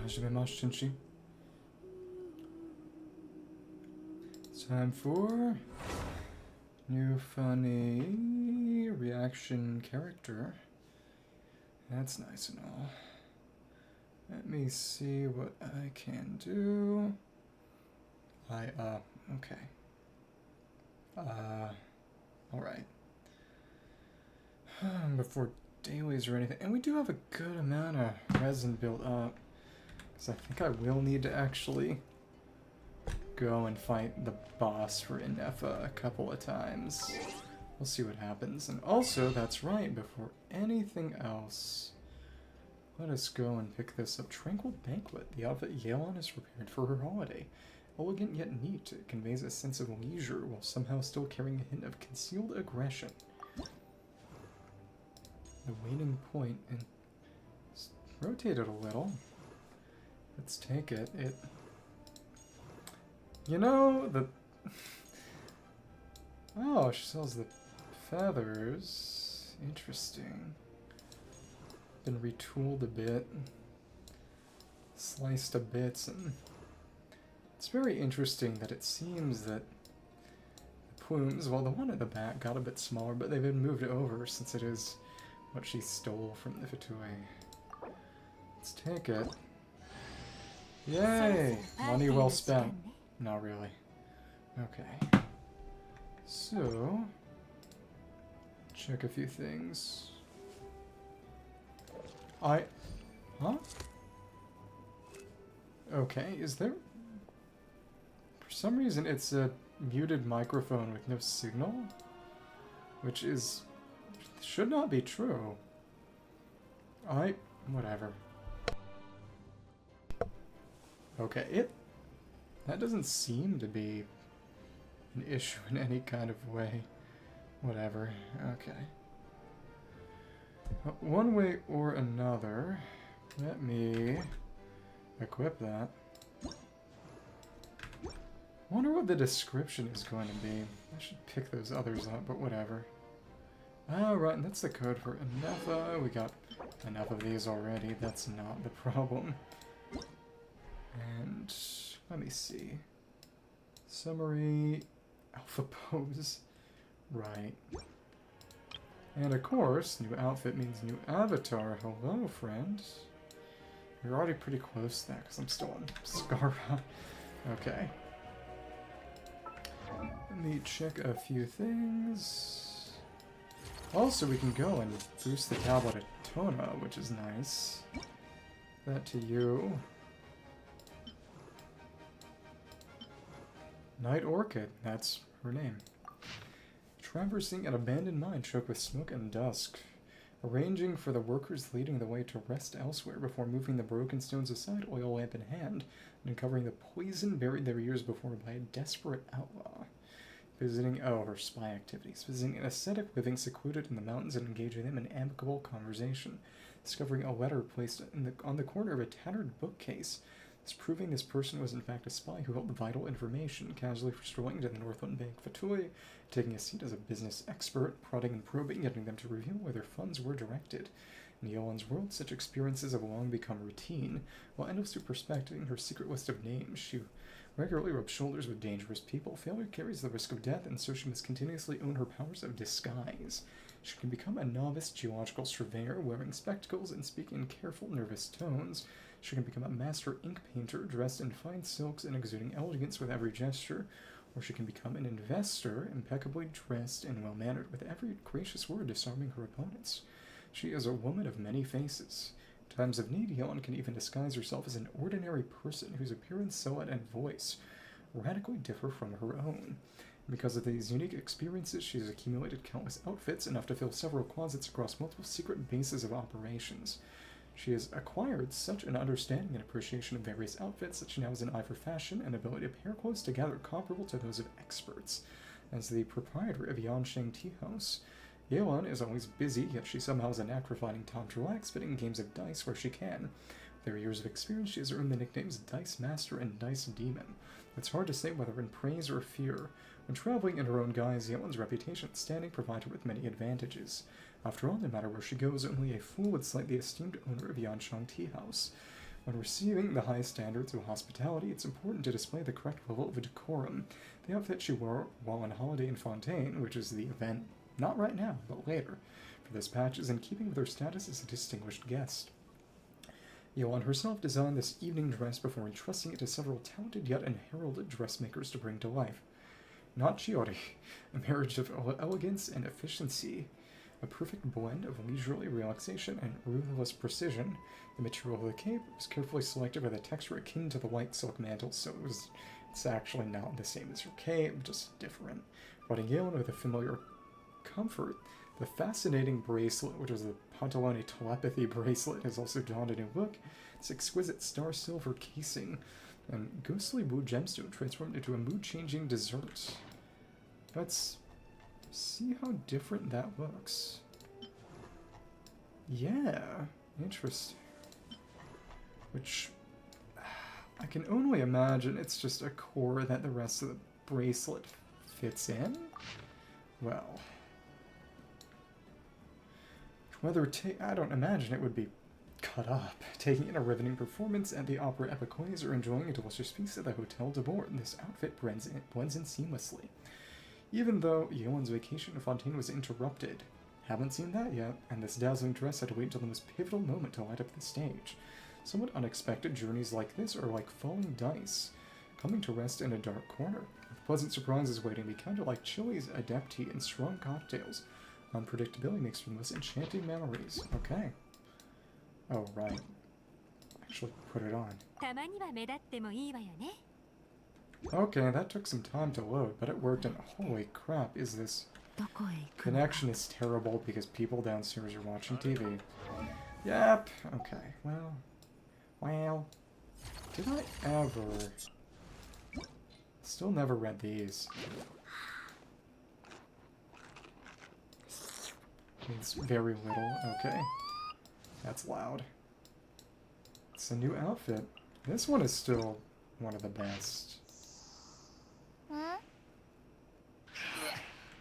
Je vais marcher. Time for new funny reaction character. That's nice and all. Let me see what I can do. Okay. Alright. Before dailies or anything. And we do have a good amount of resin built up. Because I think I will need to actually go and fight the boss for Ineffa a couple of times. We'll see what happens. And also, that's right, before anything else, let us go and pick this up. Tranquil Banquet. The outfit Yelan is prepared for her holiday. Elegant yet neat, it conveys a sense of leisure while somehow still carrying a hint of concealed aggression. The waning point, and rotate it a little. Let's take it. You know, oh, she sells the feathers. Interesting. Been retooled a bit. Sliced to bits, and it's very interesting that it seems that the plumes, well, the one at the back got a bit smaller, but they've been moved over since it is what she stole from the Fatui. Let's take it. Yay! Money well spent. Not really. Okay. So, check a few things. Huh? Okay, is there... For some reason it's a muted microphone with no signal, which is... should not be true. Whatever. Okay, that doesn't seem to be an issue in any kind of way. Whatever, okay. One way or another, let me equip that. Wonder what the description is going to be. I should pick those others up, but whatever. Ah, right, and that's the code for Ineffa. We got enough of these already. That's not the problem. And let me see. Summary, alpha pose. Right. And of course, new outfit means new avatar. Hello, friend. You're already pretty close to that because I'm still on Scarra. Okay. Let me check a few things. Also, we can go and boost the Tablet of Tona, which is nice. That to you. Night Orchid, that's her name. Traversing an abandoned mine choked with smoke and dusk. Arranging for the workers leading the way to rest elsewhere before moving the broken stones aside, oil lamp in hand, and uncovering the poison buried there years before by a desperate outlaw. Visiting, her spy activities. Visiting an ascetic living secluded in the mountains and engaging them in amicable conversation. Discovering a letter placed on the corner of a tattered bookcase. Proving this person was in fact a spy who held vital information, casually strolling into the Northland Bank Fatui, taking a seat as a business expert, prodding and probing, getting them to reveal where their funds were directed. In Yelan's world, such experiences have long become routine. While endlessly prospecting her secret list of names, she regularly rubs shoulders with dangerous people. Failure carries the risk of death, and so she must continuously own her powers of disguise. She can become a novice geological surveyor, wearing spectacles and speaking in careful, nervous tones. She can become a master ink painter, dressed in fine silks and exuding elegance with every gesture, or she can become an investor, impeccably dressed and well-mannered, with every gracious word disarming her opponents. She is a woman of many faces. In times of need, Yelan can even disguise herself as an ordinary person whose appearance, silhouette, and voice radically differ from her own. Because of these unique experiences, she has accumulated countless outfits, enough to fill several closets across multiple secret bases of operations. She has acquired such an understanding and appreciation of various outfits that she now has an eye for fashion and ability to pair clothes together comparable to those of experts. As the proprietor of Yansheng Tea House, Yelan is always busy, yet she somehow has a knack for finding time to relax, fitting games of dice where she can. With her years of experience, she has earned the nicknames Dice Master and Dice Demon. It's hard to say whether in praise or fear. When traveling in her own guise, Yelan's reputation and standing provide her with many advantages. After all, no matter where she goes, only a fool would slight the esteemed owner of Yansheng Tea House. When receiving the highest standards of hospitality, it's important to display the correct level of decorum. The outfit she wore while on holiday in Fontaine, which is the event not right now, but later, for this patch is in keeping with her status as a distinguished guest. Yelan herself designed this evening dress before entrusting it to several talented yet unheralded dressmakers to bring to life. Not Chiori, a marriage of elegance and efficiency, a perfect blend of leisurely relaxation and ruthless precision. The material of the cape was carefully selected with a texture akin to the white silk mantle, so it's actually not the same as her cape, just different. Providing Yelan with a familiar comfort, the fascinating bracelet, which is the Pantalone telepathy bracelet, has also donned a new look. Its exquisite star silver casing and ghostly blue gemstone transformed into a mood-changing dessert. Let's see how different that looks. Yeah, interesting. Which, I can only imagine it's just a core that the rest of the bracelet fits in. Well, whether I don't imagine it would be cut up. Taking in a riveting performance at the Opera Epicoise or enjoying a delicious feast at the Hotel de Bord, this outfit blends in seamlessly. Even though Yelan's vacation in Fontaine was interrupted, haven't seen that yet, and this dazzling dress had to wait until the most pivotal moment to light up the stage. Somewhat unexpected journeys like this are like falling dice, coming to rest in a dark corner. With pleasant surprises waiting, they counter like chilies, adepti, and strong cocktails. Unpredictability makes for the most enchanting memories. Okay. Oh, right. Actually, put it on. Okay, that took some time to load, but it worked, and holy crap, is this... Connection is terrible because people downstairs are watching TV. Yep. Okay, well... Did I ever... Still never read these. Means very little. Okay. That's loud. It's a new outfit. This one is still one of the best.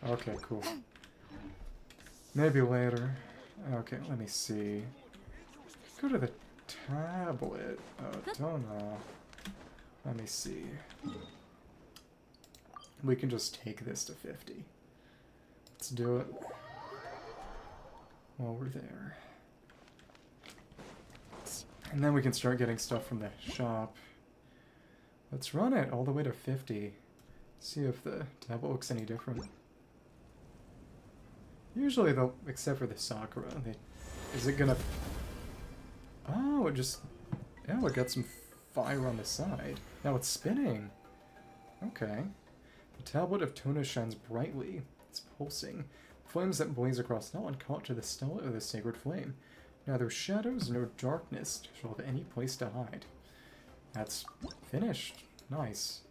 Okay, cool. Maybe later. Okay, let me see. Go to the Tablet of Tona. Let me see. We can just take this to 50. Let's do it. While we're there. And then we can start getting stuff from the shop. Let's run it all the way to 50. See if the tablet looks any different. Usually they'll, except for the Sakura, is it gonna... Oh, it just... Oh, it got some fire on the side. Now it's spinning. Okay. The Tablet of Tona shines brightly. It's pulsing. Flames that blaze across Yelan caught to the stella of the sacred flame. Neither shadows nor darkness shall have any place to hide. That's finished. Nice.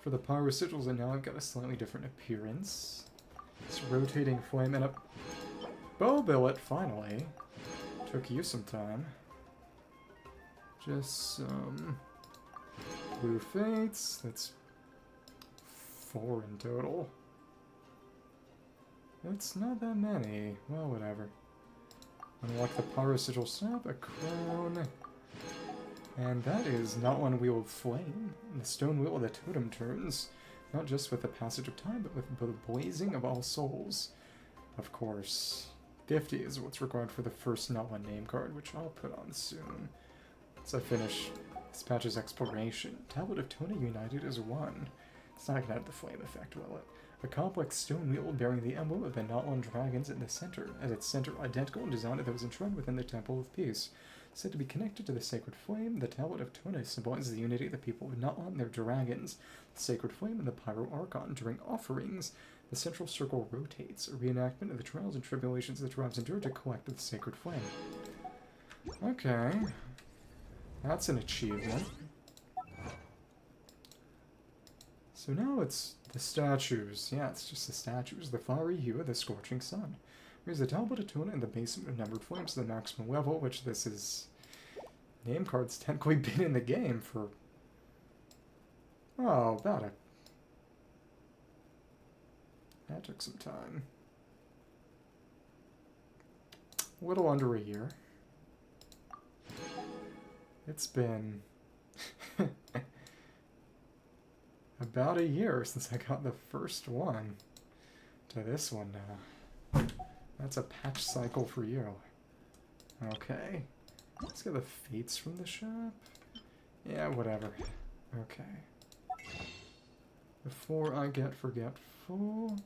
For the Pyro Sigils, and now I've got a slightly different appearance. It's rotating flame and a bow billet, finally. Took you some time. Just some blue fates. That's 4 in total. It's not that many. Well, whatever. Unlock the Pyro Sigil Snap, a crown. And that is not one wheel of flame. The stone wheel of the totem turns, not just with the passage of time, but with the blazing of all souls. Of course, 50 is what's required for the first not one name card, which I'll put on soon. Once I finish this patch's exploration, Tablet of Tona united as one. It's not gonna have the flame effect, will it? A complex stone wheel bearing the emblem of the Not-One dragons in the center, at its center identical in design to those enshrined within the Temple of Peace. Said to be connected to the sacred flame, the Tablet of Tona symbolizes the unity of the people of Not-One and their dragons. The sacred flame and the Pyro Archon. During offerings, the central circle rotates, a reenactment of the trials and tribulations the tribes endured to collect the sacred flame. Okay. That's an achievement. So now it's the statues. Yeah, it's just the statues. The fiery hue of the scorching sun. Raise the Tablet of Tona in the basement of numbered flames to the maximum level, which this is... Name card's technically been in the game for... Oh, about a... That took some time. A little under a year. It's been about a year since I got the first one to this one now. That's a patch cycle for you. Okay. Let's get the fates from the shop. Yeah, whatever. Okay. Before I get forgetful,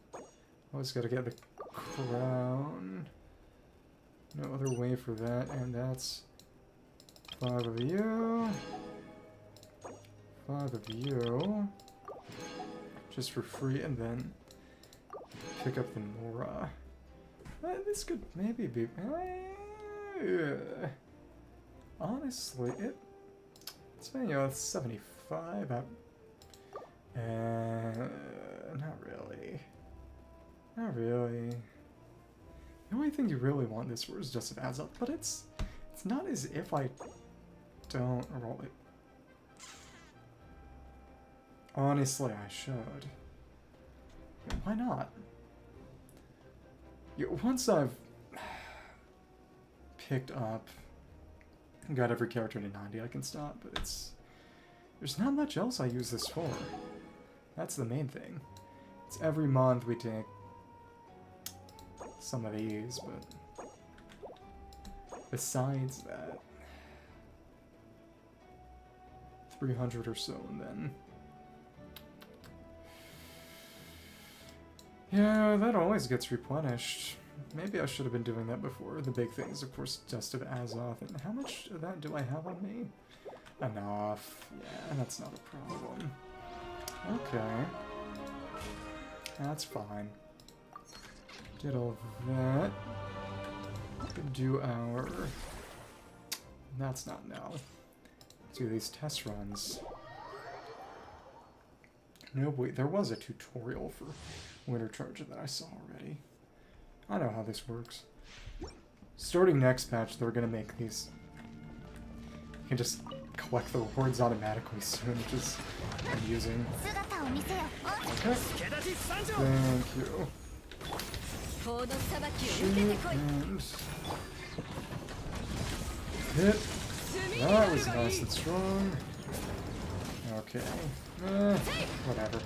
always gotta get the crown. No other way for that, and that's 5 of you. 5 of you. Just for free, and then pick up the Mora. This could maybe be... honestly, it's been, 75. Not really. Not really. The only thing you really want this for is just an adds up, but it's not as if I don't roll it. Honestly, I should. Why not? Once I've picked up, got every character to 90, I can stop, but there's not much else I use this for. That's the main thing. It's every month we take some of these, but besides that, 300 or so, and then yeah, that always gets replenished. Maybe I should have been doing that before. The big thing is, of course, Dust of Azoth. And how much of that do I have on me? Enough. Yeah, that's not a problem. Okay. That's fine. Did all that. Could do our... That's not now. Do these test runs. No, wait, there was a tutorial for Lunar-Charged that I saw already. I know how this works. Starting next patch, they're gonna make these. You can just collect the rewards automatically soon, which is amusing. Okay. Thank you. Shoot and hit. That was nice and strong. Okay. Whatever.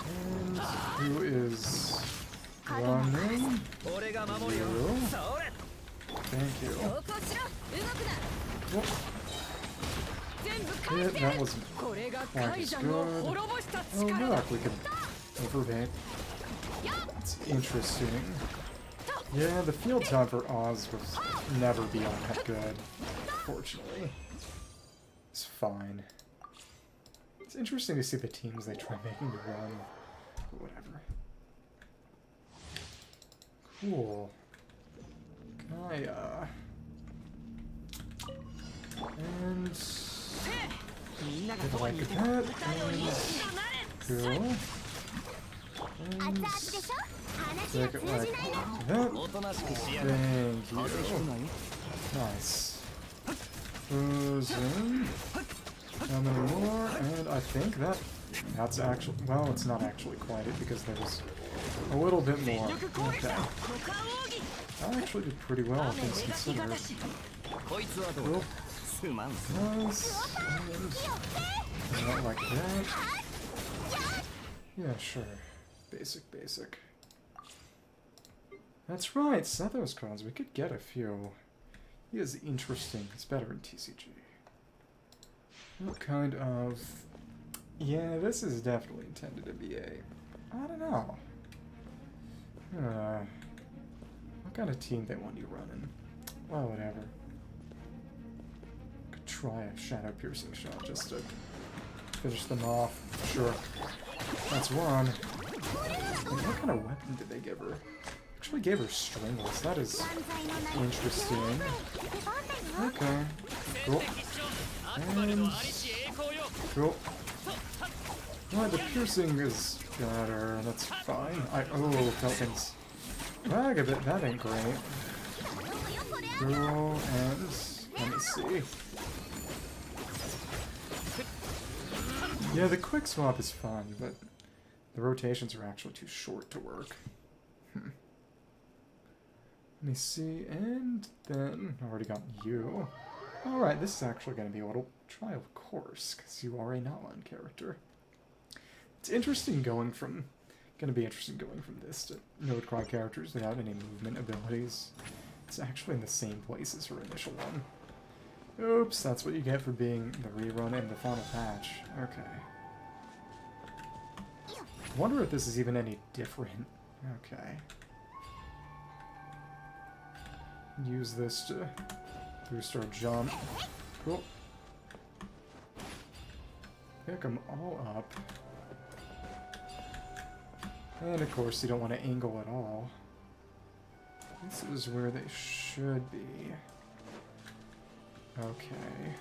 And who is running? You. Thank you. Whoop. Yeah, that wasn't quite as good. Oh look, we can overbait. It's interesting. Yeah, the field time for Oz was never be all that good, fortunately. It's fine. It's interesting to see the teams they try making to run. But whatever. Cool. Gaia. And... Get like that. And... Cool. And... Take it like that. Thank you. Nice. Goes in. How many more? And I think that's actually... Well, it's not actually quite it because there's a little bit more. Okay. I actually did pretty well, things considered. Cool. Nice. And not like that. Yeah, sure. Basic. That's right, Sethos cards. We could get a few. He is interesting. It's better in TCG. What kind of... Yeah, this is definitely intended to be a... I don't know. What kind of team they want you running? Well, whatever. Could try a shadow piercing shot just to finish them off. Sure. That's one. And what kind of weapon did they give her? Actually gave her Stringless. That is interesting. Okay. Cool. And... Cool. Well, the piercing is better. That's fine. Oh, Falcons. Drag a bit. That ain't great. Cool. And... Let me see. Yeah, the quick swap is fun, but the rotations are actually too short to work. Let me see, and then I already got you. Alright, this is actually going to be a little trial course, because you are a Nalan character. It's interesting going from this to Node-Cry characters without any movement abilities. It's actually in the same place as her initial one. Oops, that's what you get for being the rerun and the final patch. Okay. I wonder if this is even any different. Okay. Use this to boost our jump. Cool. Pick them all up. And of course, you don't want to angle at all. This is where they should be. Okay.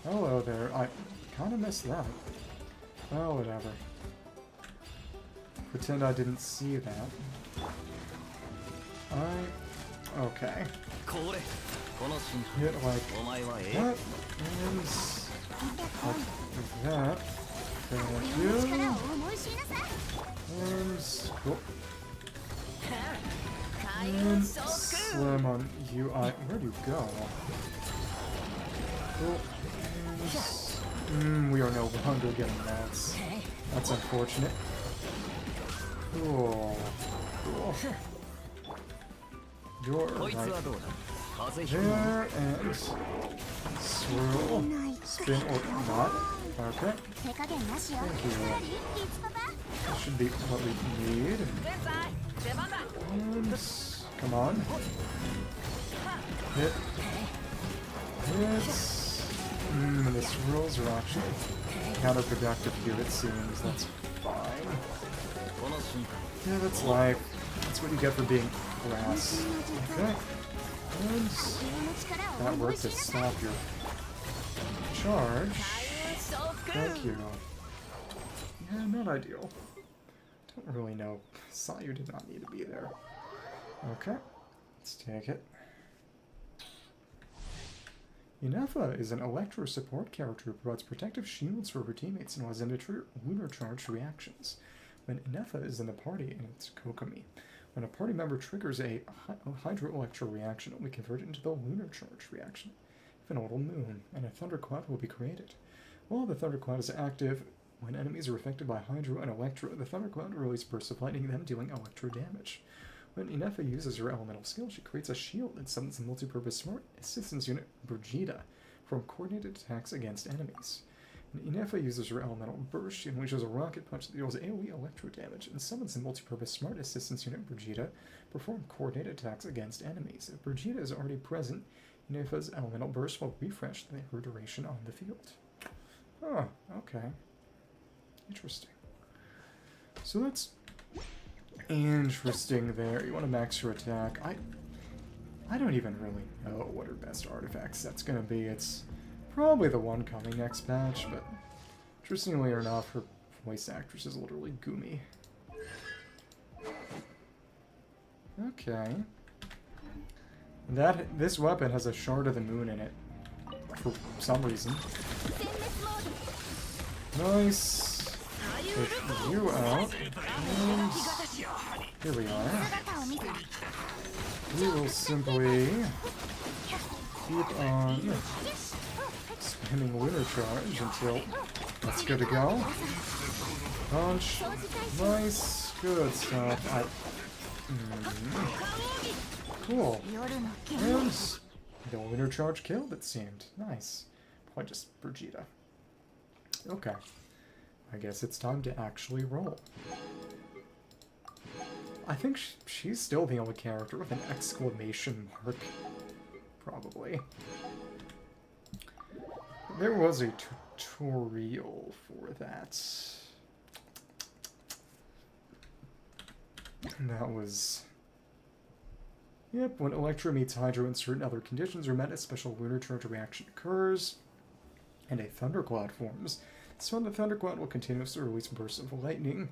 Hello there. I kind of missed that. Oh, whatever. Pretend I didn't see that. Okay. Hit like that, and like that. Thank you. And cool. And slam on you. Where'd you go? Cool. And we are no longer getting that. That's unfortunate. Cool. Cool. You're right there, and swirl, spin or not. Okay. Thank you. That should be what we need. And come on. Hit. The swirls are actually counterproductive here, it seems. That's fine. Yeah, that's life. That's what you get for being grass. Okay. And that worked to stop your charge. Thank you. Yeah, not ideal. Don't really know. Saw you did not need to be there. Okay. Let's take it. Ineffa is an Electro support character who provides protective shields for her teammates and allows them to trigger Lunar-Charged reactions. When Ineffa is in the party, and it's Kokomi, when a party member triggers a hydro-electro reaction, it will be converted into the Lunar-Charged reaction. If an autumn moon, and a thundercloud will be created. While the thundercloud is active, when enemies are affected by hydro and electro, the thundercloud will release bursts of lightning, them dealing electro damage. When Ineffa uses her elemental skill, she creates a shield and summons the multi-purpose smart assistance unit Brigida from coordinated attacks against enemies. When Ineffa uses her elemental burst, she unleashes a rocket punch that deals AoE electro damage and summons the multi-purpose smart assistance unit Brigida perform coordinated attacks against enemies. If Brigida is already present, Ineffa's elemental burst will refresh her duration on the field. Oh, okay. Interesting. So that's interesting there. You want to max your attack. I don't even really know what her best artifact set's going to be. It's probably the one coming next patch, but interestingly enough, her voice actress is literally Gumi. Okay. This weapon has a shard of the moon in it. For some reason. Nice. Take you out. And here we are. We will simply keep on spamming Lunar-Charged until that's good to go. Punch. Nice. Good stuff. Cool. And the Lunar-Charged killed, it seemed. Nice. Probably just Brigida. Okay. I guess it's time to actually roll. I think she's still the only character with an exclamation mark. Probably. There was a tutorial for that. And that was... Yep, when Electro meets Hydro and certain other conditions are met, a special Lunar-Charged reaction occurs, and a thundercloud forms. So the thundercloud will continuously release bursts of lightning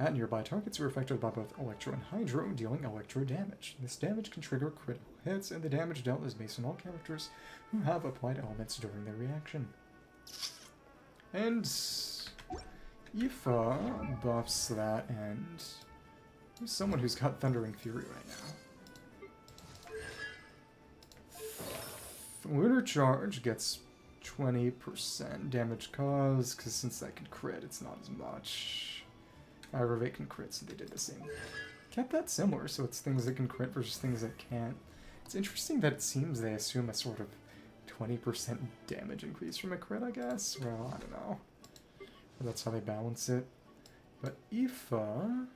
at nearby targets who are affected by both Electro and Hydro, dealing Electro damage. This damage can trigger critical hits, and the damage dealt is based on all characters who have applied elements during their reaction. And Aoife buffs that, and there's someone who's got Thundering Fury right now. Lunar-Charged gets 20% damage caused, because since that can crit, it's not as much. Aggravate can crit, so they did the same. Kept that similar, so it's things that can crit versus things that can't. It's interesting that it seems they assume a sort of 20% damage increase from a crit, I guess? Well, I don't know. Or that's how they balance it. But Ineffa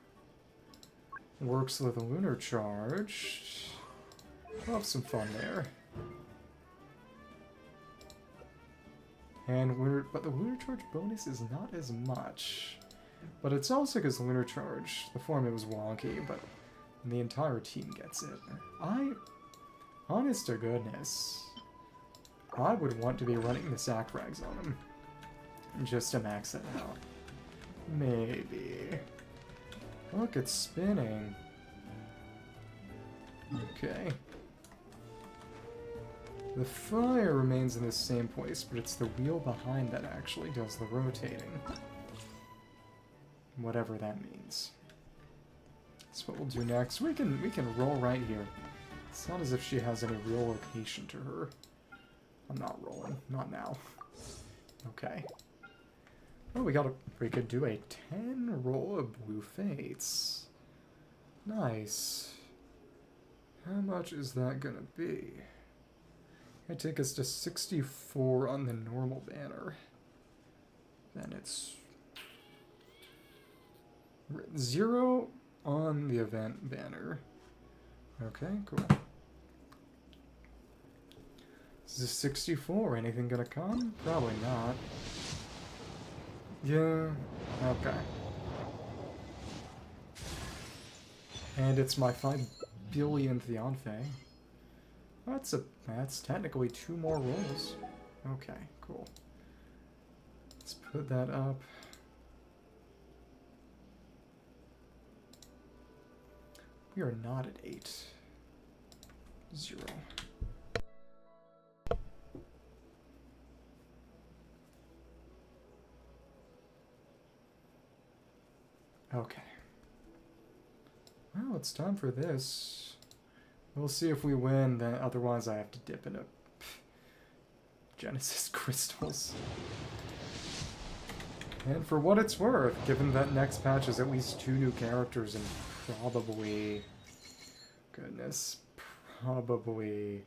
works with a Lunar-Charged. We'll have some fun there. But the Lunar-Charged bonus is not as much. But it's also because the Lunar-Charged, the formula was wonky, but the entire team gets it. Honest to goodness, I would want to be running the sack frags on him. Just to max it out. Maybe. Look, it's spinning. Okay. The fire remains in the same place, but it's the wheel behind that actually does the rotating. Whatever that means. That's what we'll do next. We can roll right here. It's not as if she has any real location to her. I'm not rolling. Not now. Okay. Oh, we could do a 10 roll of Blue Fates. Nice. How much is that gonna be? It take us to 64 on the normal banner. Then it's 0 on the event banner. Okay, cool. This is 64. Anything gonna come? Probably not. Yeah, okay. And it's my 5 billionth Yanfei. That's technically 2 more rolls. Okay, cool. Let's put that up. We are not at 8. 0. Okay. Well, it's time for this. We'll see if we win, then otherwise I have to dip into Genesis crystals. And for what it's worth, given that next patch is at least 2 new characters and probably... Goodness. Probably...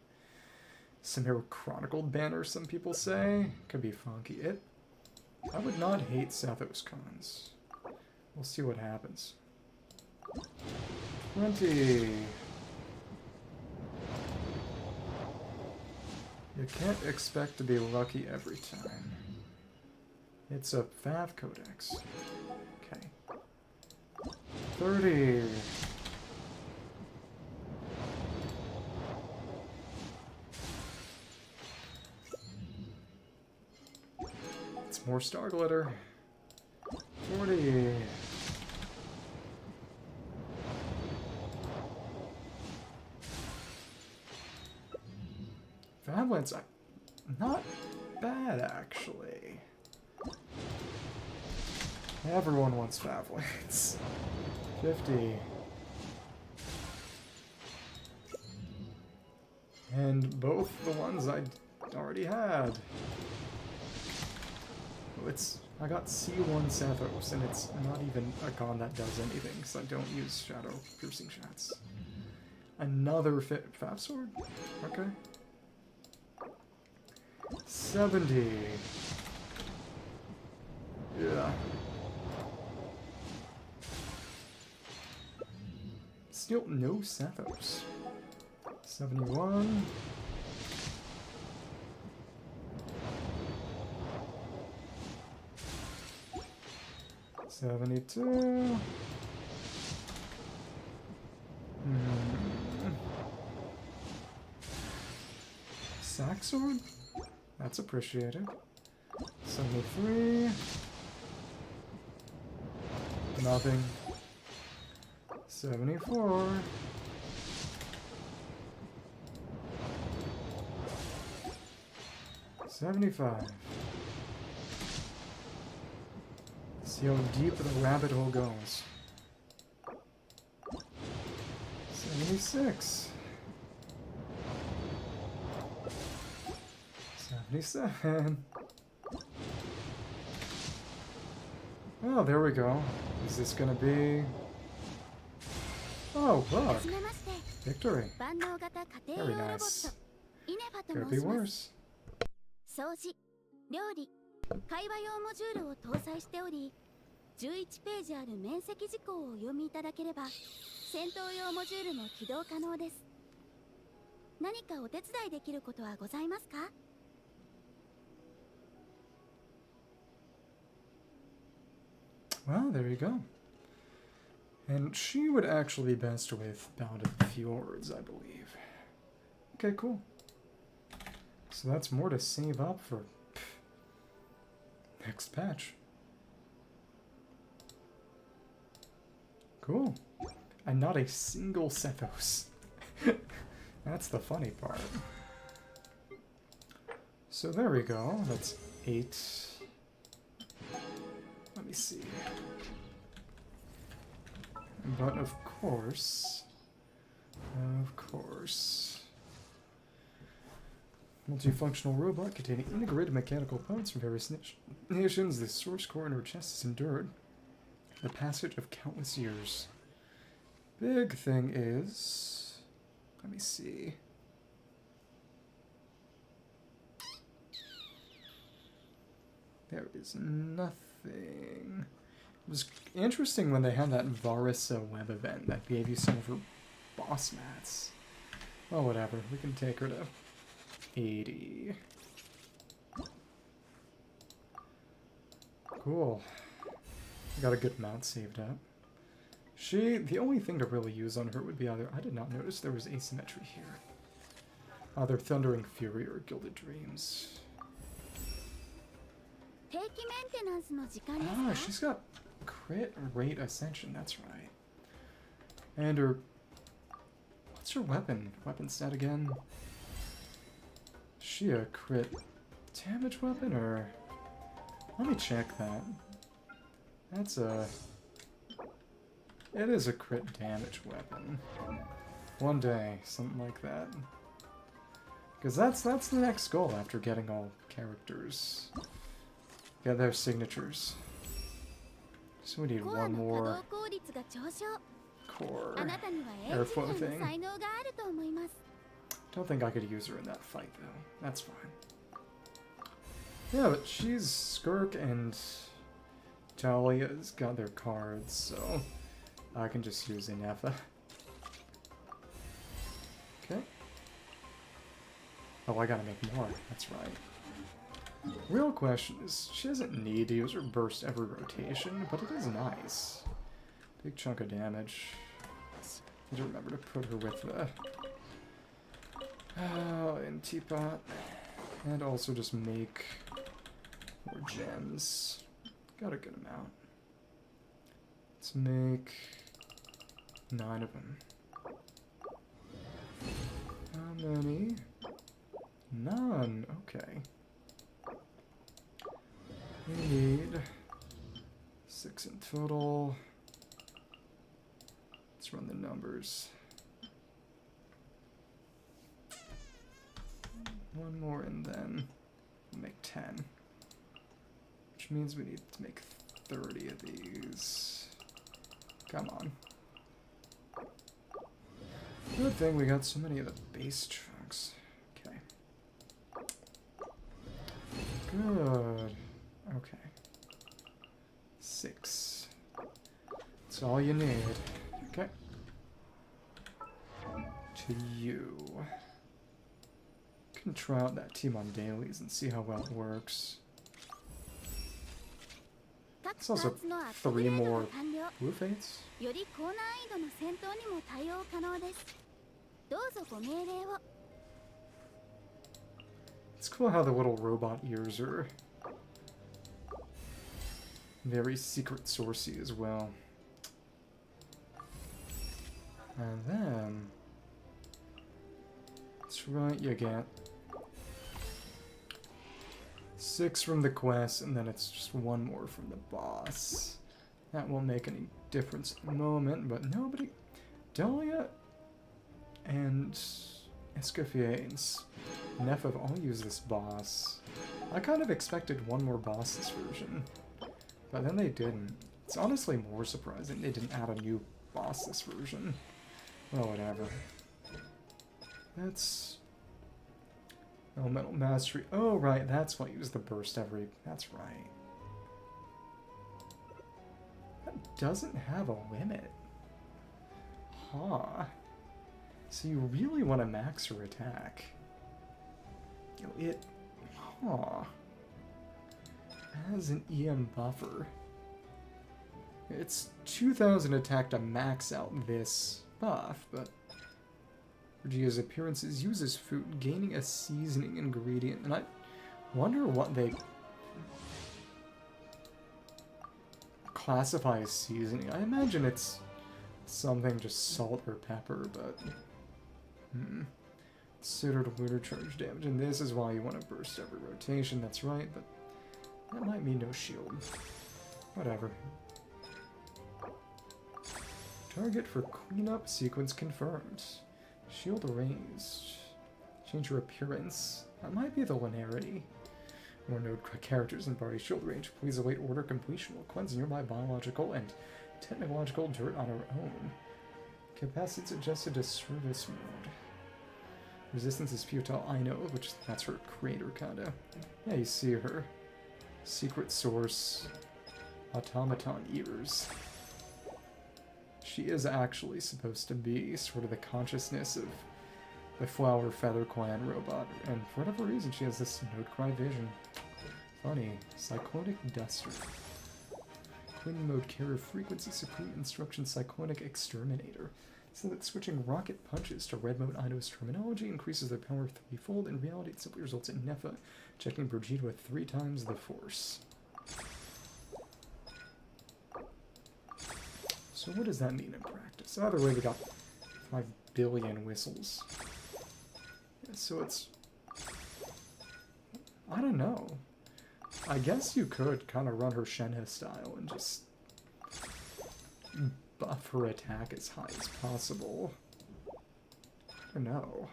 some Hero Chronicled banner, some people say. Could be funky. I would not hate Sethos cons. We'll see what happens. 20. You can't expect to be lucky every time. It's a Fav Codex. Okay. 30. It's more Star Glitter. 40. Favlands, not bad actually. Everyone wants Favlands. 50. And both the ones I already had. I got C1 Sethos, and it's not even a con that does anything, because I don't use Shadow Piercing Shots. Another Fav Sword? Okay. 70. Yeah. Still no Sethos. 71. 72. Sack Sword? That's appreciated. 73. Nothing. 74. 75. See how deep the rabbit hole goes. 76. 77. Oh, there we go. Is this gonna be... Oh, look! Victory. Very nice. Could be worse. 掃除、料理、会話用モジュールを搭載しており、11ページある面積事項をお読みいただければ、戦闘用モジュールも起動可能です。何かお手伝いできることはございますか? Well, there you go. And she would actually be best with Bound of the Fjords, I believe. Okay, cool. So that's more to save up for next patch. Cool. And not a single Sethos. That's the funny part. So there we go. That's 8. Let me see. But of course... Multifunctional robot containing integrated mechanical parts from various nations, the source core in her chest has endured the passage of countless years. Big thing is... Let me see. There is nothing. It was interesting when they had that Varisa web event that gave you some of her boss mats. Well, whatever. We can take her to 80. Cool. Got a good amount saved up. The only thing to really use on her would be either... I did not notice there was asymmetry here. Either Thundering Fury or Gilded Dreams. Ah, she's got crit rate ascension, that's right. And her... What's her weapon? Weapon stat again? Is she a crit damage weapon, or... Let me check that. That's a... It is a crit damage weapon. One day, something like that. Because that's the next goal after getting all characters. Get their signatures. So we need one more core airflow thing. Don't think I could use her in that fight though. That's fine. Yeah, but Skirk and Talia's got their cards, so I can just use Ineffa. Okay. Oh, I gotta make more. That's right. Real question is, she doesn't need to use her burst every rotation, but it is nice. Big chunk of damage. Need to remember to put her with the... in teapot. And also just make more gems. Got a good amount. Let's make 9 of them. How many? None. Okay. We need 6 in total. Let's run the numbers. 1 more and then we'll make 10. Which means we need to make 30 of these. Come on. Good thing we got so many of the base chunks. Okay. Good. Okay. 6. That's all you need. Okay. To you. Can try out that team on dailies and see how well it works. It's also 3 more blue fates. It's cool how the little robot ears are very secret sourcey as well. And then that's right, you get 6 from the quest, and then it's just 1 more from the boss. That won't make any difference at the moment, but nobody... Dahlia and Escoffier Ineffa, I'll use this boss. I kind of expected one more boss this version, but then they didn't. It's honestly more surprising they didn't add a new boss this version. Well, whatever. That's... Elemental Mastery. Oh, right, that's why you use the burst every... That's right. That doesn't have a limit. Huh. So you really want to max her attack. You know, it... Huh. Has an EM buffer. It's 2000 attack to max out this buff, but Regia's appearances uses food, gaining a seasoning ingredient, and I wonder what they classify as seasoning. I imagine it's something just salt or pepper, but considered Lunar-Charged damage, and this is why you want to burst every rotation. That's right, but that might mean no shield. Whatever. Target for cleanup sequence confirmed. Shield raised. Change your appearance. That might be the linearity. More node characters in party shield range. Please await order completion. Will cleanse nearby biological and technological dirt on our own. Capacity adjusted to service mode. Resistance is futile, I know, which that's her creator kinda. Yeah, you see her. Secret source. Automaton ears. She is actually supposed to be sort of the consciousness of the Flower Feather Clan robot, and for whatever reason she has this node cry vision. Funny. Cyclonic Duster. Cleaning mode carrier frequency supreme instruction cyclonic exterminator. So that switching rocket punches to red mode Ido's terminology increases their power threefold. In reality, it simply results in Ineffa checking Brigitte with 3 times the force. So what does that mean in practice? Either way, we got 5 billion whistles. Yeah, so it's... I don't know. I guess you could kind of run her Shenhe style and just buff her attack as high as possible. I don't know.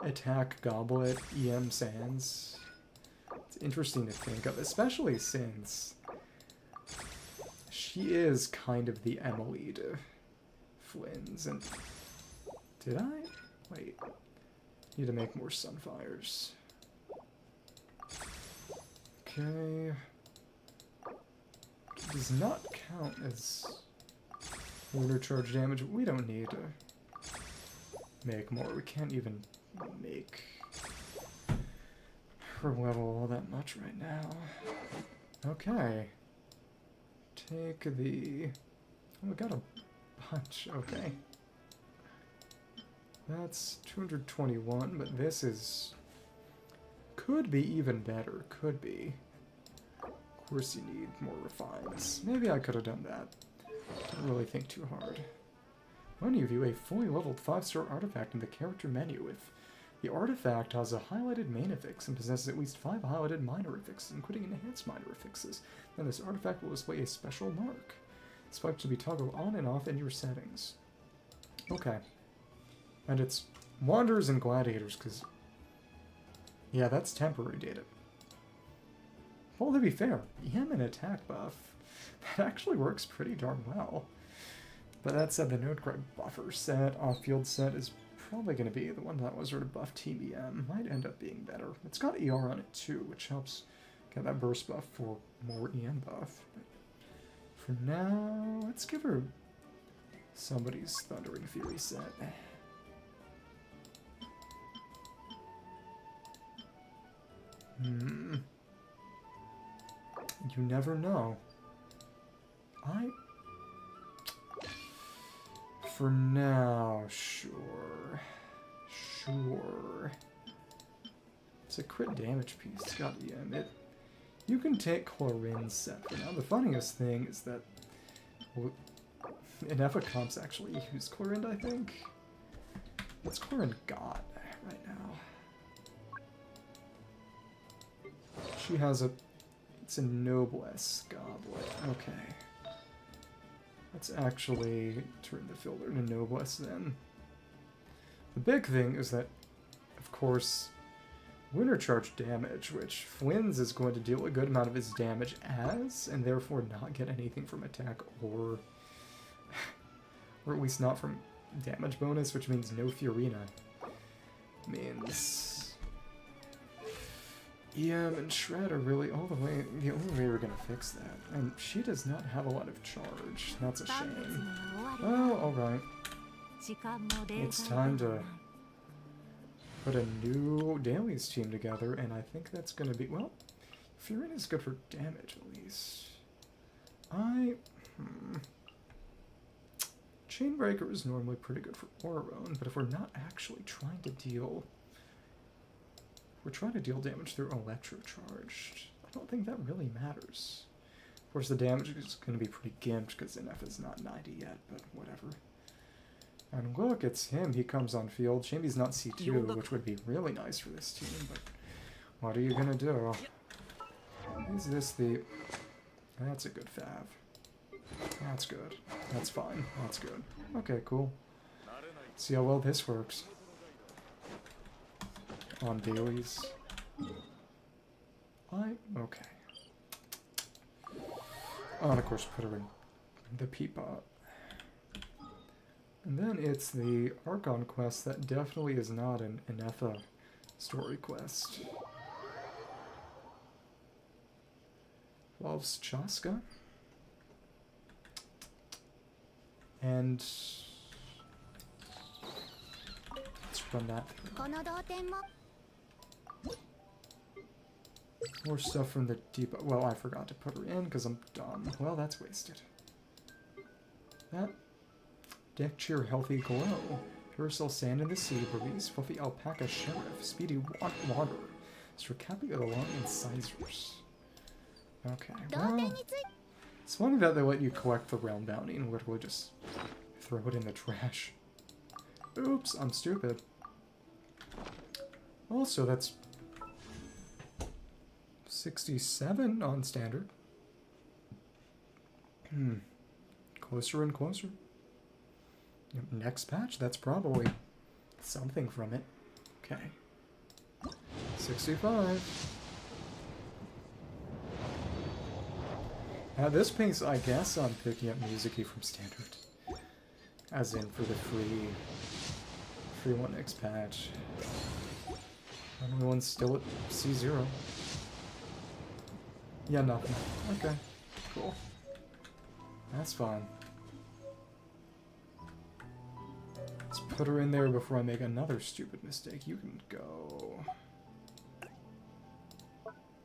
Attack Goblet, EM Sands. It's interesting to think of, especially since she is kind of the Emily to Flynn's, and... Did I? Wait. Need to make more Sunfires. Okay. It does not count as Lunar-Charged damage. We don't need to make more. We can't even make her level all that much right now. Okay. Take the... Oh, we got a bunch. Okay. That's 221, but this is... Could be even better. Could be. Of course you need more refines. Maybe I could have done that. Don't really think too hard. When you view a fully leveled 5-star artifact in the character menu, if the artifact has a highlighted main affix and possesses at least 5 highlighted minor affixes, including enhanced minor affixes, then this artifact will display a special mark. This mark should be toggled on and off in your settings. Okay. And it's Wanderers and Gladiators, because... Yeah, that's temporary data. Well, to be fair, EM and attack buff, that actually works pretty darn well. But that said, the Node Cry buffer set, off-field set, is probably going to be the one that was sort of buff Team EM. Might end up being better. It's got ER on it too, which helps get that burst buff for more EM buff. But for now, let's give her somebody's Thundering Fury set. You never know. For now, sure. Sure. It's a crit damage piece. It's got EM. You can take Chlorine's set for now. The funniest thing is that Ineffa comps actually use Chlorine, I think. What's Chlorine got right now? She has it's a Noblesse Goblet. Okay. Let's actually turn the filter to Noblesse then. The big thing is that, of course, Lunar-Charged damage, which Flynn's is going to deal a good amount of his damage as, and therefore not get anything from attack or at least not from damage bonus, which means no Fiorina. Means EM and Shred are really the only way we're gonna fix that. And she does not have a lot of charge. That's a shame. Oh, alright. It's time to put a new dailies team together, and I think that's gonna be, well, Fiorina is good for damage at least. Chainbreaker is normally pretty good for Auron, but if we're not actually trying to deal... We're trying to deal damage through Electro-Charged. I don't think that really matters. Of course, the damage is going to be pretty gimped because Ineffa is not 90 yet, but whatever. And look, it's him. He comes on field. Shamey's not C2, which would be really nice for this team, but what are you going to do? Is this the... That's a good fav. That's good. That's fine. That's good. Okay, cool. See how well this works. On dailies. Okay. Oh, and of course put her in the teapot. And then it's the Archon Quest that definitely is not an Ineffa story quest. Involves Chasca. And let's run that through. More stuff from the depot. Well, I forgot to put her in because I'm dumb. Well, that's wasted. That deck cheer healthy glow. Parasol sand in the sea breeze. Fluffy alpaca sheriff. Speedy water. Stracapia the long incisors. Okay. Well, it's funny that they let you collect the realm bounty and literally just throw it in the trash. Oops, I'm stupid. Also, that's 67 on standard. Closer and closer. Next patch, that's probably something from it. Okay. 65. At this pace, I guess I'm picking up music-y from standard. As in for the free one next patch. Everyone's still at C0. Yeah, nothing. Okay, cool. That's fine. Let's put her in there before I make another stupid mistake. You can go.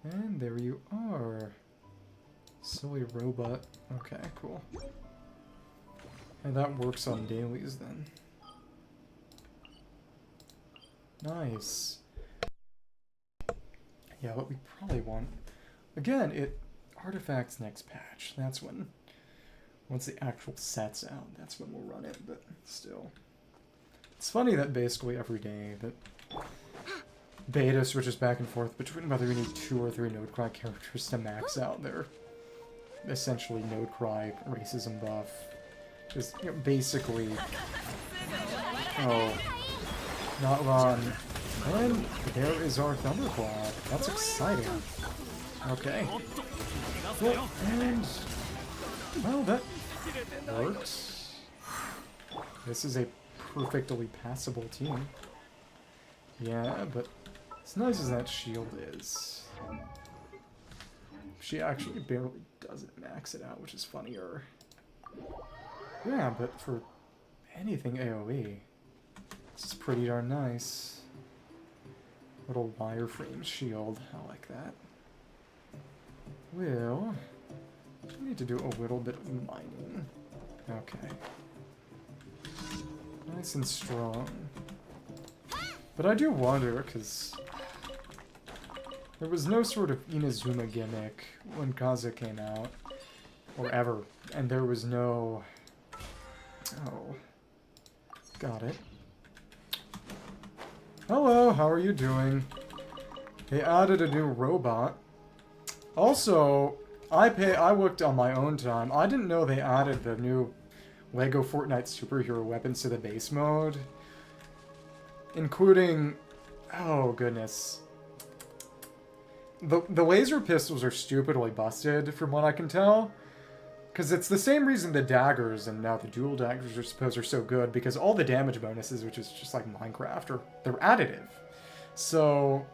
And there you are. Silly robot. Okay, cool. And that works on dailies then. Nice. Yeah, what we probably want... Again, it artifacts next patch. That's when... Once the actual set's out, that's when we'll run it, but still. It's funny that basically every day that beta switches back and forth between whether we need 2 or 3 Node-Cry characters to max out their essentially Node-Cry racism buff. Just, you know, basically... Oh. Not run. And there is our Thunderclap. That's exciting. Okay. Well, and... Well, that works. This is a perfectly passable team. Yeah, but as nice as that shield is, she actually barely doesn't max it out, which is funnier. Yeah, but for anything AoE, this is pretty darn nice. Little wireframe shield, I like that. Well, I need to do a little bit of mining. Okay. Nice and strong. But I do wonder, because there was no sort of Inazuma gimmick when Kaza came out, or ever, and there was no... Oh. Got it. Hello, how are you doing? They added a new robot. Also, I looked on my own time. I didn't know they added the new LEGO Fortnite superhero weapons to the base mode. including, oh goodness, the laser pistols are stupidly busted from what I can tell, because it's the same reason the daggers and now the dual daggers are so good, because all the damage bonuses, which is just like Minecraft, they're additive. So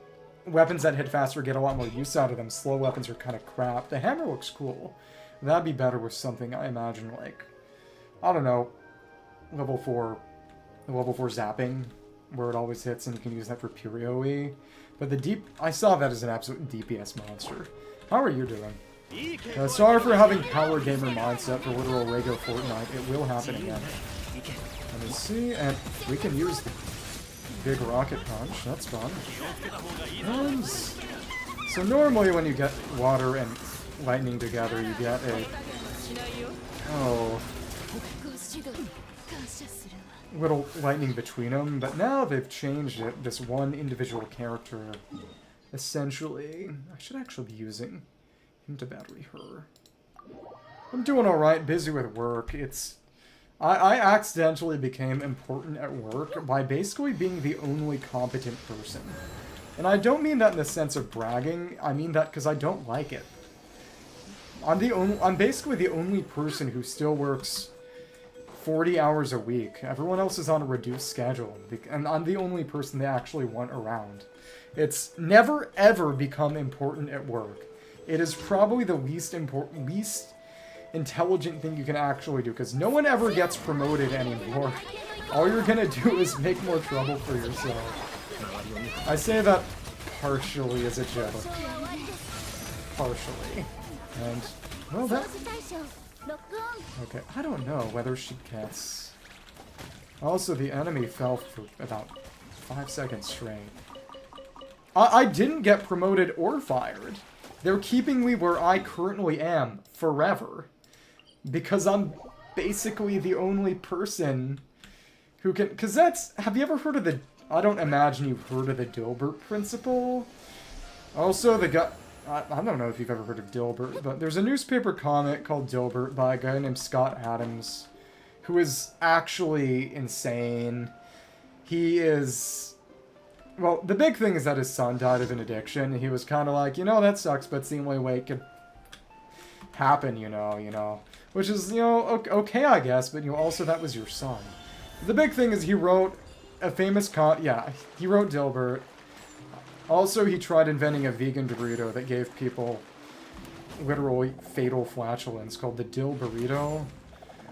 weapons that hit faster get a lot more use out of them. Slow weapons are kind of crap. The hammer looks cool. That'd be better with something, I imagine, like, I don't know, level 4 zapping, where it always hits and you can use that for pure AoE. But I saw that as an absolute DPS monster. How are you doing? Sorry for having power gamer mindset for literal Lego Fortnite. It will happen again. Let me see, and we can use the big rocket punch. That's fun. So normally when you get water and lightning together, you get a little lightning between them. But now they've changed it. This one individual character, essentially, I should actually be using him to battery her. I'm doing alright, busy with work. I accidentally became important at work by basically being the only competent person. And I don't mean that in the sense of bragging, I mean that because I don't like it. I'm basically the only person who still works 40 hours a week. Everyone else is on a reduced schedule, and I'm the only person they actually want around. It's never ever become important at work. It is probably the least intelligent thing you can actually do, because no one ever gets promoted anymore. All you're gonna do is make more trouble for yourself. I say that partially as a joke. Partially. And, well, that... Okay, I don't know whether she gets... Also, the enemy fell for about 5 seconds straight. I didn't get promoted or fired. They're keeping me where I currently am forever. Because I'm basically the only person who can... Because that's... Have you ever heard of the... I don't imagine you've heard of the Dilbert principle. Also, the guy... I don't know if you've ever heard of Dilbert, but there's a newspaper comic called Dilbert by a guy named Scott Adams, who is actually insane. He is... Well, the big thing is that his son died of an addiction. He was kind of like, you know, that sucks, but it's the only way it could happen, you know. Which is, you know, okay, I guess, but, you know, also that was your son. The big thing is he wrote a famous he wrote Dilbert. Also, he tried inventing a vegan burrito that gave people literally fatal flatulence called the Dill Burrito.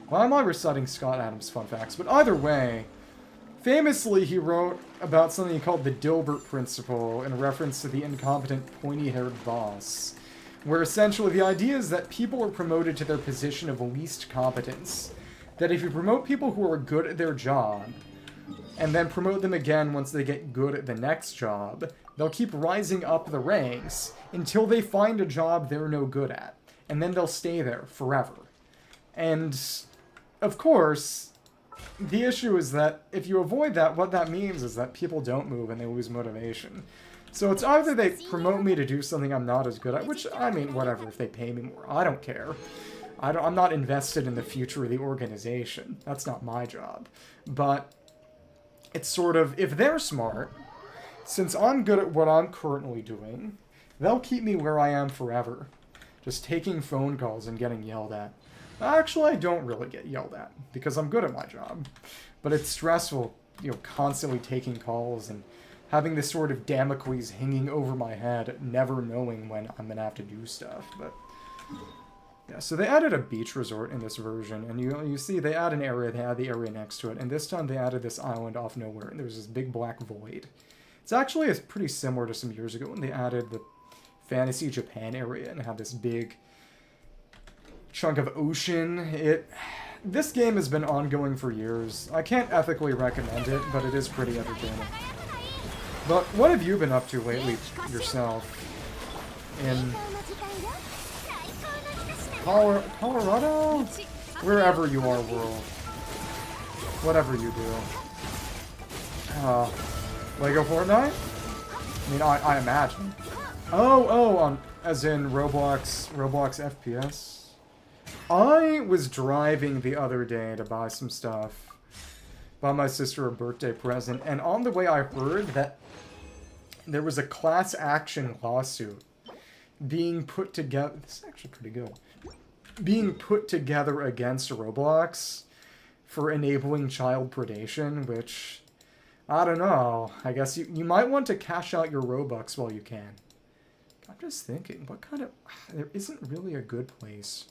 Why am I reciting Scott Adams' fun facts? But either way, famously, he wrote about something he called the Dilbert principle in reference to the incompetent, pointy-haired boss, where essentially the idea is that people are promoted to their position of least competence. That if you promote people who are good at their job, and then promote them again once they get good at the next job, they'll keep rising up the ranks until they find a job they're no good at. And then they'll stay there forever. And, of course, the issue is that if you avoid that, what that means is that people don't move and they lose motivation. So it's either they promote me to do something I'm not as good at, which, I mean, whatever, if they pay me more. I don't care. I'm not invested in the future of the organization. That's not my job. But it's sort of, if they're smart, since I'm good at what I'm currently doing, they'll keep me where I am forever. Just taking phone calls and getting yelled at. Actually, I don't really get yelled at, because I'm good at my job. But it's stressful, you know, constantly taking calls and having this sort of Damocles hanging over my head, never knowing when I'm gonna have to do stuff. But yeah, so they added a beach resort in this version, and you see they add an area, they add the area next to it, and this time they added this island off nowhere, and there's this big black void. It's actually pretty similar to some years ago when they added the Fantasy Japan area and had this big chunk of ocean. This game has been ongoing for years. I can't ethically recommend it, but it is pretty entertaining. But what have you been up to lately yourself? In Colorado? Wherever you are, world. Whatever you do. Lego Fortnite? I mean, I imagine. Oh, as in Roblox FPS? I was driving the other day to buy some stuff. bought my sister a birthday present, and on the way I heard that there was a class action lawsuit being put together. This is actually pretty good. Being put together against Roblox for enabling child predation, which, I don't know. I guess you might want to cash out your Robux while you can. I'm just thinking, what kind of... There isn't really a good place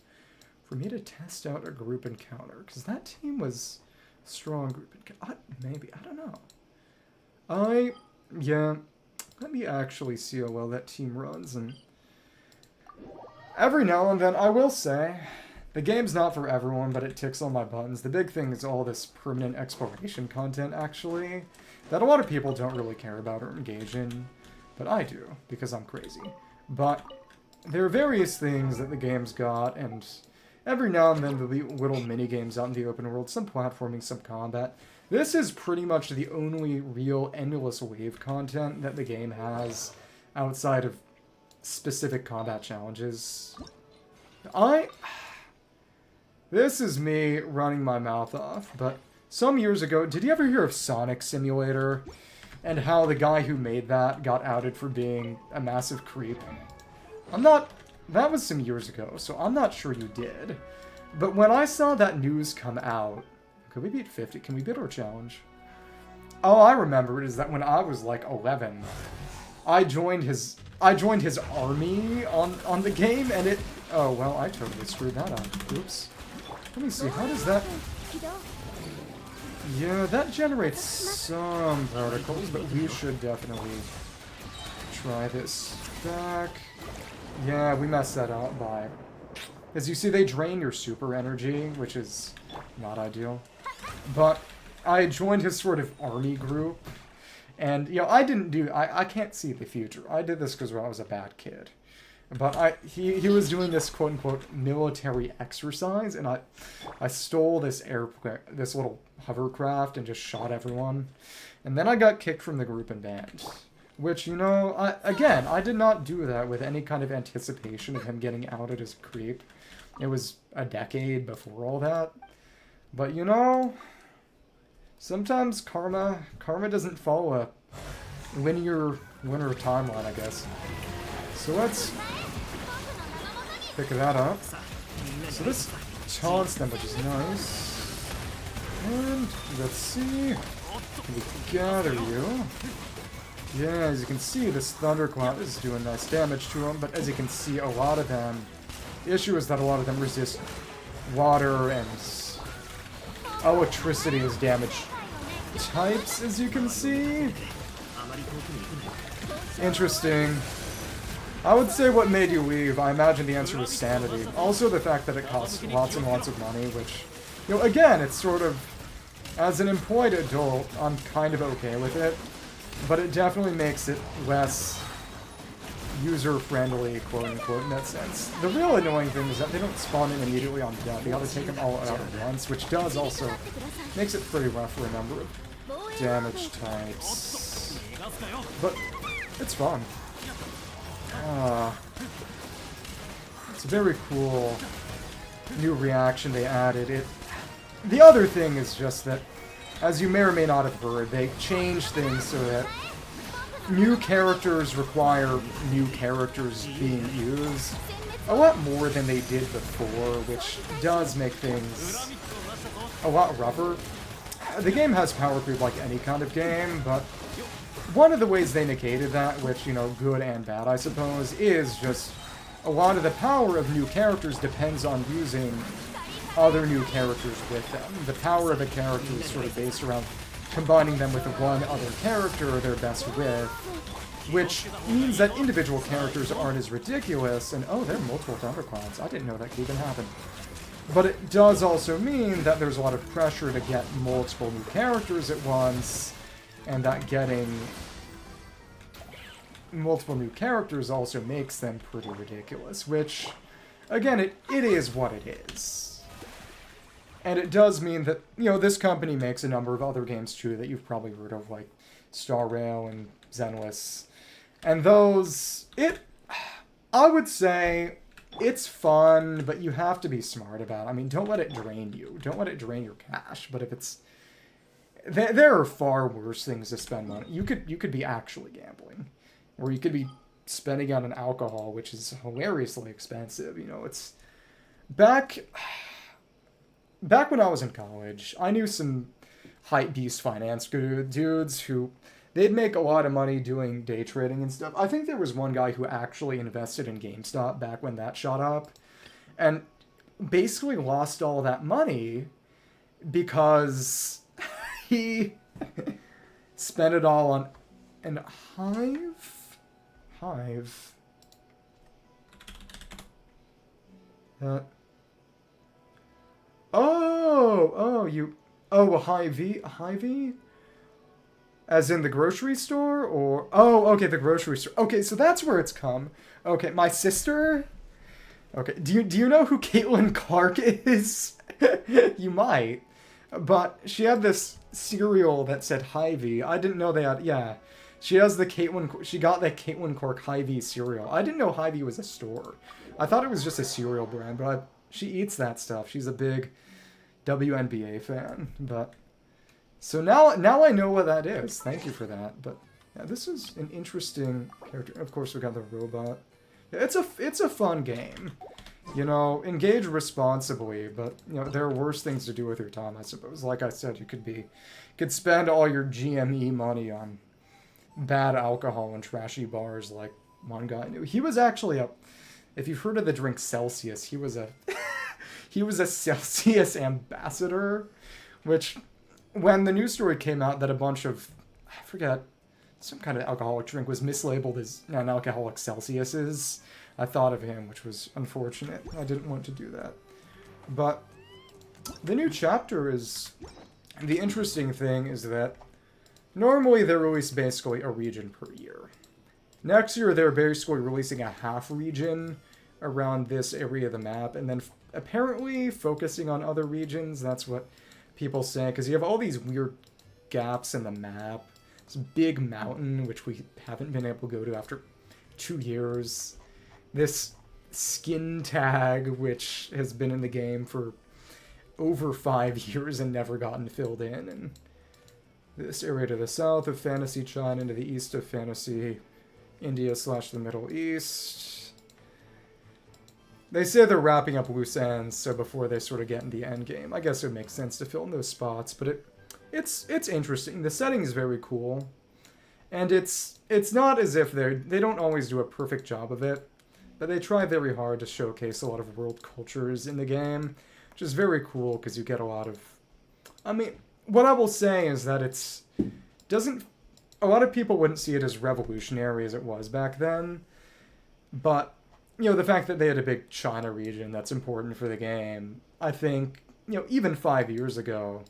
for me to test out a group encounter, because that team was a strong group encounter. Maybe, I don't know. Yeah, let me actually see how well that team runs, and every now and then, I will say, the game's not for everyone, but it ticks all my buttons. The big thing is all this permanent exploration content, actually, that a lot of people don't really care about or engage in, but I do, because I'm crazy. But there are various things that the game's got, and every now and then there'll be little mini-games out in the open world, some platforming, some combat. This is pretty much the only real endless wave content that the game has outside of specific combat challenges. This is me running my mouth off, but some years ago, did you ever hear of Sonic Simulator? And how the guy who made that got outed for being a massive creep? That was some years ago, so I'm not sure you did. But when I saw that news come out, could we beat 50? Can we beat our challenge? Oh, I remember it is that when I was like 11, I joined his army on the game, and it... Oh, well, I totally screwed that up. Oops. Let me see, how does that... Yeah, that generates some particles, but we should definitely try this back. Yeah, we messed that up by... As you see, they drain your super energy, which is not ideal. But I joined his sort of army group, and, you know, I can't see the future. I did this because I was a bad kid. But he was doing this quote-unquote military exercise, and I stole this this little hovercraft and just shot everyone. And then I got kicked from the group and banned. Which, you know, I did not do that with any kind of anticipation of him getting outed as a creep. It was a decade before all that. But, you know, sometimes karma doesn't follow a linear timeline, I guess. So let's pick that up. So this taunts them, which is nice. And let's see. Can we gather you? Yeah, as you can see, this thundercloud is doing nice damage to them, but as you can see, a lot of them... The issue is that a lot of them resist water and electricity as damage types, as you can see. Interesting. I would say what made you leave, I imagine the answer was sanity. Also the fact that it costs lots and lots of money, which, you know, again, it's sort of, as an employed adult, I'm kind of okay with it, but it definitely makes it less user-friendly, quote-unquote, in that sense. The real annoying thing is that they don't spawn in immediately on death. You gotta take them all out at once, which does also, makes it pretty rough for a number of damage types. But, it's fun. It's a very cool new reaction they added. The other thing is just that, as you may or may not have heard, they changed things so that new characters require new characters being used a lot more than they did before, which does make things a lot rougher. The game has power creep like any kind of game, but one of the ways they negated that, which, you know, good and bad, I suppose, is just a lot of the power of new characters depends on using other new characters with them. The power of a character is sort of based around combining them with one other character they're best with, which means that individual characters aren't as ridiculous, and oh, there are multiple thunderclouds. I didn't know that could even happen. But it does also mean that there's a lot of pressure to get multiple new characters at once, and that getting multiple new characters also makes them pretty ridiculous, which, again, it is what it is. And it does mean that, you know, this company makes a number of other games too that you've probably heard of, like Star Rail and Zenless. And those, I would say, it's fun, but you have to be smart about it. I mean, don't let it drain you. Don't let it drain your cash. But if it's There are far worse things to spend money. You could be actually gambling, or you could be spending on an alcohol, which is hilariously expensive. You know, it's back when I was in college. I knew some hype beast finance dudes who they'd make a lot of money doing day trading and stuff. I think there was one guy who actually invested in GameStop back when that shot up, and basically lost all that money because he spent it all on an hive. A Hy-Vee? As in the grocery store, or okay, the grocery store. Okay, so that's where it's come. Okay, my sister. Okay, do you know who Caitlin Clark is? You might, but she had this cereal that said Hy-Vee. I didn't know they had. Yeah, she has the Caitlin. She got that Caitlin Clark Hy-Vee cereal. I didn't know Hy-Vee was a store. I thought it was just a cereal brand, but she eats that stuff. She's a big WNBA fan, but. So now I know what that is. Thank you for that. But yeah, this is an interesting character. Of course, we got the robot. Yeah, it's a fun game. You know, engage responsibly, but you know there are worse things to do with your time, I suppose. Like I said, you could spend all your GME money on bad alcohol and trashy bars like one guy knew. He was actually if you've heard of the drink Celsius, he was a he was a Celsius ambassador, which when the news story came out that a bunch of, I forget, some kind of alcoholic drink was mislabeled as non-alcoholic Celsiuses, I thought of him, which was unfortunate. I didn't want to do that. But the new chapter is, the interesting thing is that normally they release basically a region per year. Next year they're basically releasing a half region around this area of the map, and then apparently focusing on other regions. That's what people say, because you have all these weird gaps in the map. This big mountain, which we haven't been able to go to after 2 years. This skin tag, which has been in the game for over 5 years and never gotten filled in. And this area to the south of Fantasy China, to the east of Fantasy India / the Middle East. They say they're wrapping up loose ends, so before they sort of get in the end game, I guess it would make sense to fill in those spots. But it's interesting. The setting is very cool, and it's not as if they don't always do a perfect job of it, but they try very hard to showcase a lot of world cultures in the game, which is very cool because you get a lot of. I mean, what I will say is that a lot of people wouldn't see it as revolutionary as it was back then, but. You know, the fact that they had a big China region that's important for the game, I think, you know, even 5 years ago,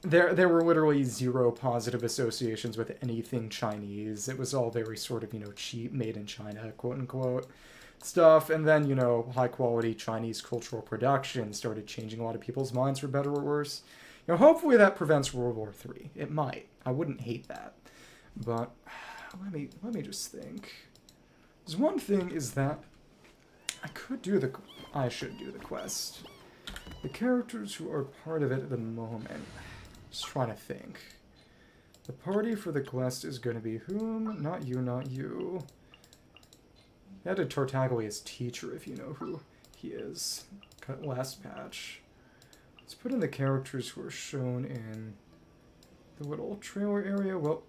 there were literally zero positive associations with anything Chinese. It was all very sort of, you know, cheap, made in China, quote-unquote, stuff. And then, you know, high-quality Chinese cultural production started changing a lot of people's minds for better or worse. You know, hopefully that prevents World War III. It might. I wouldn't hate that. But let me just think. There's one thing is that I should do the quest. The characters who are part of it at the moment. Just trying to think. The party for the quest is going to be whom? Not you, not you. They added Tartaglia's teacher, if you know who he is. Last patch. Let's put in the characters who are shown in the little trailer area. Well,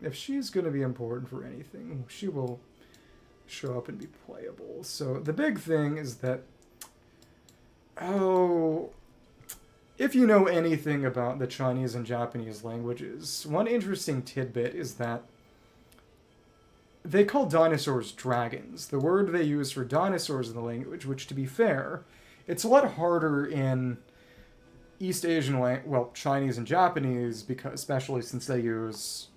if she's going to be important for anything, she will show up and be playable. So the big thing is that, if you know anything about the Chinese and Japanese languages, one interesting tidbit is that they call dinosaurs dragons. The word they use for dinosaurs in the language, which to be fair, it's a lot harder in East Asian, Chinese and Japanese, because especially since they use,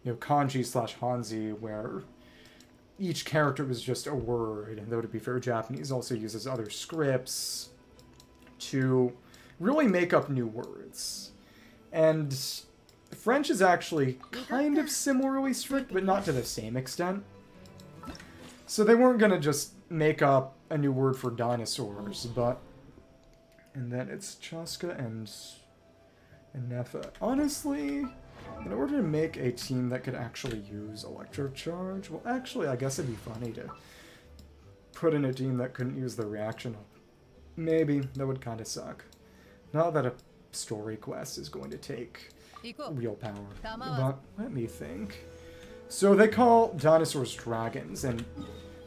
you know, kanji / Hanzi, where each character is just a word, and though to be fair, Japanese also uses other scripts to really make up new words. And French is actually kind of similarly strict, but not to the same extent. So they weren't going to just make up a new word for dinosaurs, but... And then it's Chasca and Ineffa. Honestly, in order to make a team that could actually use Electro-Charged, well, actually, I guess it'd be funny to put in a team that couldn't use the reaction. Maybe. That would kind of suck. Not that a story quest is going to take real power. But let me think. So they call dinosaurs dragons, and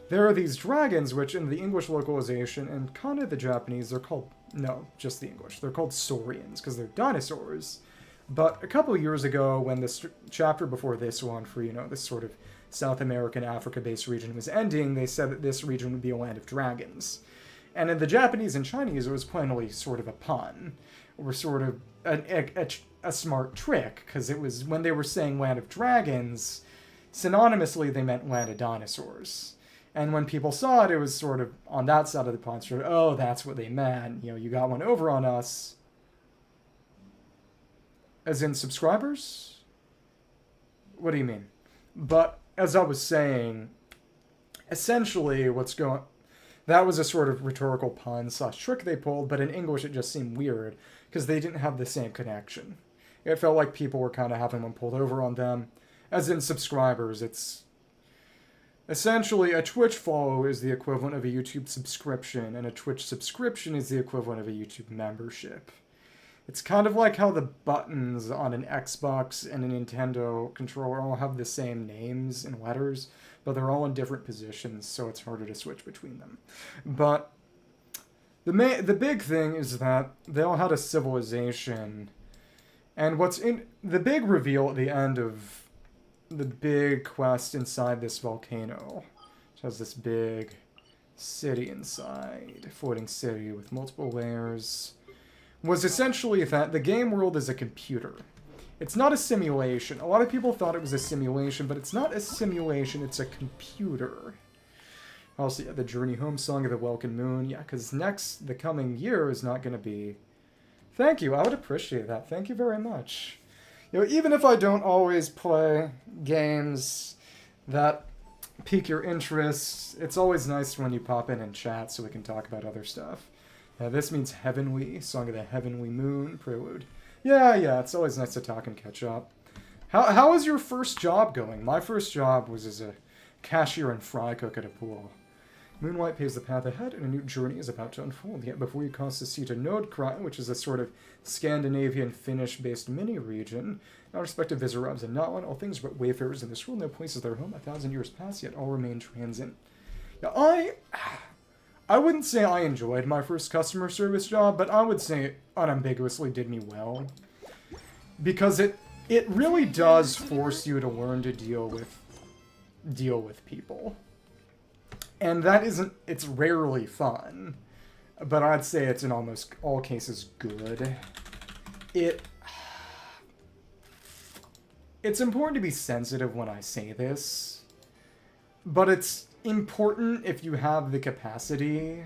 there are these dragons which in the English localization and kind of the Japanese, they're called, no, just the English, they're called saurians because they're dinosaurs. But a couple of years ago when this chapter before this one for, you know, this sort of South American, Africa-based region was ending, they said that this region would be a land of dragons. And in the Japanese and Chinese, it was plainly sort of a pun, or sort of a smart trick, because it was, when they were saying land of dragons, synonymously they meant land of dinosaurs. And when people saw it, it was sort of on that side of the pond, sort of, oh, that's what they meant. You know, you got one over on us. As in subscribers? What do you mean? But as I was saying, essentially what's going... That was a sort of rhetorical pun / trick they pulled, but in English it just seemed weird, because they didn't have the same connection. It felt like people were kind of having one pulled over on them. As in subscribers, it's... Essentially, a Twitch follow is the equivalent of a YouTube subscription, and a Twitch subscription is the equivalent of a YouTube membership. It's kind of like how the buttons on an Xbox and a Nintendo controller all have the same names and letters, but they're all in different positions, so it's harder to switch between them. But the big thing is that they all had a civilization, and what's in the big reveal at the end of the big quest inside this volcano, which has this big city inside, floating city with multiple layers, was essentially that the game world is a computer. It's not a simulation. A lot of people thought it was a simulation, but it's not a simulation, it's a computer. Also, yeah, the Journey Home song of the Welcome Moon. Yeah, because the coming year is not going to be... Thank you, I would appreciate that. Thank you very much. You know, even if I don't always play games that pique your interest, it's always nice when you pop in and chat so we can talk about other stuff. This means Heavenly, Song of the Heavenly Moon, Prelude. Yeah, it's always nice to talk and catch up. How is your first job going? My first job was as a cashier and fry cook at a pool. Moonlight paves the path ahead, and a new journey is about to unfold. Yet before you cross the sea to Nordkrai, which is a sort of Scandinavian Finnish-based mini-region, our respective visit arrives in Notland. All things but wayfarers in this world, no place is their home. 1,000 years pass, yet all remain transient. Yeah, I wouldn't say I enjoyed my first customer service job, but I would say it unambiguously did me well. Because it really does force you to learn to deal with people. And that isn't, it's rarely fun, but I'd say it's in almost all cases good. It's important to be sensitive when I say this, but it's important if you have the capacity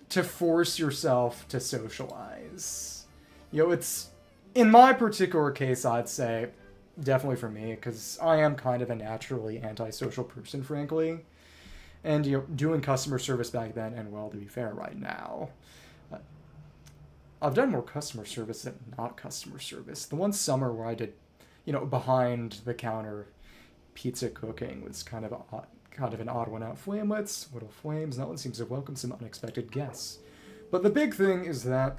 to force yourself to socialize. You know, it's, in my particular case, I'd say, definitely for me, because I am kind of a naturally antisocial person, frankly. And, you know, doing customer service back then, and well, to be fair, right now, I've done more customer service than not customer service. The one summer where I did, you know, behind the counter pizza cooking was kind of an odd one out. Flamelets, little flames, that one seems to welcome some unexpected guests. But the big thing is that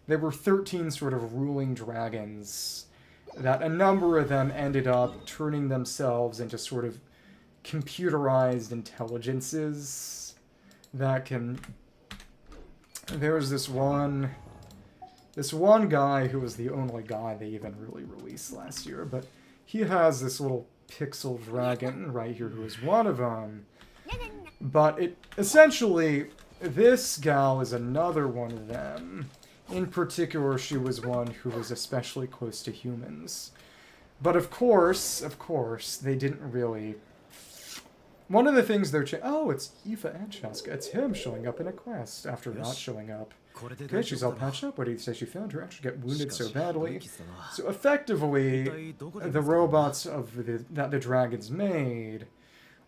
there were 13 sort of ruling dragons, that a number of them ended up turning themselves into sort of computerized intelligences that can... There's this one guy who was the only guy they even really released last year, but he has this little pixel dragon right here who is one of them. But essentially, this gal is another one of them. In particular, she was one who was especially close to humans. But of course, they didn't really... One of the things they're... Oh, it's Ineffa and Chasca. It's him showing up in a quest after not showing up. Okay, she's all patched up. What do you say she found her? Actually get wounded so badly. So effectively, the robots that the dragons made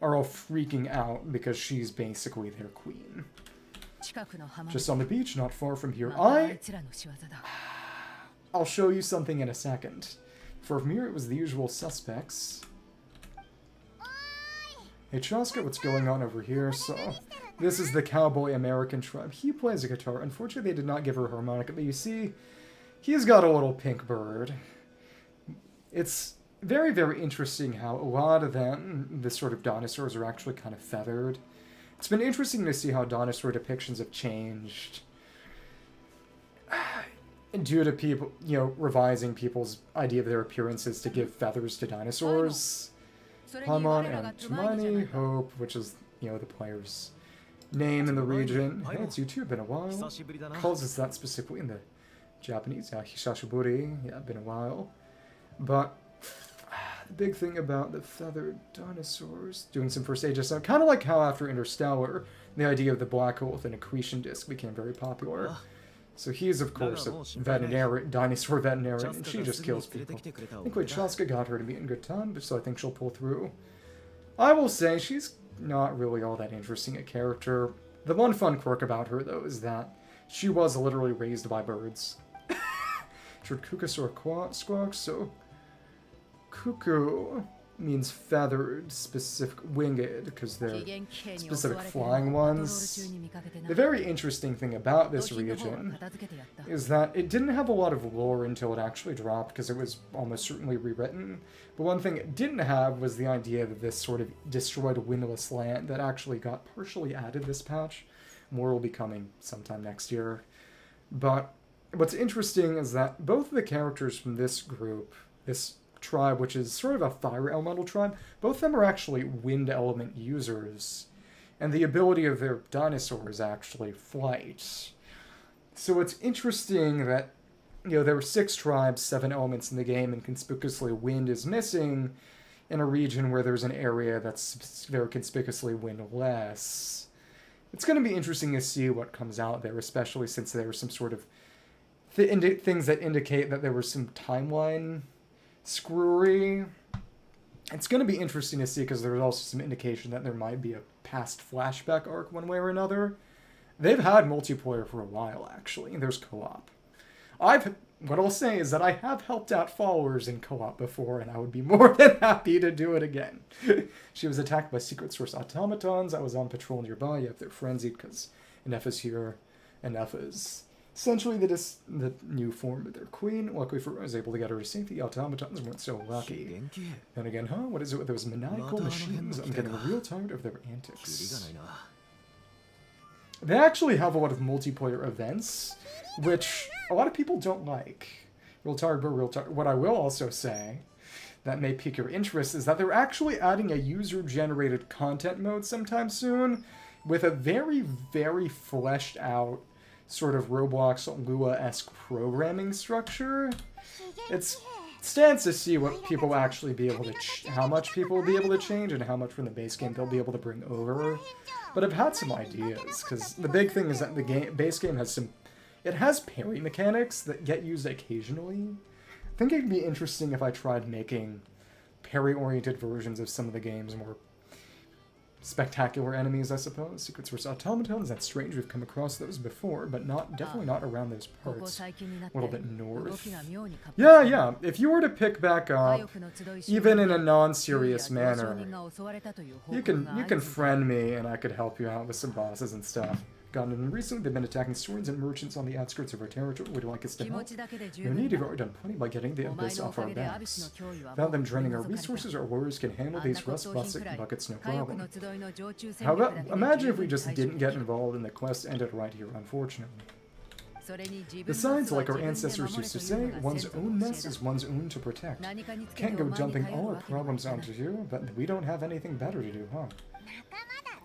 are all freaking out because she's basically their queen. Just on the beach, not far from here. I'll show you something in a second. For Mir, it was the usual suspects. Hey Chasca, what's going on over here? So, this is the cowboy American tribe. He plays a guitar. Unfortunately, they did not give her a harmonica, but you see, he's got a little pink bird. It's very, very interesting how a lot of them, this sort of dinosaurs, are actually kind of feathered. It's been interesting to see how dinosaur depictions have changed. Due to people, revising people's idea of their appearances to give feathers to dinosaurs. Paimon and Tumani, Hope, which is, the player's name in the region. Hey, it's you too, been a while. Calls us that specifically in the Japanese. Hishashiburi, yeah, been a while. But the big thing about the feathered dinosaurs, doing some first ages, so kind of like how after Interstellar, the idea of the black hole with an accretion disk became very popular. So he's, of course, a veterinarian, dinosaur veterinarian, and she just kills people. I think Chasca got her to meet in good time, so I think she'll pull through. I will say, she's not really all that interesting a character. The one fun quirk about her, though, is that she was literally raised by birds. Kukasaur squawks, so cuckoo means feathered, specific winged, because they're specific flying ones. The very interesting thing about this region is that it didn't have a lot of lore until it actually dropped, because it was almost certainly rewritten. But one thing it didn't have was the idea that this sort of destroyed windless land that actually got partially added this patch. More will be coming sometime next year. But what's interesting is that both of the characters from this group, this tribe, which is sort of a fire elemental tribe, both of them are actually wind element users. And the ability of their dinosaur is actually flight. So it's interesting that, there were 6 tribes, 7 elements in the game, and conspicuously wind is missing in a region where there's an area that's very conspicuously windless. It's going to be interesting to see what comes out there, especially since there are some sort of things that indicate that there was some timeline screwery. It's going to be interesting to see because there's also some indication that there might be a past flashback arc one way or another. They've had multiplayer for a while, actually. There's co-op. What I'll say is that I have helped out followers in co-op before, and I would be more than happy to do it again. She was attacked by secret source automatons. I was on patrol nearby. Yeah, they're frenzied because Ineffa's here. Ineffa's essentially the new form of their queen. Luckily for her, I was able to get her to safety. The automatons weren't so lucky. Then again, what is it with those maniacal machines? I'm getting real tired of their antics. They actually have a lot of multiplayer events, which a lot of people don't like. Real tired. What I will also say that may pique your interest is that they're actually adding a user-generated content mode sometime soon with a very, very fleshed out sort of Roblox Lua-esque programming structure. It stands to see what people actually be able to, how much people will be able to change and how much from the base game they'll be able to bring over. But I've had some ideas, because the big thing is that the base game has it has parry mechanics that get used occasionally. I think it'd be interesting if I tried making parry-oriented versions of some of the game's more spectacular enemies, I suppose. Secret Source automatons, that's strange, we've come across those before, but definitely not around those parts. A little bit north. Yeah, if you were to pick back up, even in a non-serious manner, you can friend me and I could help you out with some bosses and stuff. Gotten recently, they've been attacking swords and merchants on the outskirts of our territory. Would you like us to help? No need, you've already done plenty by getting the abyss off our backs. Without them draining our resources, our warriors can handle these rust buckets no problem. However, imagine if we just didn't get involved and the quest ended right here, unfortunately. Besides, like our ancestors used to say, one's own nest is one's own to protect. Can't go dumping all our problems onto you, but we don't have anything better to do, huh?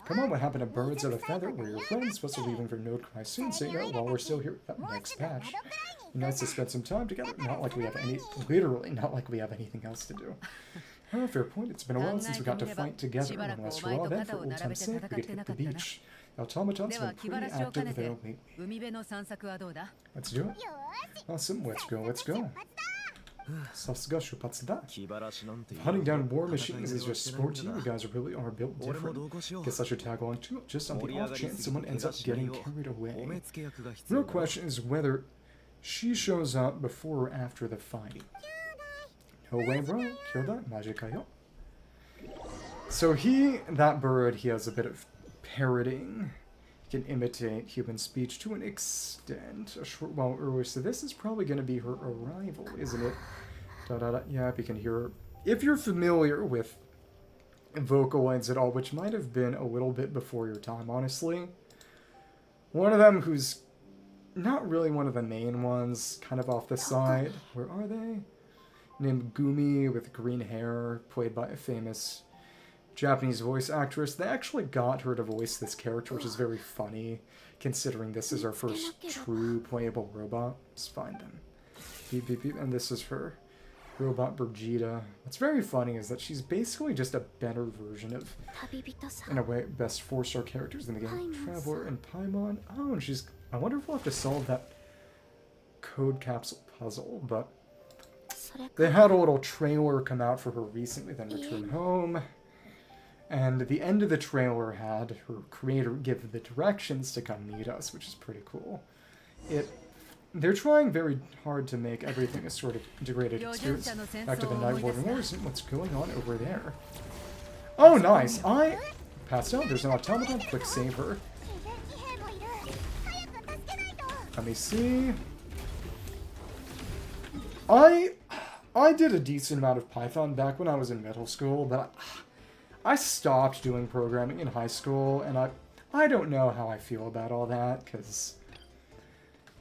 Come on, what happened to birds of a feather? We're your friends, supposed to be leaving for Node Cry soon, so while we're still here at next patch. Nice to spend some time together, literally not like we have anything else to do. Oh, fair point, it's been a while since we got to fight together. One last hurrah then, for old time's sake, we could hit the beach. Automatons have been pretty active there lately. Let's do it. Awesome, let's go. Hunting down war machines is just sport to you. You guys really are built different. Guess I should tag along too, just on the off chance someone ends up getting carried away. Real question is whether She shows up before or after the fight. No way, bro. Kyodai, majikayo. So that bird, he has a bit of parroting. He can imitate human speech to an extent. A short while earlier, so this is probably going to be her arrival, isn't it? Yep, you can hear her. If you're familiar with Vocaloids at all, which might have been a little bit before your time, honestly. One of them who's not really one of the main ones, kind of off the side. Where are they? Named Gumi with green hair, played by a famous Japanese voice actress. They actually got her to voice this character, which is very funny, considering this is our first true playable robot. Let's find them. Beep, beep, beep. And this is her robot Brigida. What's very funny is that she's basically just a better version of, in a way, best 4-star characters in the game. Traveler and Paimon. Oh, and she's... I wonder if we'll have to solve that code capsule puzzle, but they had a little trailer come out for her recently, then return home. And the end of the trailer had her creator give the directions to come meet us, which is pretty cool. They're trying very hard to make everything a sort of integrated experience. Back to the Nightborn Wars and what's going on over there. Oh, nice! I passed out. There's an automaton. Quick save her. Let me see. I did a decent amount of Python back when I was in middle school, but I stopped doing programming in high school, and I don't know how I feel about all that, because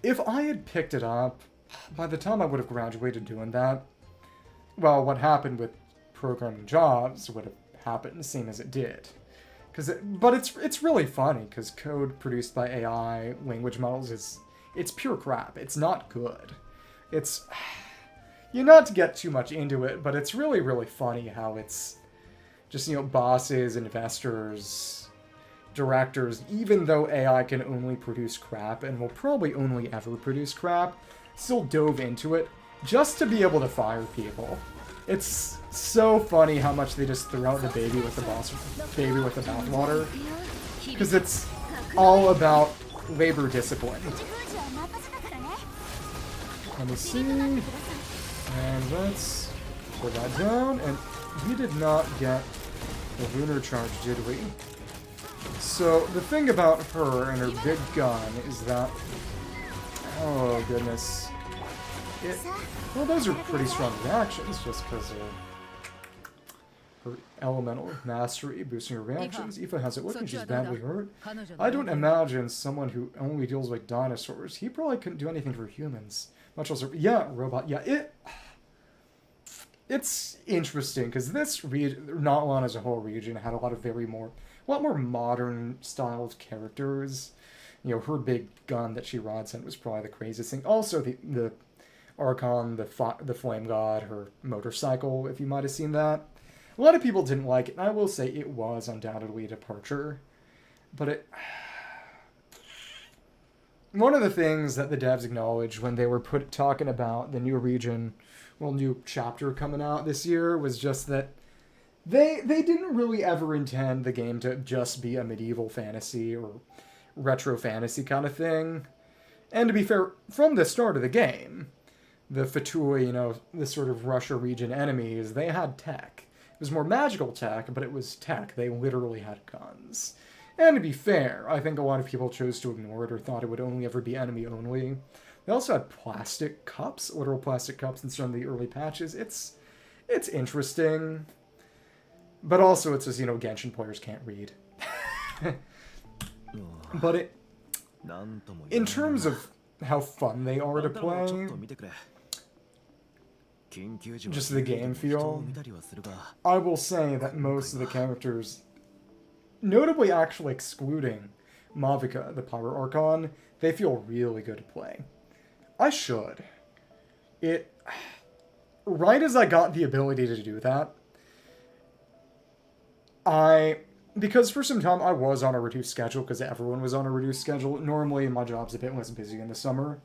if I had picked it up, by the time I would have graduated doing that, well, what happened with programming jobs would have happened the same as it did. But it's really funny, because code produced by AI language models it's pure crap. It's not good. It's... You're not to get too much into it, but it's really, really funny how it's just, bosses, investors, directors, even though AI can only produce crap, and will probably only ever produce crap, still dove into it just to be able to fire people. It's so funny how much they just throw out the baby with the bathwater, because it's all about labor discipline. Let me see, and let's put that down, and we did not get the Lunar-Charged, did we? So, the thing about her and her big gun is that... Oh, goodness. Well, those are pretty strong reactions, just because of her elemental mastery, boosting her reactions. Aoife has it looking, she's badly hurt. I don't imagine someone who only deals with dinosaurs. He probably couldn't do anything for humans. Much less... Yeah, robot. Yeah, it's interesting, because this region, Notlan as a whole region, had a lot more modern-styled characters. Her big gun that she rods in was probably the craziest thing. Also, the Archon, the Flame God, her motorcycle, if you might have seen that. A lot of people didn't like it, and I will say it was undoubtedly a departure. But one of the things that the devs acknowledged when they were talking about the new region, new chapter coming out this year, was just that they didn't really ever intend the game to just be a medieval fantasy or retro fantasy kind of thing. And to be fair, from the start of the game, the Fatui, the sort of Russia region enemies, they had tech. It was more magical tech, but it was tech. They literally had guns. And to be fair, I think a lot of people chose to ignore it or thought it would only ever be enemy only. They also had plastic cups, literal plastic cups in some of the early patches. It's interesting. But also it's just, Genshin players can't read. But in terms of how fun they are to play, just the game feel, I will say that most of the characters, notably actually excluding Mavica, the Pyro Archon, they feel really good to play. I should. Right as I got the ability to do that, because for some time I was on a reduced schedule, because everyone was on a reduced schedule. Normally my job's a bit less busy in the summer,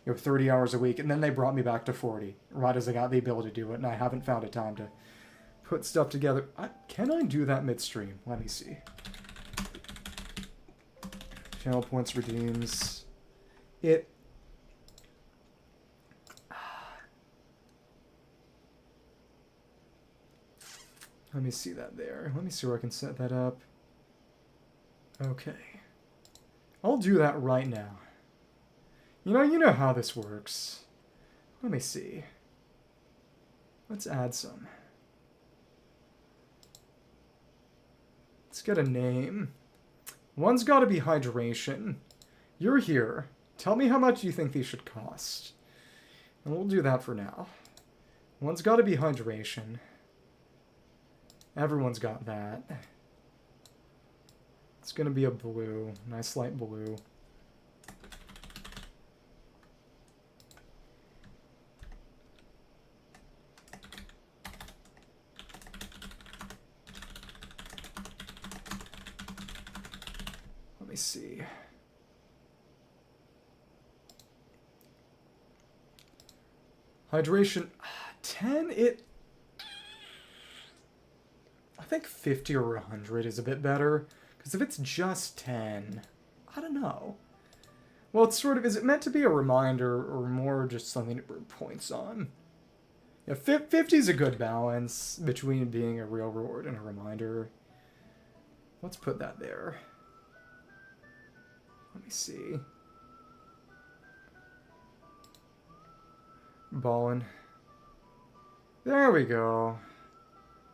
30 hours a week, and then they brought me back to 40, right as I got the ability to do it, and I haven't found a time to put stuff together. Can I do that midstream? Let me see. Channel points redeems. Let me see that there. Let me see where I can set that up. Okay. I'll do that right now. You know how this works. Let me see. Let's add some. Let's get a name. One's got to be hydration. You're here. Tell me how much you think these should cost. And we'll do that for now. One's got to be hydration. Everyone's got that. It's going to be a blue. Nice light blue. Let me see. Hydration 10, I think 50 or 100 is a bit better. Because if it's just 10, I don't know. Well, it's sort of, is it meant to be a reminder or more just something to earn points on? Yeah, 50 is a good balance between being a real reward and a reminder. Let's put that there. Let me see. Ballin'. There we go.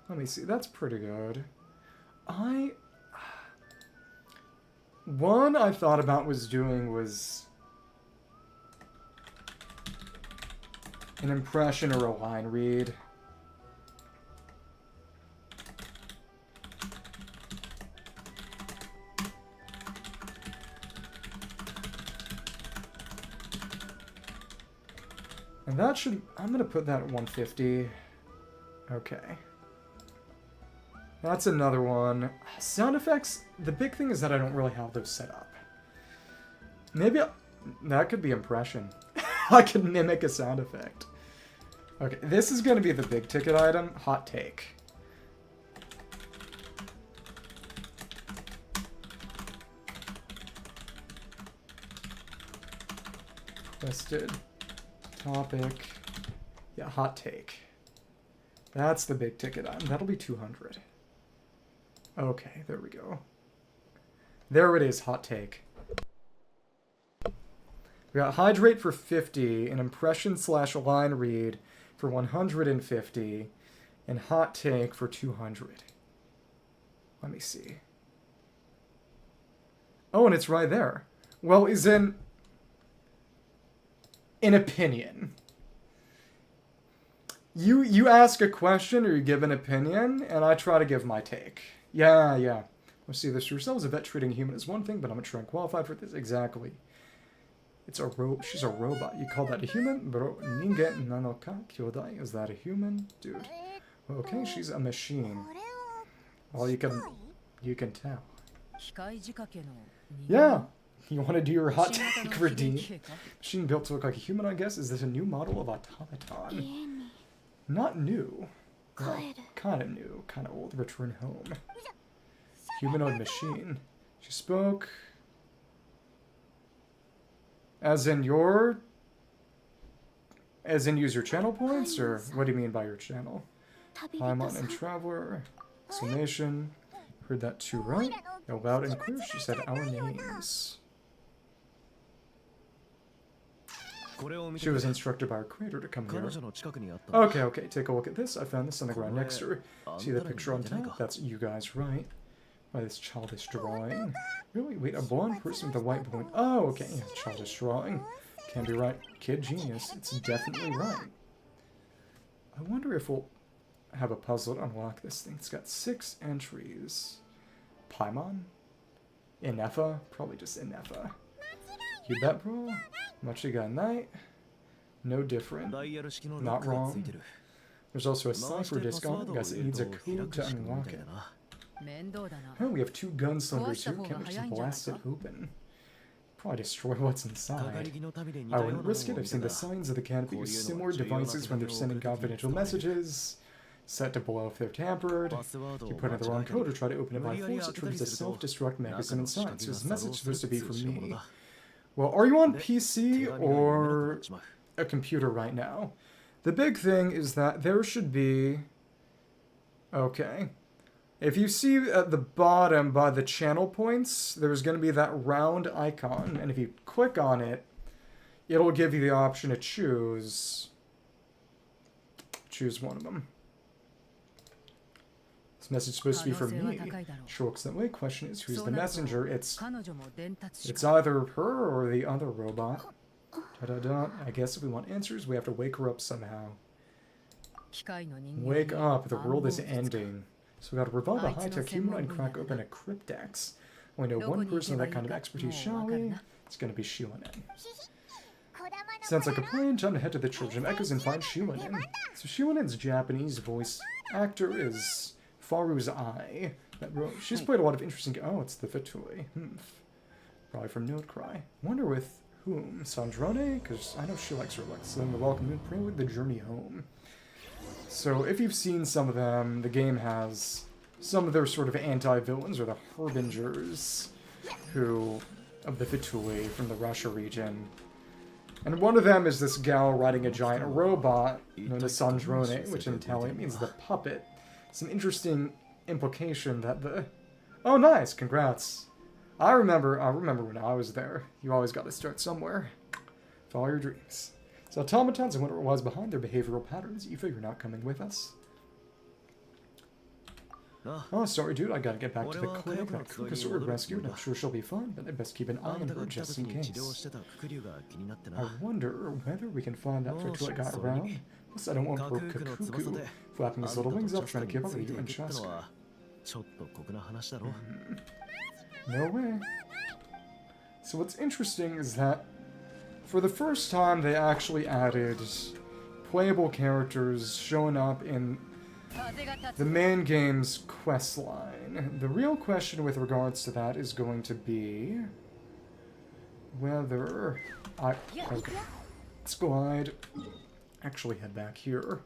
Let me see. That's pretty good. One I thought about was an impression or a line read. And that should, I'm going to put that at 150. Okay. That's another one. Sound effects, the big thing is that I don't really have those set up. Maybe that could be impression. I could mimic a sound effect. Okay, this is going to be the big ticket item. Hot take. Requested. Topic. Yeah, hot take. That's the big ticket item. That'll be 200. Okay, there we go. There it is, hot take. We got hydrate for 50, an impression / line read for 150, and hot take for 200. Let me see. Oh, and it's right there. Well, is in an opinion. You ask a question or you give an opinion, and I try to give my take. Yeah. Let's see this. Yourself as a vet treating a human is one thing, but I'm sure I'm qualified for this. Exactly. It's a she's a robot. You call that a human? Bro, ningen nanoka kyodai. Is that a human? Dude. Okay, she's a machine. Well, you can tell. Yeah. You want to do your hot take, Redeem? Machine built to look like a human, I guess. Is this a new model of automaton? Not new. Well, kind of new. Kind of old. Return home. Humanoid machine. She spoke. As in your... As in use your channel points? Or what do you mean by your channel? Paimon and Traveler. Exclamation. Heard that too, right? No, loud and clear. She said our names. She was instructed by her creator to come here. Okay, take a look at this. I found this on the ground next to her. See the picture on top? That's you guys, right? By this childish drawing. Really? Wait, a blonde person with a white balloon. Oh, okay, yeah, childish drawing. Can be right. Kid genius. It's definitely right. I wonder if we'll have a puzzle to unlock this thing. It's got 6 entries. Paimon? Ineffa? Probably just Ineffa. You bet, bro? Machiga night? No different. Not wrong. There's also a cipher disc on it. I guess it needs a code to unlock it. Oh, we have 2 gun cylinders here. Can't we just blast it open? Probably destroy what's inside. I wouldn't risk it. I've seen the signs of the canopy use similar devices when they're sending confidential messages. Set to blow if they're tampered. You put in the wrong code or try to open it by force, it triggers a self-destruct mechanism inside. So this message is supposed to be from me. Well, are you on PC or a computer right now? The big thing is that there should be Okay. If you see at the bottom by the channel points, there's going to be that round icon, and if you click on it, it'll give you the option to choose one of them. This message is supposed to be from me. Sure looks that way. Question is, who's the messenger? It's either her or the other robot. I guess if we want answers, we have to wake her up somehow. Wake up, the world is ending. So we gotta revive a high-tech human and crack open a cryptex. We know one person with that kind of expertise, shall we? It's gonna be Xilonen. Sounds like a plan. Time to head to the Church of Echoes and find Xilonen. So Shilonen's Japanese voice actor is Faru's Eye. She's played a lot of interesting... Oh, it's the Fatui. Probably from Note Cry. Wonder with whom? Sandrone? Because I know she likes Roblox. So then the Welcome Moon, Prelude, The Journey Home. So if you've seen some of them, the game has some of their sort of anti-villains, or the Harbingers, of the Fatui from the Russia region. And one of them is this gal riding a giant robot known as Sandrone, which in Italian means the puppet. Some interesting implication that the... Oh, nice! Congrats. I remember when I was there. You always got to start somewhere. Follow your dreams. So automatons, I wonder what was behind their behavioral patterns. Aoife, you're not coming with us. Oh, sorry, dude. I gotta get back to the clinic. That Fuka was rescued. I'm sure she'll be fine, but I best keep an eye on her just in case. I wonder whether we can find that Fatui guy around. Plus, I don't want poor Kakuku flapping his little wings up trying to keep up with you and Chasca. No way. So what's interesting is that for the first time they actually added playable characters showing up in the main game's quest line. The real question with regards to that is going to be whether okay. Let's glide. Actually head back here.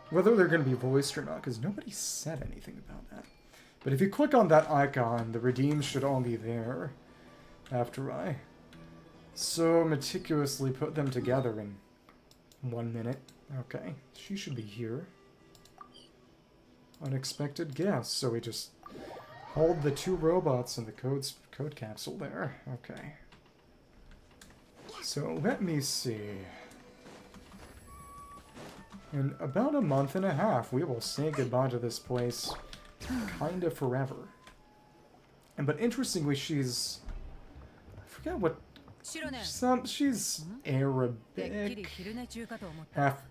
Whether they're going to be voiced or not, because nobody said anything about that. But if you click on that icon, the redeems should all be there after I so meticulously put them together in 1 minute. Okay, she should be here. Unexpected guest, so we just hold the two robots in the code capsule there. Okay. So let me see. In about a month and a half, we will say goodbye to this place kinda forever. But interestingly, she's... I forget what... She's Arabic. Half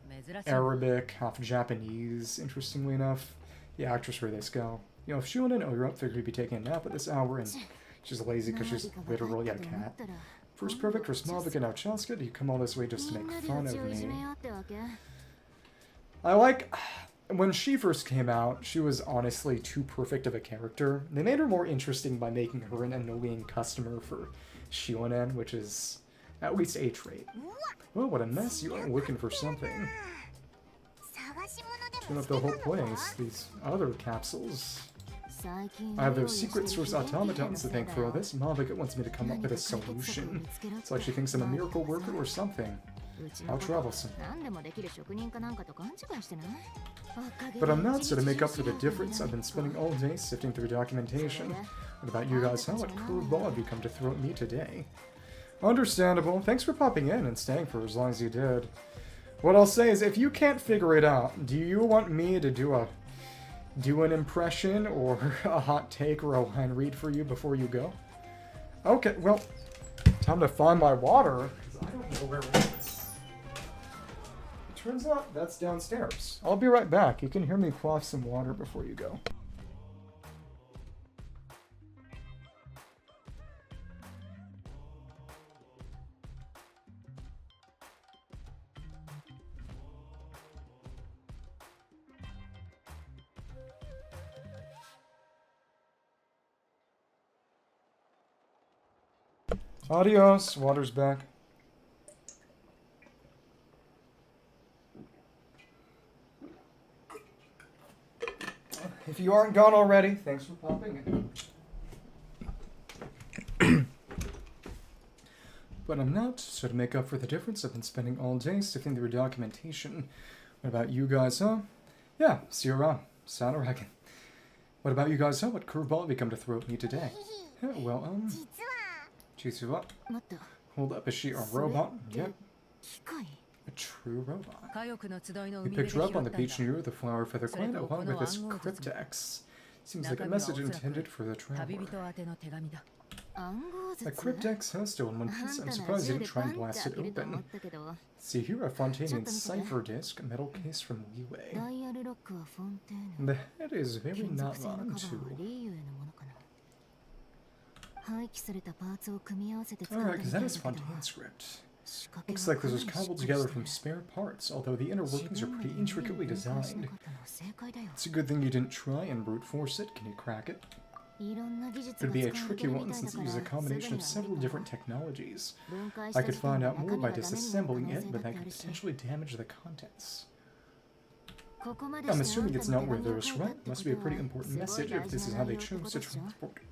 Arabic, half Japanese, interestingly enough. The actress for this gal. You know, if Xilonen, you're up, figured you'd be taking a nap at this hour, and she's lazy because she's literally a cat. First perfect for small, but now Chasca, do you come all this way just to make fun of me? I like... When she first came out, she was honestly too perfect of a character. They made her more interesting by making her an annoying customer for Xilonen, which is at least H-rate. Oh, what a mess. You are looking for something. Turn up the whole place. These other capsules. I have those secret source automatons to thank for all this. Mavica wants me to come up with a solution. It's like she thinks I'm a miracle worker or something. How troublesome. But I'm not, so to make up for the difference, I've been spending all day sifting through documentation. What about you guys? How much curveball have you come to throw at me today? Understandable. Thanks for popping in and staying for as long as you did. What I'll say is, if you can't figure it out, do you want me to do an impression or a hot take or a line read for you before you go? Okay, well, time to find my water, because I don't know where it is. It turns out that's downstairs. I'll be right back. You can hear me quaff some water before you go. Adios, water's back. If you aren't gone already, thanks for popping in. But I'm not, so to make up for the difference, I've been spending all day sifting through documentation. What about you guys, huh? Yeah, see you around. Sonoragon. What about you guys? What curveball have you come to throw at me today? Yeah, well, Jitsuwa. Hold up, is she a robot? Yep. A true robot. He picked her up on the beach near the Flower Feather Clan along with this cryptex. Seems like a message intended for the traveler. A cryptex has stolen one piece. I'm surprised you didn't try and blast it open. See here, a Fontanian cipher disc, a metal case from Liyue. The head is very not long, too. Alright, because that is Fontaine's script. Looks like this was cobbled together from spare parts, although the inner workings are pretty intricately designed. It's a good thing you didn't try and brute force it. Can you crack it? It'd be a tricky one since it uses a combination of several different technologies. I could find out more by disassembling it, but that could potentially damage the contents. I'm assuming it's not where there's right. Must be a pretty important message if this is how they chose to transport it.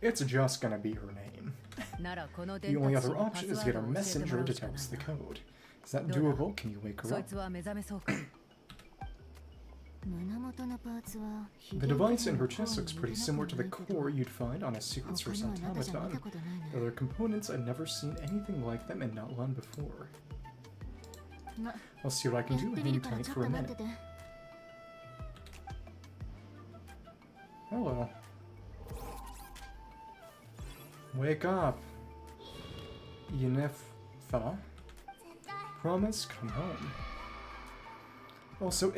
It's just gonna be her name. The only other option is to get our messenger to tell us the code. Is that doable? Can you wake her up? The device in her chest looks pretty similar to the core you'd find on a secret source automaton. The other components, I've never seen anything like them and not one before. I'll see what I can do. Hang tight for a minute. Hello. Wake up. Ineffa. Promise, come home. Also,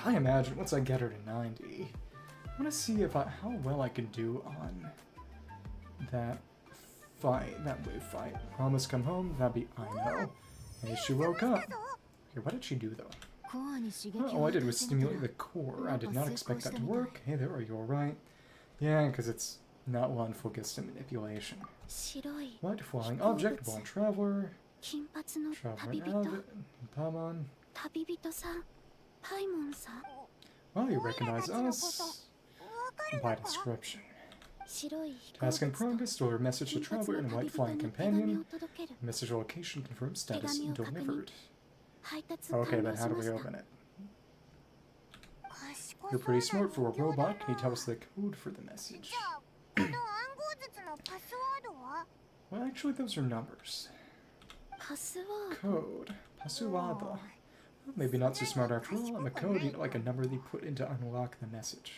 I imagine once I get her to 90, I want to see if how well I can do on that wave fight. Promise, come home. That'd be I know. Hey, she woke up. Okay, what did she do though? All I did was stimulate the core. I did not expect that to work. Hey there, are you alright? Yeah, because it's not one focused in manipulation. What? Flying object, blind traveler. Traveler Paimon. Well, you recognize us by description. Task in progress, deliver message to traveler and white flying companion. Message location confirmed status delivered. Okay, then how do we open it? You're pretty smart for a robot. Can you tell us the code for the message? Well, actually, those are numbers. Code. Password. Maybe not so smart after all. I'm a code, you know, like a number they put in to unlock the message.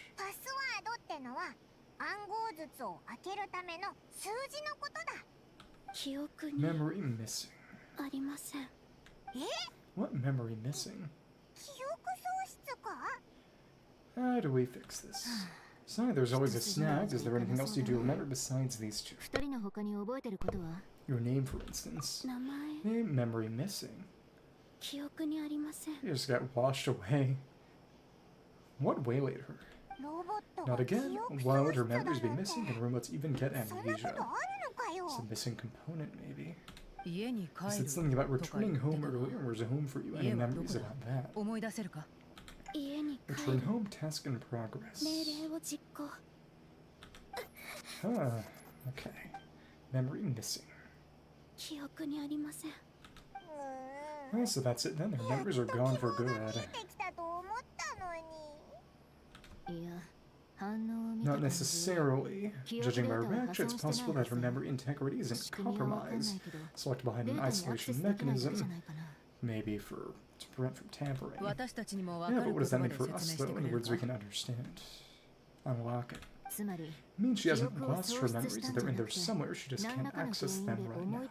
Memory missing. What memory missing? How do we fix this? Sorry, there's always a snag. Is there anything else you do remember besides these two? Your name, for instance. Name, memory missing. You just got washed away. What waylaid her? Not again? Why would her memories be missing and robots even get amnesia? It's a missing component, maybe. You said something about returning home earlier. Where's a home for you? Any memories about that? Return home, task in progress. Huh, okay. Memory missing. Oh, so that's it then. Their memories are gone for good. Not necessarily. Judging by her reaction, it's possible that her memory integrity isn't compromised. It's locked behind an isolation mechanism. Maybe to prevent from tampering. Yeah, but what does that mean for us, though, in words we can understand? Unlock it. It means she hasn't lost her memories. They're in there somewhere. She just can't access them right now.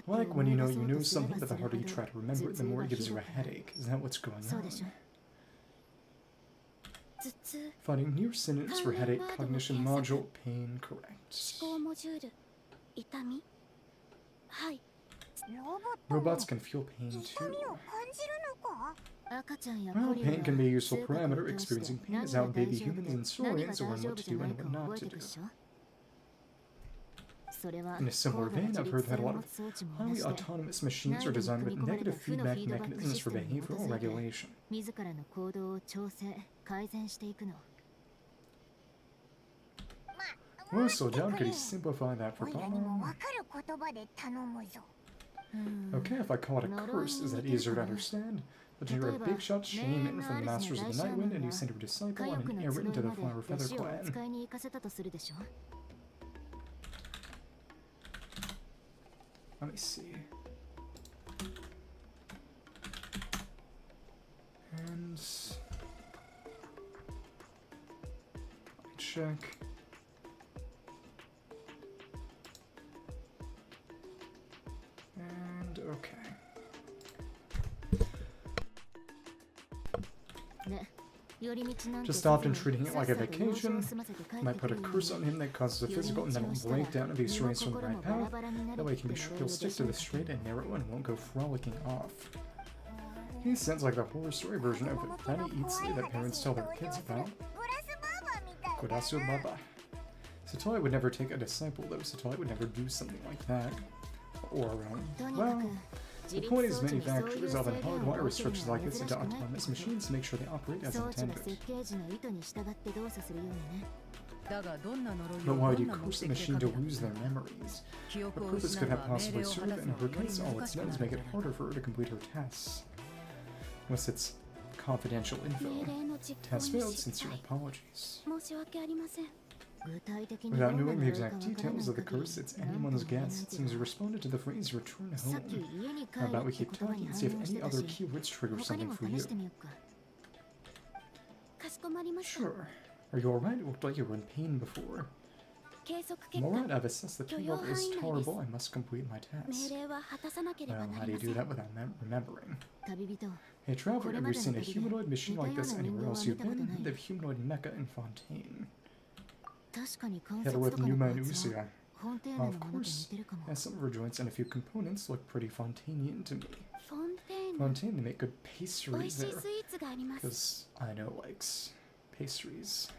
Like when you know something, but the harder you try to remember it, the more it gives you a headache. Is that what's going on? Finding near synonyms for headache, cognition module, pain, correct. Robots can feel pain too. Well, pain can be a useful parameter. Experiencing pain is how baby humans and saurians learn what to do and what not to do. In a similar vein, I've heard that a lot of highly autonomous machines are designed with negative feedback mechanisms for behavioral regulation. Well, so John, could he simplify that for Paimon? Okay, if I call it a curse, is that easier to understand? But you're a big shot shaman from the Masters of the Nightwind, and you send your disciple on an errand to the Flower Feather Clan. Let me see. And check. And okay. Just often treating it like a vacation. Might put a curse on him that causes a physical and mental breakdown if he strays from the right path. That way he can be sure he'll stick to the straight and narrow and won't go frolicking off. He sounds like the horror story version of Granny Ixquieh that parents tell their kids about. Kodasu Baba. Satoli would never take a disciple though. Satoli would never do something like that. Or, well, the point is manufacturers often hardwire restrictions like this into autonomous machines to make sure they operate as intended. But why would you curse the machine to lose their memories? What purpose could that possibly serve? In her case, all it's done is make it harder for her to complete her tests. Unless it's confidential info. Test failed, sincere apologies. Without knowing the exact details of the curse, it's anyone's guess. It seems you responded to the phrase return home. How about we keep talking and see if any other keywords trigger something for you? Sure. Are you alright? It looked like you were in pain before. I'm alright, I've assessed the key level is tolerable. I must complete my task. Well, how do you do that without remembering? Hey traveler, have you seen a humanoid machine like this anywhere else you've been? They have humanoid mecha in Fontaine. Head with Numa and Usia. Of course, and some of her joints and a few components look pretty Fontainian to me. Fontaine, they make good pastries there. Because I know likes pastries.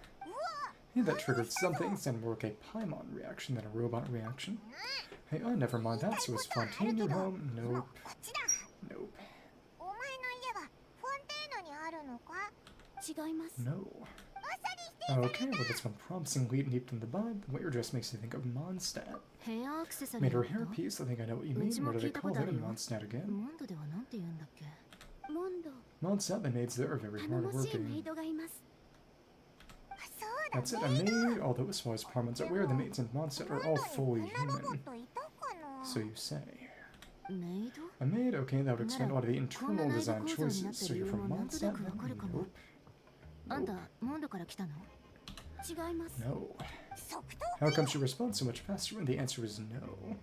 Hey, that triggered something, sounded more like a Paimon reaction than a robot reaction. Hey, oh, never mind that, so is Fontaine your home? Nope. Nope. No. Okay, well that's one promising lead deep in the vibe. The way your dress makes me think of Mondstadt. Made her hairpiece, I think I know what you mean. What do they call that in Mondstadt again? Mondstadt, the maids there are very hard-working. That's it, a maid. Although as far as Parmons are aware, the maids in Mondstadt are all fully human. So you say. A maid? Okay, that would explain a lot of the internal design choices. So you're from Mondstadt then? Nope. Nope. No. How come she responds so much faster when the answer is no?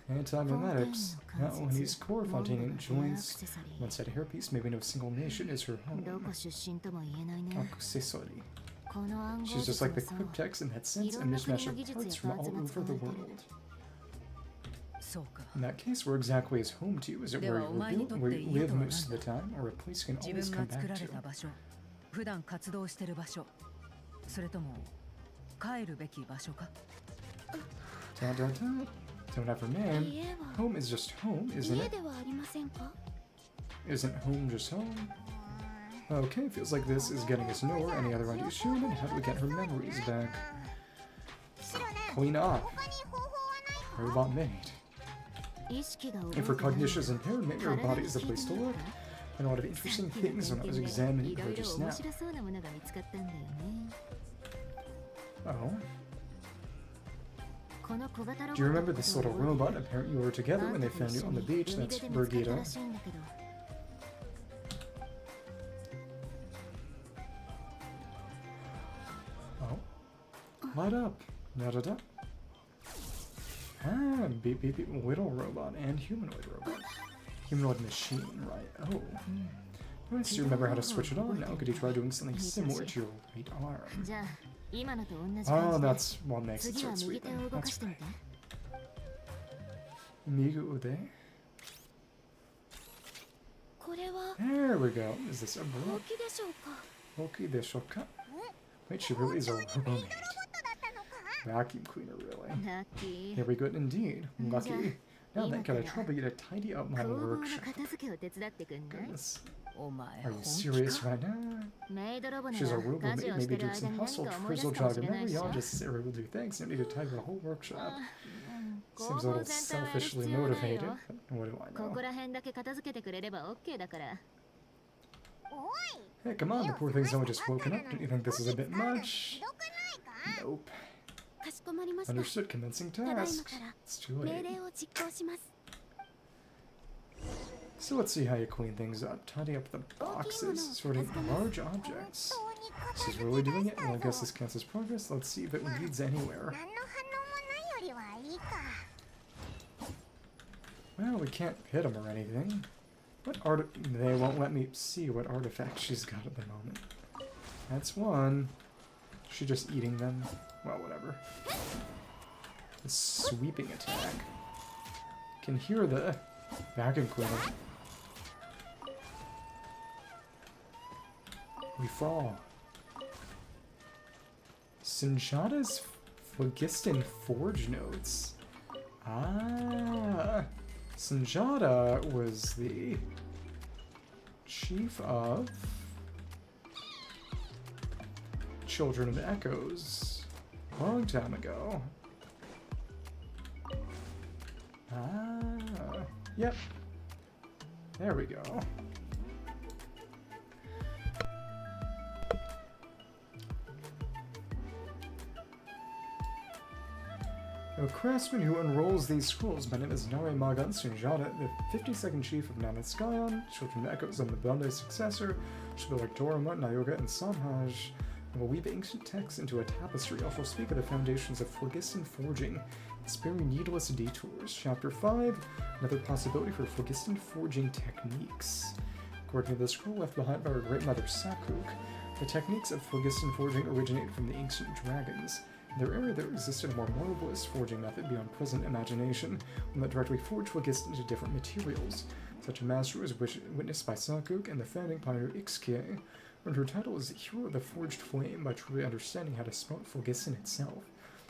Anti-memetics. Now, when he's core Fontaine joins one set of hairpiece, maybe no single nation is her home. Accessory. She's just like the Cryptex in that sense, a mishmash of parts from all over the world. In that case, where exactly is home to you? Is it where you were built, where you live most of the time, or a place you can always come back to? Don't have her name. Home is just home, isn't it? Isn't home just home? Okay, feels like this is getting us nowhere. Any other ideas, Xilonen? How do we get her memories back? Clean up. Robot maid. If her cognition is impaired, maybe her body is the place to look. And a lot of interesting things when I was examining her just now. Oh. Do you remember this little robot? Apparently you were together when they found you on the beach. That's Birgitta. Oh. Light up. Da-da-da. Ah, beep beep beep. Whittle robot and humanoid robot. Humanoid machine, right. Oh. I still remember how to switch it on now. Could you try doing something similar to your right arm? Oh, that's what makes it so sweet then. That's right. Migu Ude. There we go. Is this a book? Oki deshoka? Wait, she really is a robo-maid. Vacuum cleaner, really. Very good indeed. Lucky. Now then, can I trouble you to tidy up my workshop? Goodness. Are you serious right now? She's a robot maid, maybe do some household frizzle jog and memory. I'll just Sarah will do thanks. No need to tidy the whole workshop. Seems a little selfishly motivated. What do I know? Hey, come on, the poor thing's only just woken up. Don't you think this is a bit much? Nope. Understood, commencing task. It's too late. So let's see how you clean things up. Tidy up the boxes, sorting large objects. This is really doing it? Well, I guess this counts as progress. Let's see if it leads anywhere. Well, we can't hit him or anything. They won't let me see what artifact she's got at the moment. That's one. Is she just eating them? Well, whatever. The sweeping attack. Can hear the vacuum cleaner. We fall. Sinjada's Phlogiston Forge notes. Ah. Sinjada was the chief of Children of Echoes a long time ago. Ah. Yep. There we go. A craftsman who unrolls these scrolls. My name is Nare Magan Sinjada, the 52nd chief of Nanatskayan, Children of Echoes, and the Bonde successor. Should be like Dorama, Nayoga, and Samhaj. I will weave ancient texts into a tapestry. I shall speak of the foundations of phlogiston forging, sparing needless detours. Chapter 5, another possibility for phlogiston forging techniques. According to the scroll left behind by our great mother Sakuk, the techniques of phlogiston forging originated from the ancient dragons. In their era, there existed a more marvelous forging method beyond present imagination, one that directly forged phlogiston into different materials. Such a master was witnessed by Sakuk and the founding Pyro Ixquieh, earned her title as Hero of the Forged Flame by truly understanding how to smelt phlogiston itself.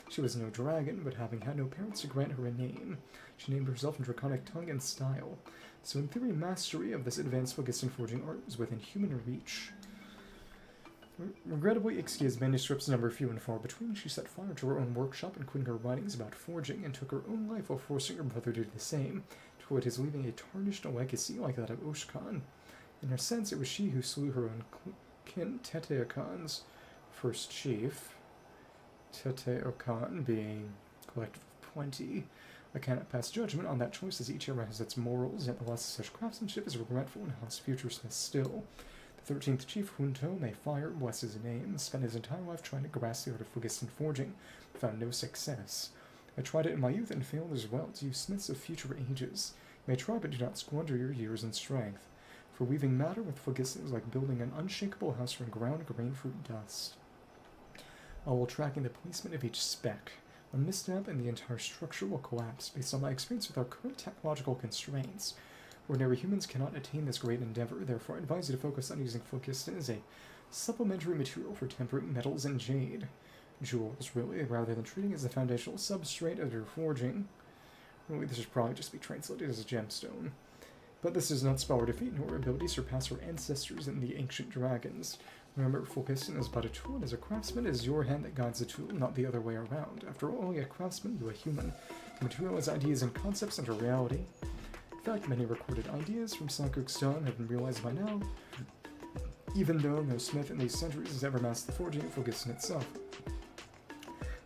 She was no dragon, but having had no parents to grant her a name, she named herself in draconic tongue and style. So in theory, mastery of this advanced phlogiston forging art was within human reach. Regrettably, Ixquieh's manuscripts number few and far between. She set fire to her own workshop, including her writings about forging, and took her own life while forcing her brother to do the same, to avoid his leaving a tarnished legacy like that of Oshkan. In a sense, it was she who slew her own kin, Teteokan's first chief. Teteokan being collective of plenty. I cannot pass judgment on that choice, as each era has its morals, yet the loss of such craftsmanship is regretful and haunts future smiths still. The 13th Chief, Junto, may fire, bless his name, spent his entire life trying to grasp the art of phlogiston forging, but found no success. I tried it in my youth and failed as well, to use smiths of future ages. You may try, but do not squander your years and strength. For weaving matter with phlogiston is like building an unshakable house from ground grain fruit dust. All while tracking the placement of each speck. A misstep and the entire structure will collapse, based on my experience with our current technological constraints. Ordinary humans cannot attain this great endeavor, therefore I advise you to focus on using phlogiston as a supplementary material for tempering metals and jade. Jewels, really, rather than treating it as the foundational substrate of your forging. Really, this should probably just be translated as a gemstone. But this does not spell our defeat, nor our ability to surpass our ancestors and the ancient dragons. Remember, phlogiston is but a tool, and as a craftsman, it is your hand that guides the tool, not the other way around. After all, only a craftsman, you a human. The material has ideas and concepts into reality. In fact, many recorded ideas from Sakuk's time have been realized by now, even though no smith in these centuries has ever mastered the forging of phlogiston itself.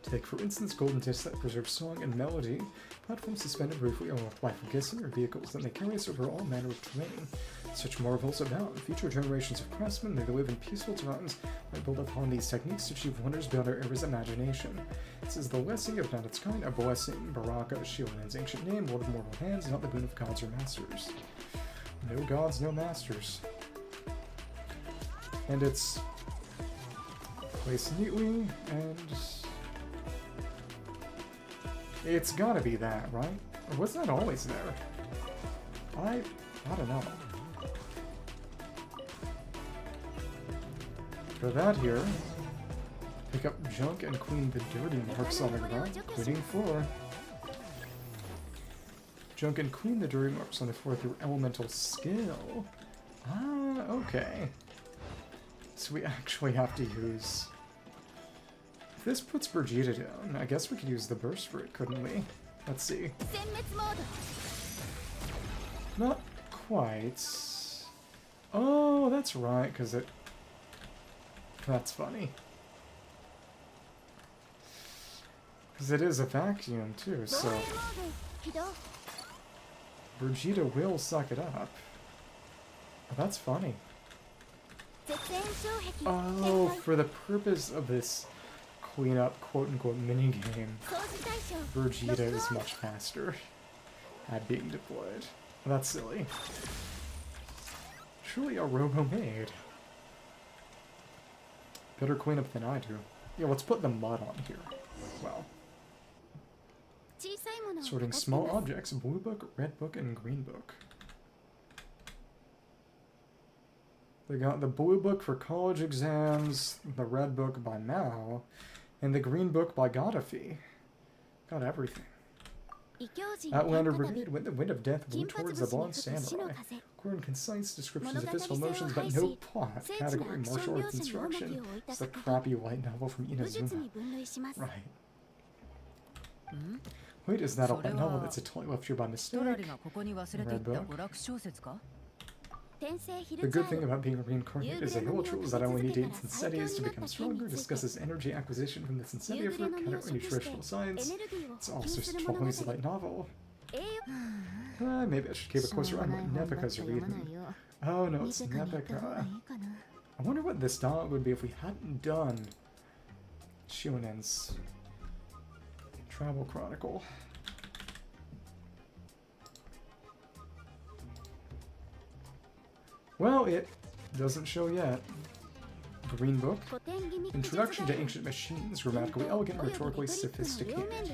Take, for instance, golden discs that preserve song and melody, platforms suspended briefly aloft by phlogiston, or vehicles that may carry us over all manner of terrain. Such marvels abound. Future generations of craftsmen may live in peaceful times might build upon these techniques to achieve wonders beyond our era's imagination. This is the blessing of not its kind, a blessing. Baraka, Xilonen's ancient name, Lord of mortal hands, not the boon of gods or masters. No gods, no masters. And it's placed neatly, and it's gotta be that, right? Or was that always there? I don't know. For that here, pick up junk and clean the dirty marks on the ground. Quitting 4. Junk and clean the dirty marks on the floor through elemental skill. Ah, okay. So we actually have to use... If this puts Brigitte down, I guess we could use the burst for it, couldn't we? Let's see. Not quite. Oh, that's right, because it... That's funny. Because it is a vacuum, too, so... Vegeta will suck it up. Oh, that's funny. Oh, for the purpose of this clean-up, quote-unquote, minigame, Vegeta is much faster at being deployed. That's silly. Truly a robo-maid. Better clean up than I do. Yeah, let's put the mud on here. Well. Sorting small objects, blue book, red book, and green book. They got the blue book for college exams, the red book by Mao, and the green book by Gaddafi. Got everything. Outlander Brigade, when the wind of death blew towards the blonde samurai. Clear and concise descriptions of physical motions, but no plot. Category, martial arts instruction. It's the crappy light novel from Inazuma. Right. Wait, is that a light novel that's a toy left here by mistake? Red book. The good thing about being reincarnated is a Hilotrul is that I only need 8 Synthetias to become stronger, discusses energy acquisition from the Synthetia fruit, category nutritional science. It's also totally a light novel. Maybe I should keep a closer eye on what Nepika's reading. Oh no, it's Nepika. I wonder what this dialogue would be if we hadn't done Xilonen's Travel Chronicle. Well, it doesn't show yet. Green book. Introduction to Ancient Machines, grammatically elegant, rhetorically sophisticated.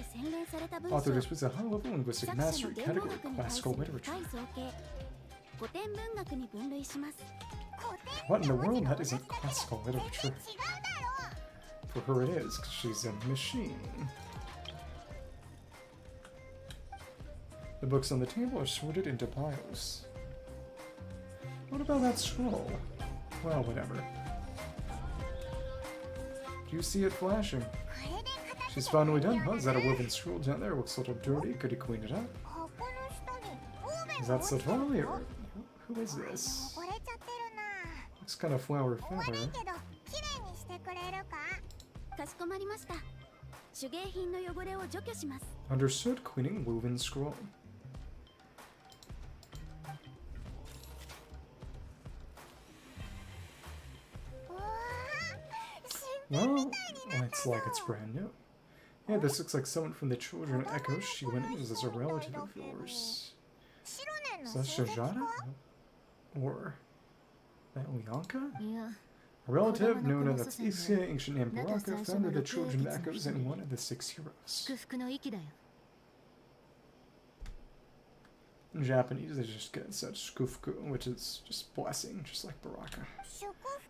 Author displays a high-level linguistic mastery, category classical literature. What in the world? That isn't classical literature. For her it is, because she's a machine. The books on the table are sorted into piles. What about that scroll? Well, whatever. Do you see it flashing? She's finally done, huh? Is that a woven scroll down there? Looks a little dirty. Could you clean it up? Is that Satori or who is this? Looks kind of flower feather. Understood. Cleaning woven scroll. Well, it's like it's brand new. Yeah, this looks like someone from the children of Echo Xilonen is a relative of yours. Is that Shojana? Or that Lianca? A relative known as Ixquieh, ancient name Baraka, founded the children of Echoes and one of the 6 heroes. In Japanese, they just get such skufuku, which is just blessing, just like Baraka.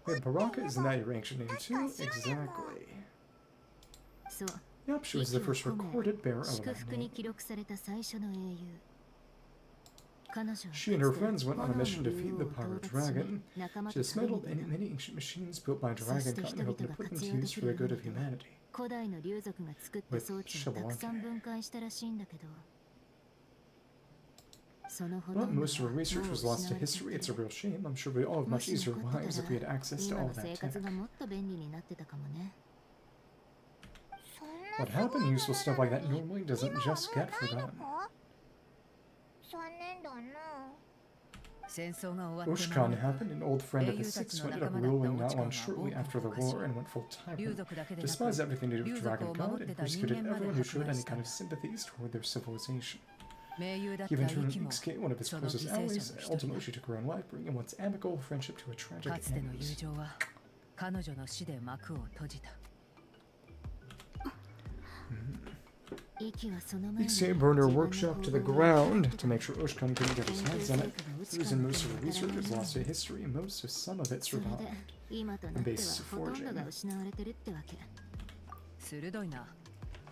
Wait, Baraka, isn't that your ancient name too? Exactly. Yep, she was the first recorded bearer of that name. She and her friends went on a mission to feed the Pyro Dragon. She dismantled many ancient machines built by Dragon Kind, hoping to put them to use for the good of humanity. With Xilonen. But most of her research was lost to history. It's a real shame. I'm sure we'd all have much easier lives if we had access to all that tech. What happened? Useful stuff like that normally doesn't just get forgotten. Ushkan happened. An old friend of the Six who ended up ruling not long shortly after the war and went full tyrant. Despised everything to do with Dragon God and persecuted everyone who showed any kind of sympathies toward their civilization. He even turned Ixquieh, one of his closest allies. Ultimately, she took her own life, bringing one's amicable friendship to a tragic end. Ixquieh burned her workshop to the ground to make sure Ushkan couldn't get his hands on it. The reason most of her research is lost to history, most of some of it survived. The basis of forging.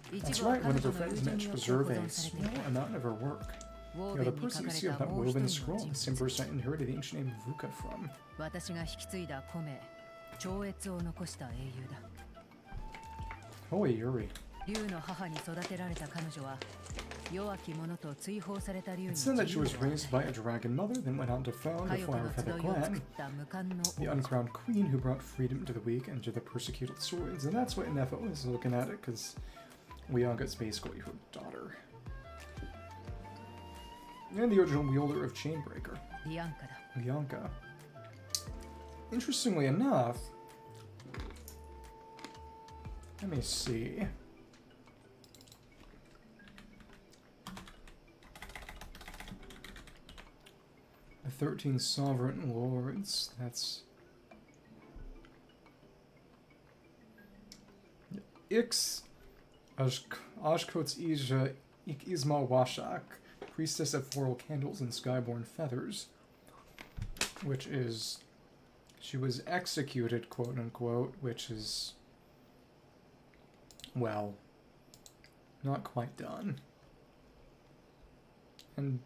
That's right, one of her friends managed to preserve a small amount of her work. You know, the person you see on that woven scroll, the same person I inherited the ancient name Vuka from. Holy Yuri. It said that she was raised by a dragon mother, then went on to found the Flower-Feather clan, the uncrowned queen who brought freedom to the weak and to the persecuted swords. And that's what Ineffa was looking at it, because Lianca's basically her daughter. And the original wielder of Chainbreaker. Lianca. Interestingly enough, let me see. The 13 sovereign lords, that's... Ashkot's Ija Ikizma Washak, priestess of floral candles and skyborn feathers, which is... She was executed, quote-unquote, which is... Well, not quite done. And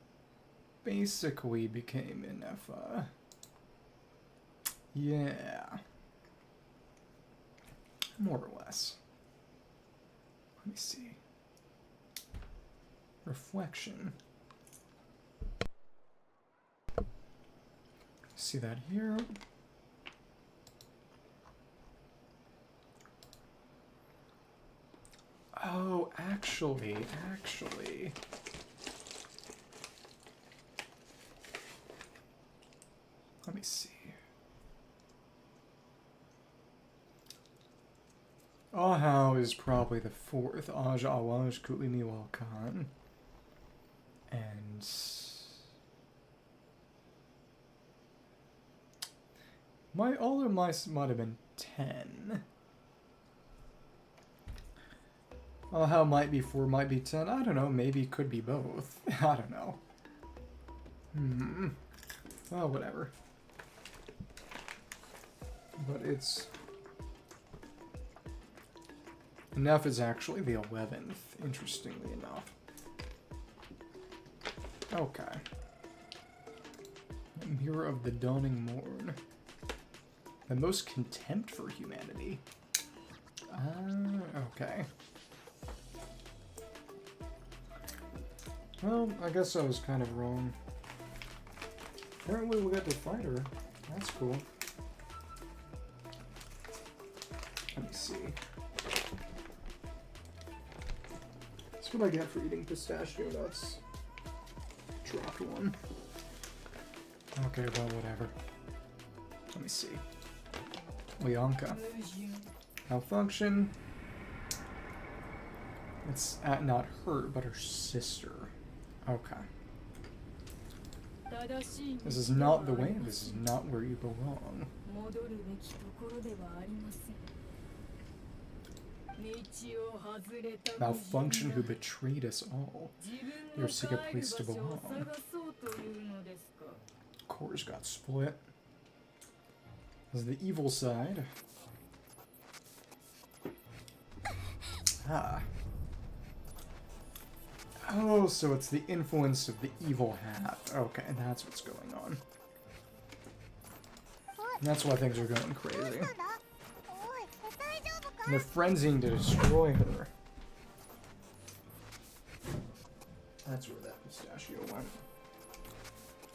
basically became Ineffa. Yeah. More or less. Let me see. Reflection. See that here? Oh, actually. Let me see. Ahau is probably the fourth. Aj Awaj Kulini Walkan. And... all of mice might have been 10. Ahau might be 4, might be 10. I don't know. Maybe it could be both. I don't know. Well, whatever. But it's... Ineffa is actually the 11th, interestingly enough. Okay. Mirror of the Dawning Morn. The most contempt for humanity. Okay. Well, I guess I was kind of wrong. Apparently we got to fight her. That's cool. Let me see. That's what I get for eating pistachio nuts. Dropped one. Okay, well, whatever. Let me see. Lianca. Malfunction. It's not her, but her sister. Okay. This is not the way. This is not where you belong. Malfunction who betrayed us all. Your secret place to belong. Cores got split. This is the evil side. Ah. Oh, so it's the influence of the evil hat. Okay, that's what's going on. And that's why things are going crazy. And they're frenzying to destroy her. That's where that pistachio went.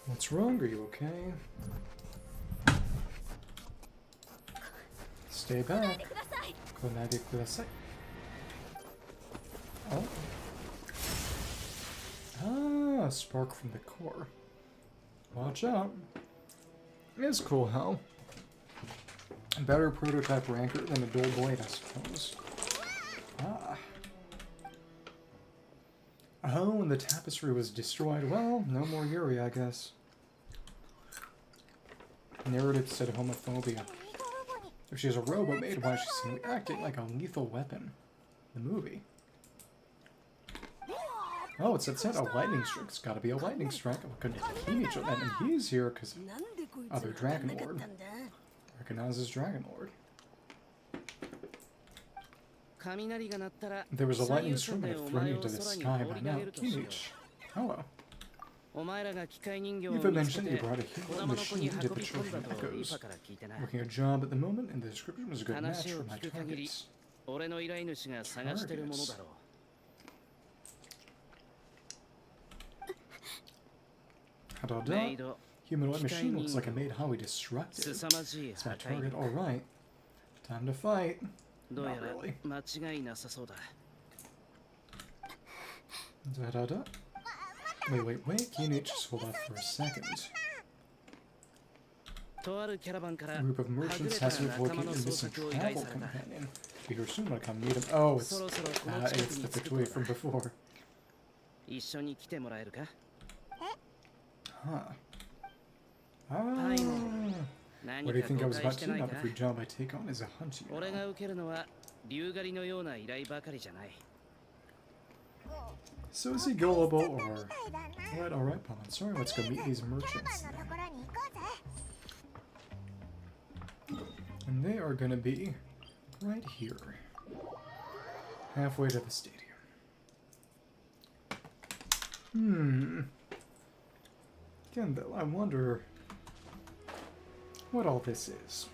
What's wrong? Are you okay? Stay back. Konade kudasai. Oh. Ah, spark from the core. Watch out. It's cool, how? A better prototype ranker than a dull blade, I suppose. Ah. Oh, and the tapestry was destroyed. Well, no more Yuri, I guess. Narrative said homophobia. If she's a robo maid, why is she suddenly acting like a lethal weapon? The movie. Oh, it said a lightning strike. It's gotta be a lightning strike. We couldn't team each other. And he's here because other Dragon Lord. Recognizes Dragon Lord. There was a lightning strike that had thrown you to the sky by now. Kimich. Hello. You've mentioned you brought a human machine to the Children Echoes. Working a job at the moment, and the description was a good match for my targets. Da-da-da. Humanoid machine looks like a maid highly destructive. It's my target, alright. Time to fight. Not really. Da-da-da. Wait. Can you just hold off for a second? A group of merchants has to locate your missing travel companion. Be here soon when I come meet him. Oh, it's the Fischl from before. Huh. What do you think I was about to do? Not every job I take on is a hunt, you know. So is he gullible or... Alright, Pawn. Sorry, let's go meet these merchants then. And they are gonna be right here. Halfway to the stadium. Again, though, I wonder what all this is.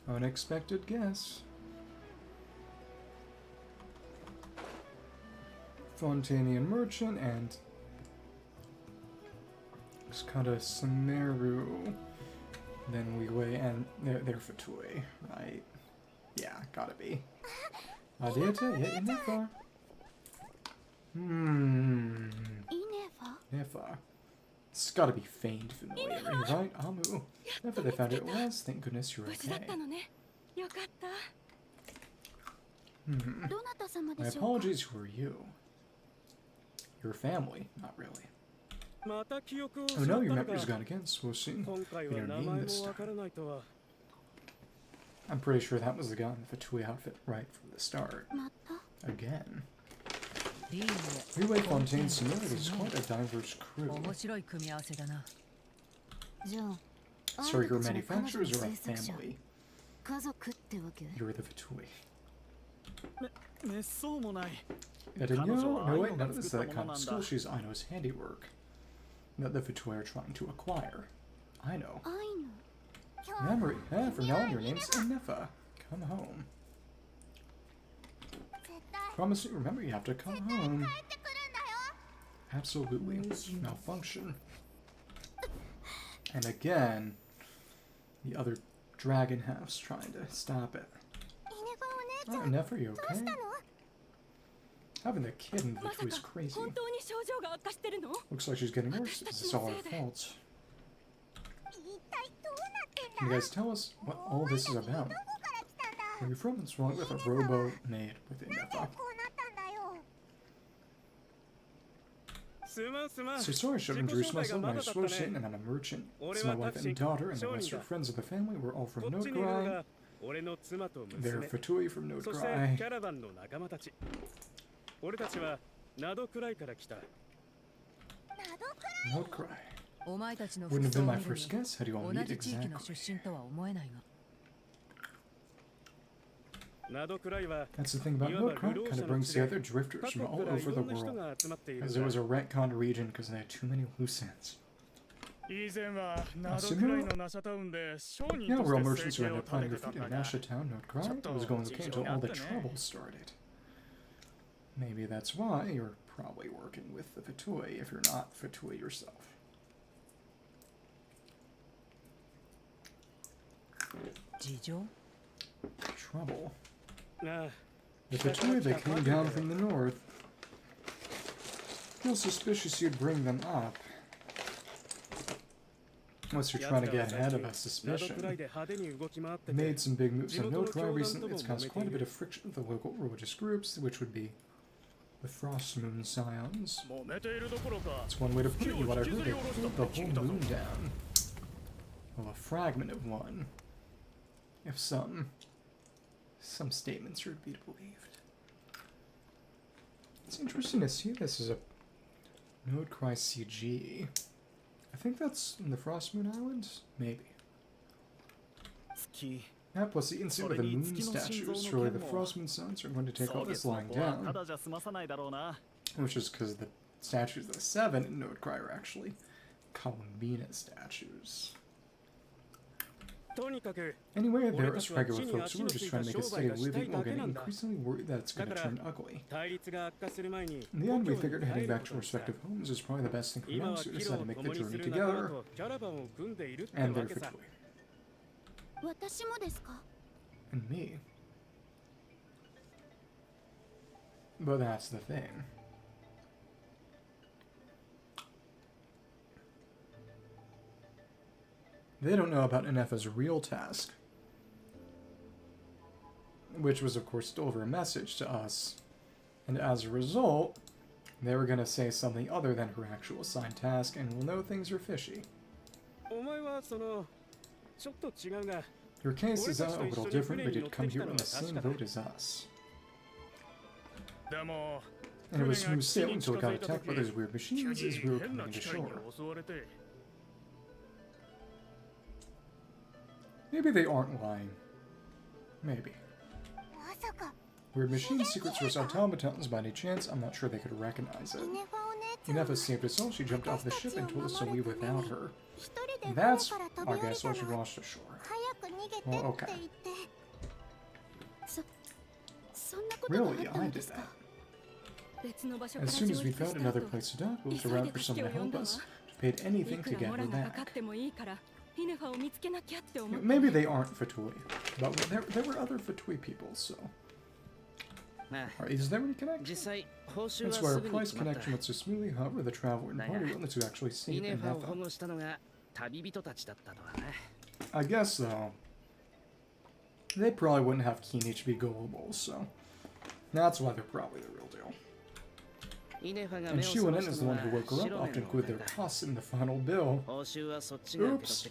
Unexpected guess. Fontanian merchant and just kind of Sumeru, then Ixquieh and they're Fatui, right? Yeah, gotta be. Adeta, yeah, Ineffa. Ineffa. It's gotta be feigned familiar, right? Amu. Ineffa, they found it was. Thank goodness you're okay. My apologies, who are you? Your family, not really. Oh no, your memory's gone again, so soon. Your name this time. I'm pretty sure that was the guy in the Fatui outfit right from the start. Again. Xilonen Fontaine Sumeru is quite a diverse crew. So you're manufacturers or a family? You're the Fatui. No wait, none of this is that kind of skill. She's Aino's handiwork that the Fatui are trying to acquire. Aino. Memory. From now on your name's Ineffa. Come home. Promise me, remember you have to come home. Absolutely. Malfunction. And again, the other dragon half's trying to stop it. Oh, Ineffa, are you okay? Having the kid in the Fatui is crazy. Looks like she's getting worse. It's all her fault. Can you guys tell us what all this is about? Where are you from? What's wrong with a robo maid with Ineffa? So sorry I should have introduced myself. I'm associate and I'm a merchant. It's my wife and daughter, and the rest are friends of the family. We're all from Nodcry. They're Fatui from Nodcry. Nodcry. Wouldn't have been my first guess. How do you all meet exactly? That's the thing about Nodcry. Kind of brings together drifters from all over the world. As it was a retconned region because they had too many loose ends. Yeah, we're all merchants who ended up finding graffiti in Nasha Town, Nodcry. It was going okay until all the trouble started. Maybe that's why you're probably working with the Fatui if you're not Fatui yourself. Trouble. The Fatui, they came down from the north. Feel suspicious you'd bring them up. Unless you're trying to get ahead of a suspicion. They made some big moves on Nodcry recently. It's caused quite a bit of friction with the local religious groups, which would be the Frost Moon Scions. That's one way to put it. What I heard, they pulled the whole moon down. Well, a fragment of one. If some statements are to be believed. It's interesting to see this as a Nodcry CG. I think that's in the Frost Moon Islands? Maybe. Yeah, plus the incident with the moon statues. Surely the Frost Moon Sons are going to take all this lying down. Which is because the statues of the 7 in Nodcry are actually Columbina statues. Anyway, they're us regular folks who are just trying to make a steady living while getting increasingly worried that it's going to turn ugly. In the end, we figured heading back to our respective homes is probably the best thing for us, so we decided to make the journey together, and their Fatui. And me. But that's the thing. They don't know about Ineffa's real task, which was of course to deliver a message to us, and as a result, they were going to say something other than her actual assigned task, and we'll know things are fishy. Your case is a little different, but you'd come here on the same boat as us. And it was smooth sailing until it got attacked by those weird machines as we were coming to shore. Maybe they aren't lying. Maybe. Weird machine secret source automatons by any chance? I'm not sure they could recognize it. Ineffa saved us all. She jumped off the ship and told us to leave without her. That's, I guess, why she washed ashore. Well, okay. Really? I did that. As soon as we found another place to dock, we looked around for someone to help us. We paid anything to get her back. Maybe they aren't Fatui, but there were other Fatui people, so... Is there any connection? That's why our price connection went so smoothly, however, the traveler and party wanted to actually see Ineffa. I guess, though, they probably wouldn't have keen HB gullible, so... That's why they're probably the real deal. And Xilonen is the one who woke her up, often include their costs in the final bill. Oops.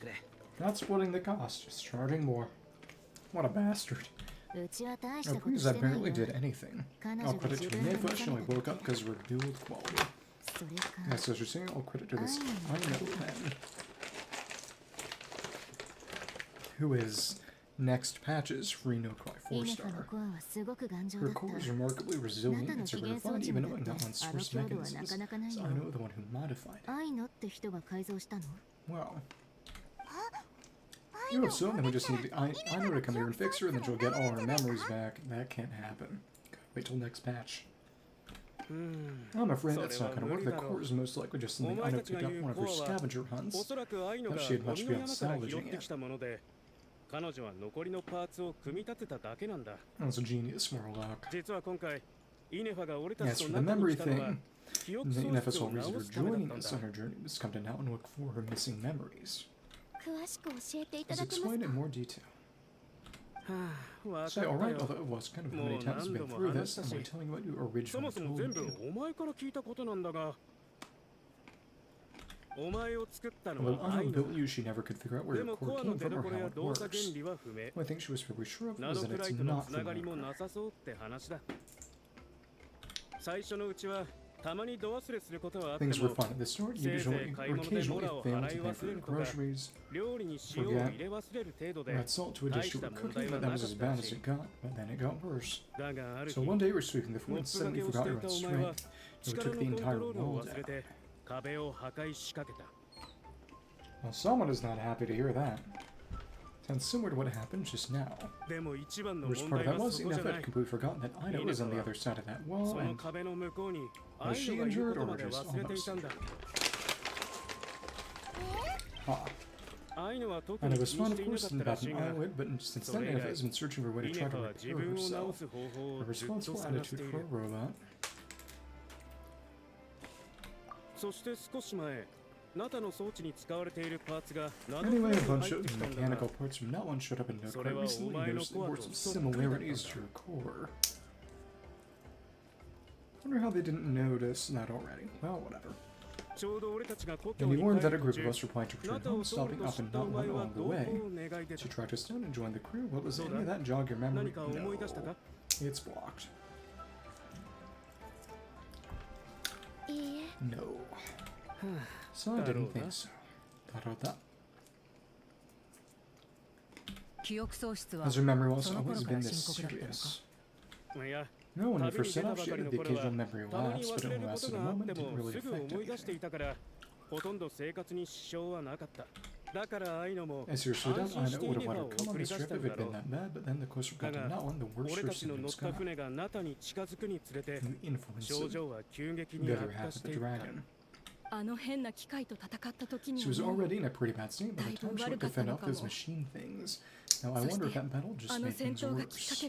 Not splitting the cost, just charging more. What a bastard. Oh, please, I barely did anything. All credit to Ineffa, she only woke up because of her build quality. That's what you're saying, all credit to this I know man. Who is next patch's free no-cry 4-star. Her core is remarkably resilient and certified, even knowing that one's source mechanisms, so I know the one who modified it. Well... You know, so then we just need to, I know to come here and fix her, and then she'll get all her memories back. That can't happen. Gotta wait till next patch. I'm afraid that's not gonna work. The core is most likely just something I know picked up one of her scavenger hunts. Thought she had much beyond salvaging it. That's a genius, Morlock. As for the memory thing, Ineffa's whole reason for joining us on her journey was to come to now and look for her missing memories. Let's explain in more detail. Say, alright, although it was kind of how many times we've been through this, I'm only telling you what you originally told me. Although I built you, she never could figure out where your core came from or how it works. What I think she was fairly sure of was that it's not from Lunar. Things were fun at the start, usually, or occasionally failed to pay for your groceries, forget, add salt to a dish you were cooking, but that was as bad as it got, but then it got worse. So one day you were sweeping the floor and suddenly forgot your own strength, and we took the entire wall down. Well, someone is not happy to hear that. Sounds similar to what happened just now. The worst part of that was Ineffa had completely forgotten that Ida was on the other side of that wall, and... Was she injured, or just almost injured? Ha. Ida was fine, of course, and about an eyelid, but since then Ineffa has been searching for a way to try to repair herself. A responsible attitude for a robot. Anyway, a bunch of mechanical parts from that one showed up in Node quite recently and noticed there were some similarities to your core. Wonder how they didn't notice that already. Well, whatever. And you warned that a group of us were planning to return home, stopping up and not one along the way. So you tracked us down and joined the crew. What was any of that jog your memory? No. It's blocked. No. So I didn't think so. Da-da-da. Has her memory loss always been this serious? No, when you first set off, she had the occasional memory lapse, but it only lasted a moment and didn't really affect anything. I seriously doubt I know would have let her come on this trip if it had been that bad, but then the closer we got to Yelan, the worse her symptoms got. The influence the other half of the dragon. She was already in a pretty bad state by the time she went to fend off those machine things. Now I wonder if that battle just made things worse.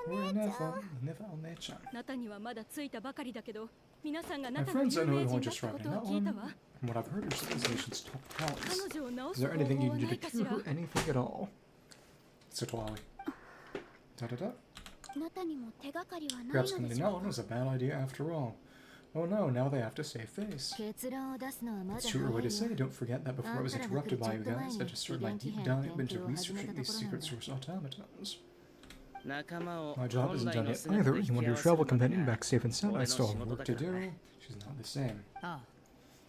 Ineffa, Ineffa. My friends I know have only just arrived in Yelan. From what I've heard, her civilization's top talents. Is there anything you can do to cure her? Anything at all? So Twali. Da-da-da. Perhaps coming to Yelan was a bad idea after all. Oh no, now they have to save face. It's a shorter way to say, don't forget that before I was interrupted by you guys, I just started my deep dive into researching these secret source automatons. My job isn't done yet either. You want your travel companion back safe and sound? I still have work to do. She's not the same.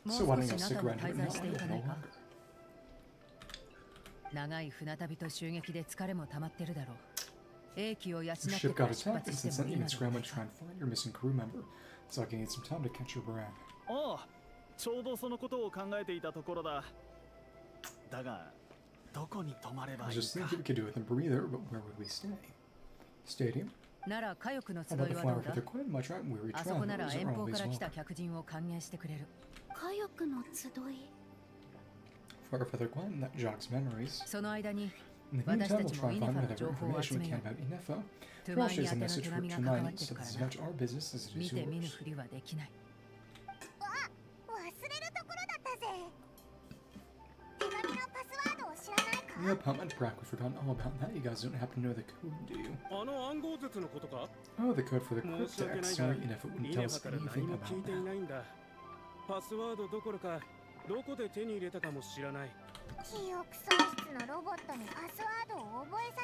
So why don't you stick around here now? No longer. The ship got attacked and since then you've been scrambling to try and find your missing crew member. So I can need some time to catch your breath. I was just thinking we could do it with a breather, but where would we stay? Stadium? How about the flower for the queen? My weary travelers are always welcome. Flower for the queen, that jogs memories. In the meantime, we'll try and find whatever information we can about Ineffa. Trash is a message for tonight, so this is as much our business as it is yours. Yep, how much Brack, we've forgotten all about that. You guys don't happen to know the code, do you? Oh, the code for the cryptex. Sorry, Ineffa wouldn't tell us anything about that.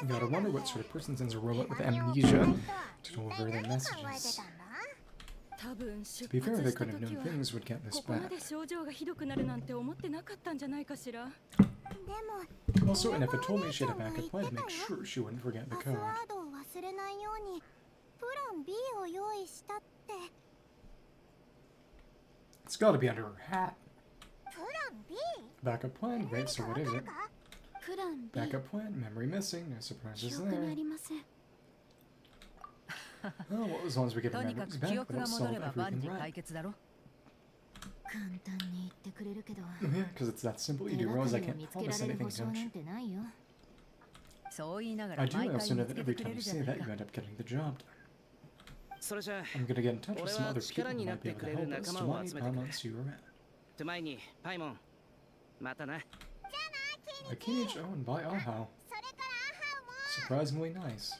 You gotta wonder what sort of person sends a robot with amnesia to deliver their messages. To be fair, they could have known things would get this bad. Also, Ineffa told me she had a backup plan to make sure she wouldn't forget the code. It's gotta be under her hat. Backup plan? Great, so what is it? Backup plan? Memory missing. No surprises there. Oh, well, as long as we get the memories back, we'll solve everything right. Yeah, because it's that simple. You do realize I can't promise anything, don't you? I do. I also know that every time you say that, you end up getting the job done. I'm gonna get in touch with some other people who might be able to help us. Tomani, Paimon, see you around. Akinich, oh, and bye, Ahau. Surprisingly nice.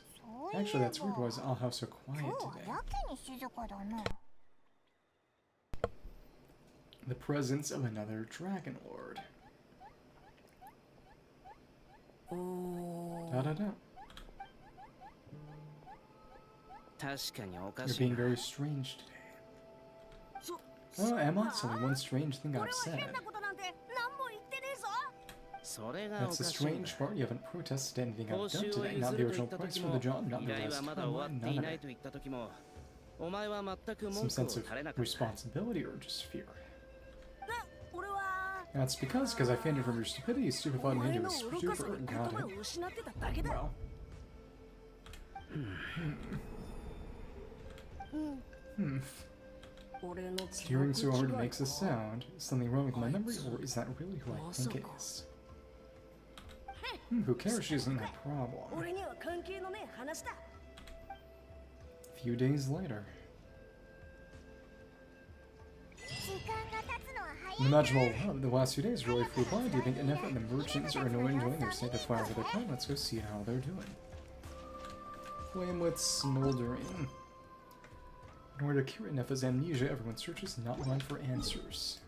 Actually, that's weird. Why is Ahau so quiet today? The presence of another Dragon Lord. Da-da-da. You're being very strange today. Oh, Emma, it's only one strange thing I've said. That's the strange part. You haven't protested anything I've done today. Not the original price for the job, not the last timeline, none of it. Some sense of responsibility or just fear? That's because I fainted from your stupidity, stupefied me into a stupor. Got it. Well. Steering so hard makes a sound. Is something wrong with my memory, or is that really who I think it is? Who cares? She isn't my problem. A few days later. Unimaginable, the last few days really flew by. Do you think Ineffa and the merchants are enjoying their state of fire with their time? Let's go see how they're doing. Flame with smoldering. In order to cure Ineffa's amnesia, everyone searches not one for answers.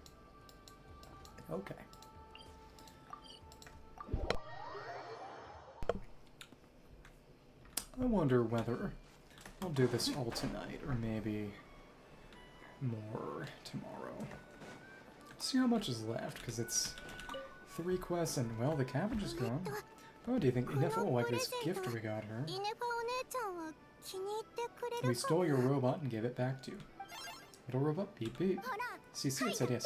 Okay. I wonder whether I'll do this all tonight, or maybe more tomorrow. See how much is left, because it's 3 quests and, well, the cabbage is gone. Oh, do you think Ineffa will like this gift we got her? We stole your robot and gave it back to you. Little robot, beep beep. See, it said yes.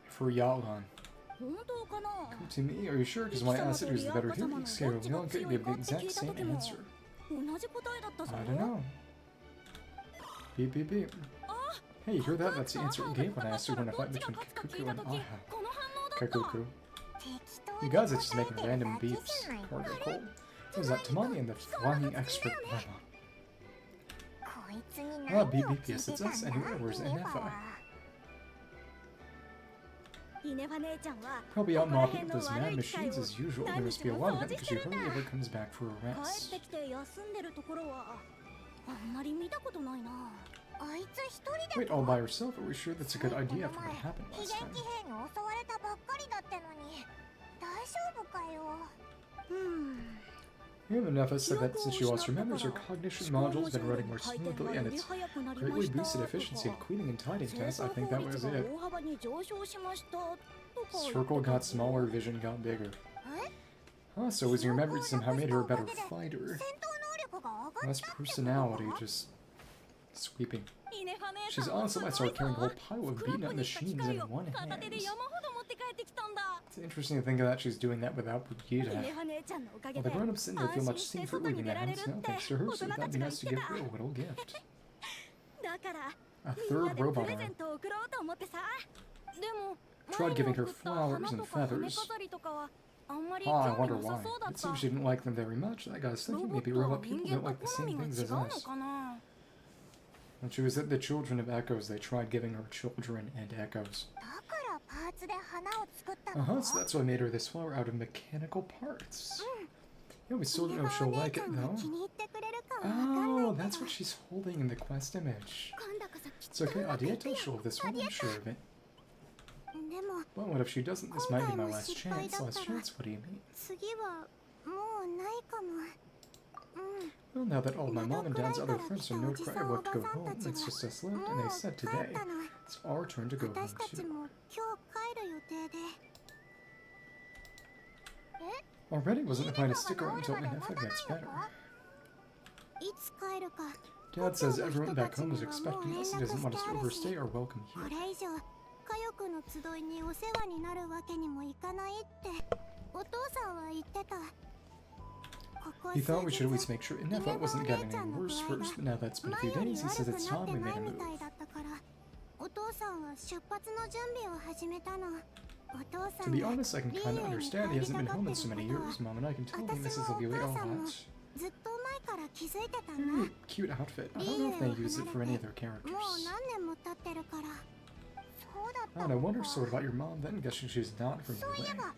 For Yelan. To me, are you sure? Because when I asked it who's the better here, Ixquieh or Lianca gave the exact same answer. I don't know. Beep, beep, beep. Hey, you hear that? That's the answer it gave when I asked you when to fight between Kikuku and Aha. Kikuku. You guys are just making random beeps. Cargo cold. What was that Tamani and the flying expert Paimon? Ah, beep, beep, yes, it's us. Anyway, where's Ineffa? Probably out mopping with those mad machines as usual. There must be a lot of them because she hardly ever comes back for a rest. Wait, all by herself? Are we sure that's a good idea after what happened last time? Ineffa said that since she lost her memories, her cognition module's been running more smoothly, and it's greatly boosted efficiency in cleaning and tidying tests. I think that was it. Circle got smaller, vision got bigger. Huh, so was your memory somehow made her a better fighter? Less personality, just sweeping. She's awesome. I saw her carrying a whole pile of beaten up machines in one hand. It's interesting to think of that she's doing that without Brigida. Well, the grown-ups in there feel much safer leaving their house now, thanks to her, so that'd be nice to give her a little gift. A third robot arm. Tried giving her flowers and feathers. Oh, I wonder why. It seems she didn't like them very much. That guy's thinking maybe robot people don't like the same things as us. When she was at the Children of Echoes, they tried giving her children and echoes. So that's why I made her this flower out of mechanical parts. Yeah, we still don't know if she'll like it, though. Oh, that's what she's holding in the quest image. It's okay, Adieta, she'll have this one, I'm sure of it. Well, what if she doesn't? This might be my last chance. Last chance? What do you mean? Well, now that all my mom and dad's other friends from No-Cry have left to go home, it's just us left, and they said today, it's our turn to go home too. Already? Wasn't the plan to stick around until Ineffa gets better? Dad says everyone back home is expecting us. He doesn't want us to overstay our welcome here. He thought we should at least make sure Ineffa wasn't getting any worse first, but now that's been a few days, he says it's time we made a move. To be honest, I can kinda understand he hasn't been home in so many years. Mom and I can tell me Mrs. Lily all that. Cute outfit. I don't know if they use it for any of their characters. Oh, and I wonder sort about your mom then, guessing she's not from Yelan.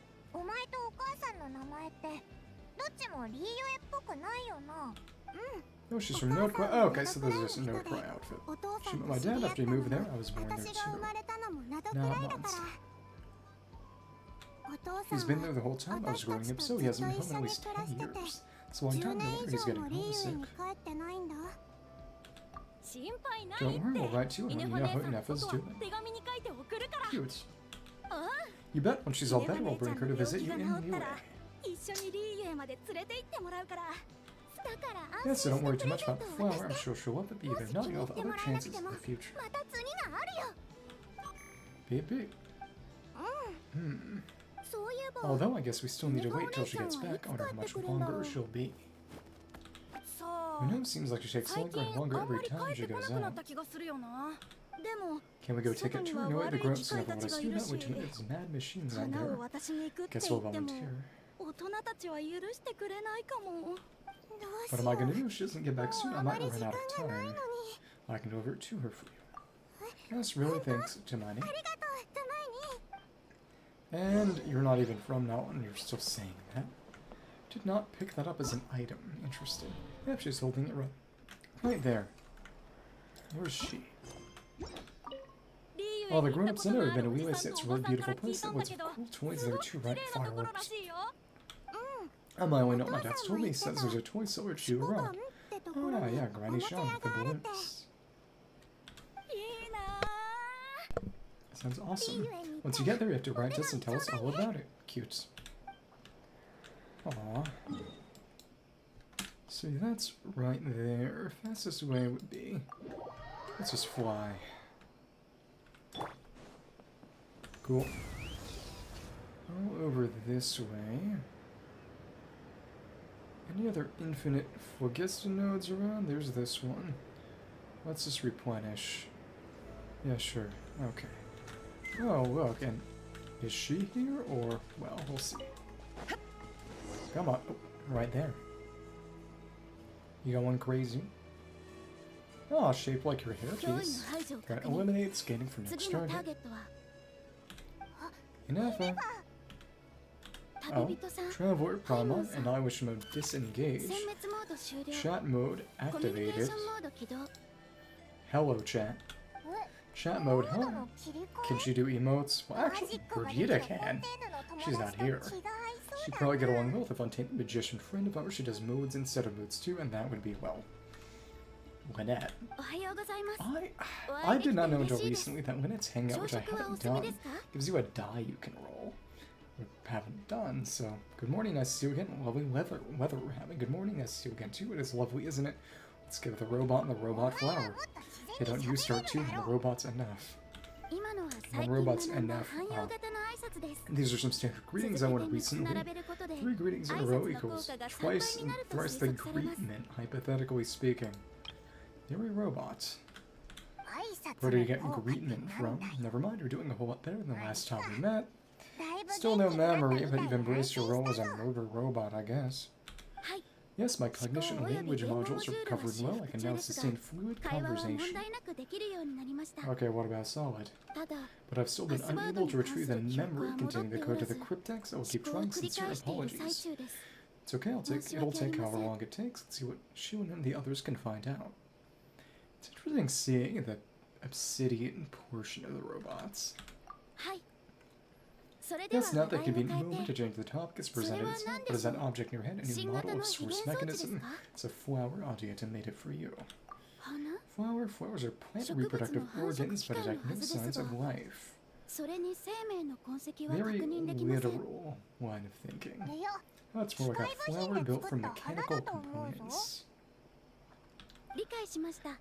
Oh, she's from No-Cry. Oh, okay, so this is just a No-Cry outfit. She met my dad after he moved there. I was born there too. Not months. He's been there the whole time I was growing up, so he hasn't been home in at least 10 years. It's a long time, no wonder he's getting homesick. Don't worry, we'll write to you and let you know how Ineffa's doing. Cute. You bet when she's all better, I'll bring her to visit you in Liyue. Yeah, so don't worry too much about the flower. I'm sure she'll love it, but either not, you'll have other chances in the future. Beep beep. Although I guess we still need to wait till she gets back. I wonder how much longer she'll be. I know it seems like she takes longer and longer every time she goes out. Can we go take a tour? No way, the grown-ups never let us do that. We do these mad machines out there. Guess we'll volunteer. What am I gonna do if she doesn't get back soon? I might run out of time. I can go over to her for you. Yes, really, thanks, Tamani. And you're not even from now on, you're still saying that. Did not pick that up as an item. Interesting. Yep, she's holding it right there. Where's she? All the grown-ups in there have been to Liyue. It's a really beautiful place. That lots of cool toys there too, right? Fireworks. I only know what my dad's told me. He says there's a toy seller to around. Oh yeah, Granny Sean with the balloons. Sounds awesome. Once you get there, you have to write us and tell us all about it. Cute. Aww. So that's right there. Fastest way would be... let's just fly. Cool. All over this way. Any other infinite Phlogiston nodes around? There's this one. Let's just replenish. Yeah, sure. Okay. Oh, look, and is she here, or... well, we'll see. Come on. Oh, right there. You got one crazy? Oh, shaped like your hairpiece. Gonna eliminate scanning for next target. Ineffa. Oh, Traveler, Paramount, and I wish mode disengaged. Chat mode activated. Hello, chat. Chat mode, hello. Can she do emotes? Well, actually, Brigitte can. She's not here. She'd probably get along well with a Untainted Magician friend if ever she does modes instead of modes too, and that would be, well, Lynette. I did not know until recently that Lynette's Hangout, which I haven't done, gives you a die you can roll. We haven't done, so good morning, nice to see you again. Lovely weather we're having. Good morning, nice to see you again too. It is lovely, isn't it? Let's give the robot and the robot flower. Hey, don't you start too, and the robot's enough. One robot's enough. These are some standard greetings I wanted recently. 3 greetings in a row equals twice and thrice the greetment, hypothetically speaking. You're a robot. Where did you get greetment from? Never mind, you're doing a whole lot better than the last time we met. Still no memory, but you've embraced your role as a murder robot, I guess. Yes, my cognition and language modules are covered well. I can now sustain fluid conversation. Okay, what about solid? But I've still been unable to retrieve the memory containing the code to the cryptex. I will keep trying. Sincere apologies. It's okay, it'll take however long it takes. Let's see what Xilonen and the others can find out. It's interesting seeing the obsidian portion of the robots. Yes, now that convenient moment to change the topic is presented itself. What is that object in your hand? A new model of source mechanism. It's a flower. Audita made it for you. Flowers are plant reproductive organs, but detect no signs of life. Very literal line of thinking. That's more like a flower built from mechanical components.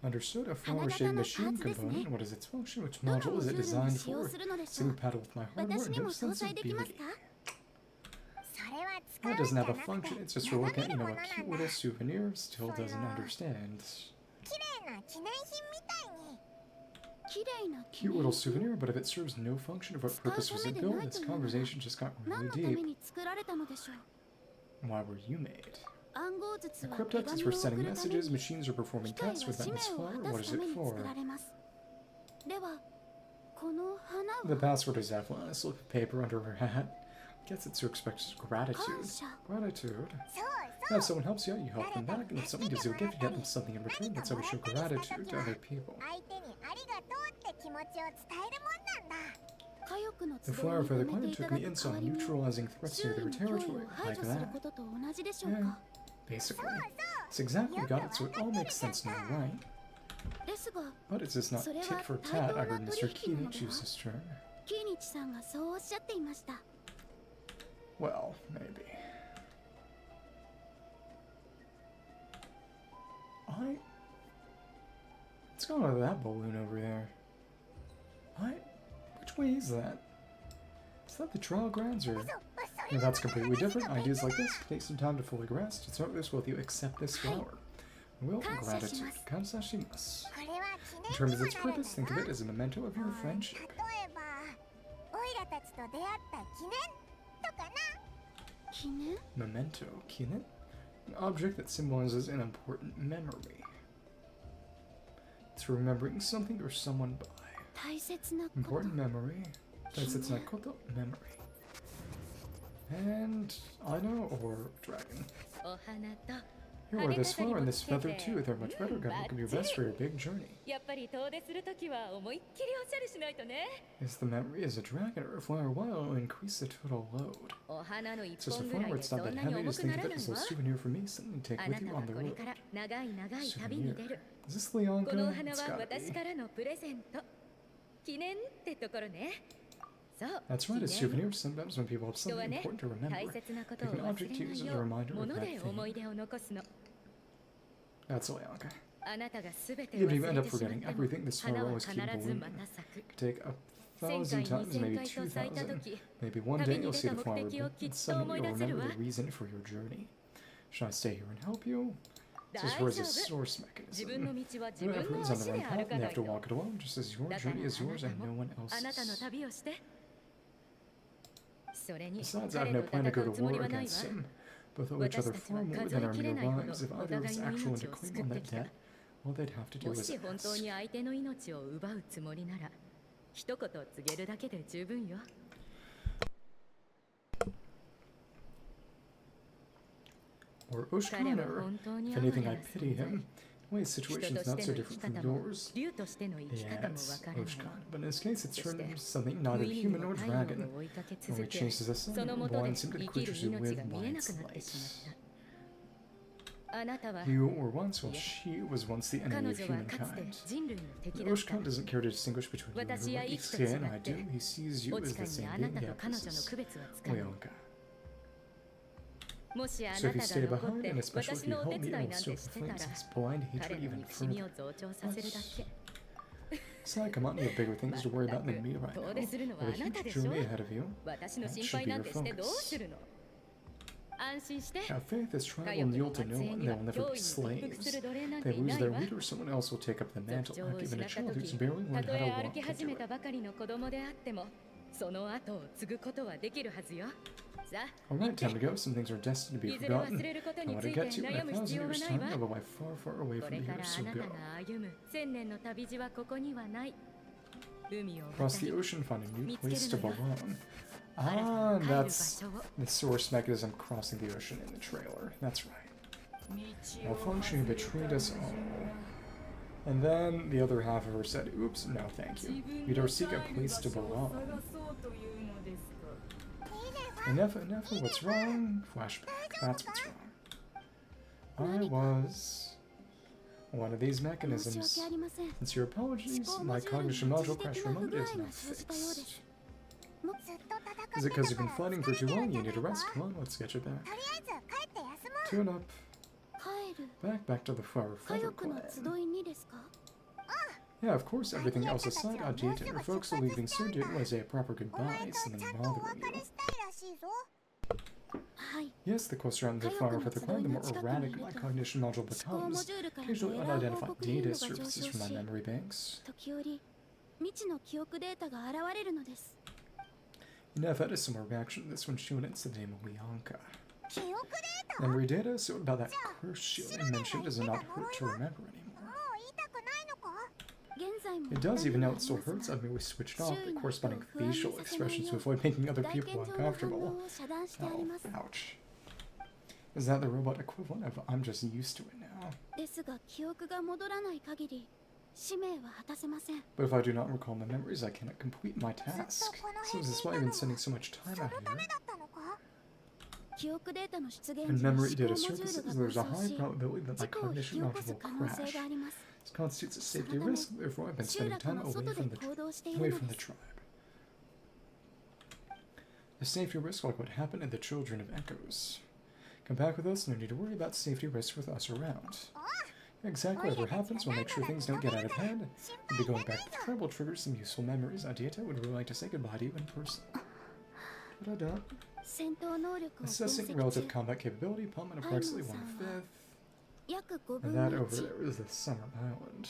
Understood. A flower-shaped machine component. What is its function? Which module is it designed for? Sympathetic with my hardware. No sense of beauty. That doesn't have a function. It's just for looking at, a cute little souvenir. Still doesn't understand. Cute little souvenir, but if it serves no function, of what purpose was it built? Its conversation just got really deep. Why were you made? The cryptex is for sending messages, machines are performing tests with that flower. What is it for? The password is Evelyn. A slip of paper under her hat. Guess it's to expect gratitude. Gratitude? Yeah, if someone helps you out, you help them back, and if someone gives you a gift, you get them something in return. That's how we show gratitude to other people. The flower for the clan took me in, so I'm neutralizing threats near their territory. Like that. Yeah. Basically. It's exactly got it, so it all makes sense now, right? But it's just not tit for tat. I heard Mr. Kienich use this term. Well, maybe. What's going on with that balloon over there? Which way is that? Is that the trial grounds, or... No, that's completely different. Ideas like this take some time to fully grasp. It's not this will you accept this flower. Will, gratitude. Kansashimasu. In terms of its purpose, think of it as a memento of your friendship. Memento, kinen? An object that symbolizes an important memory. It's remembering something or someone by. Important memory. Taisetsu koto, memory. And Aino or dragon. Here are this flower and this feather too. They're much better. Gotta look at your best for your big journey. Is the memory as a dragon or a flower? Well, it'll increase the total load. It's just a flower, it's not that heavy. Just think of it as a souvenir for me, something to take with you on the road. Souvenir. Is this Lianca? It's gotta be. That's right, a souvenir. Sometimes when people have something important to remember, take an object to use as a reminder of that thing. That's Lianca. Even if you end up forgetting everything, this flower will always keep blooming. Take a 1,000 times, maybe 2,000. Maybe one day you'll see the flower bloom, and suddenly you'll remember the reason for your journey. Should I stay here and help you? As far as a source mechanism, everyone's on their own path and they have to walk it alone, just as your journey is yours and no one else's. Besides, I have no plan to go to war against him. Both owe each other far more than our mere lives. If either is actual and to claim on that debt, all they'd have to do is ask. Or Ushkar, if anything, I pity him. Well, his situation's not so different from yours. Yes, Ushkar. But in this case, it's turned into something neither human nor dragon. When we chase the sun, it blinds him to the creatures who live by its light. You were once, well, she was once the enemy of humankind. Ushkar doesn't care to distinguish between you and Ixquieh, and I do. He sees you as the same being, the opposites. Lianca. So if you stay behind, and especially if you help me, I will stoke the flames of his blind hatred even further. Sai, come on, you have bigger things to worry about than me right now. You have a huge journey ahead of you. That should be your focus. Have faith, this tribe will kneel to no one, they will never be slaves. If they lose their leader, someone else will take up the mantle. I've given a child who's barely learned how to walk to do it. Alright, time to go. Some things are destined to be forgotten. I want to get to in 1,000 years' time, I have a life far, far away from here, so go. Cross the ocean, find a new place to belong. Ah, that's the source mechanism crossing the ocean in the trailer. That's right. Malfunction betrayed us all. And then the other half of her said, oops, no thank you. We don't seek a place to belong. Ineffa, what's wrong? Flashback, that's what's wrong. I was one of these mechanisms. Sincere apologies, my cognition module crash remote is now fixed. Is it because you've been fighting for too long? You need a rest? Come on, let's get you back. Tune up. Back to the Feather Clan. Yeah, of course, everything else aside, Adita and her folks are leaving soon. Didn't want to say a proper goodbye, something bothering you. Yes, the closer I'm to the Feather Clan, the more erratic my cognition module becomes. Occasionally unidentified data surfaces from my memory banks. Ineffa had a similar reaction to this when she went into the name of Lianca. Memory data, so about that curse Xilonen mentioned does not hurt to remember anymore. It does, even though it still hurts. I've merely switched off the corresponding facial expressions to avoid making other people uncomfortable. Oh, ouch. Is that the robot equivalent of I'm just used to it now? But if I do not recall my memories, I cannot complete my task. So is this why I've been spending so much time out here? When memory data surfaces, there's a high probability that my cognition module will crash. This constitutes a safety risk, therefore I've been spending time away from the tribe. A safety risk like what happened to the Children of Echoes. Come back with us, no need to worry about safety risks with us around. Exactly whatever happens, we'll make sure things don't get out of hand. We'll be going back to the tribe will trigger some useful memories. Adita would really like to say goodbye to you in person. But I don't. Assessing relative combat capability, Palm at approximately 1/5. And that over there is the Summer Island.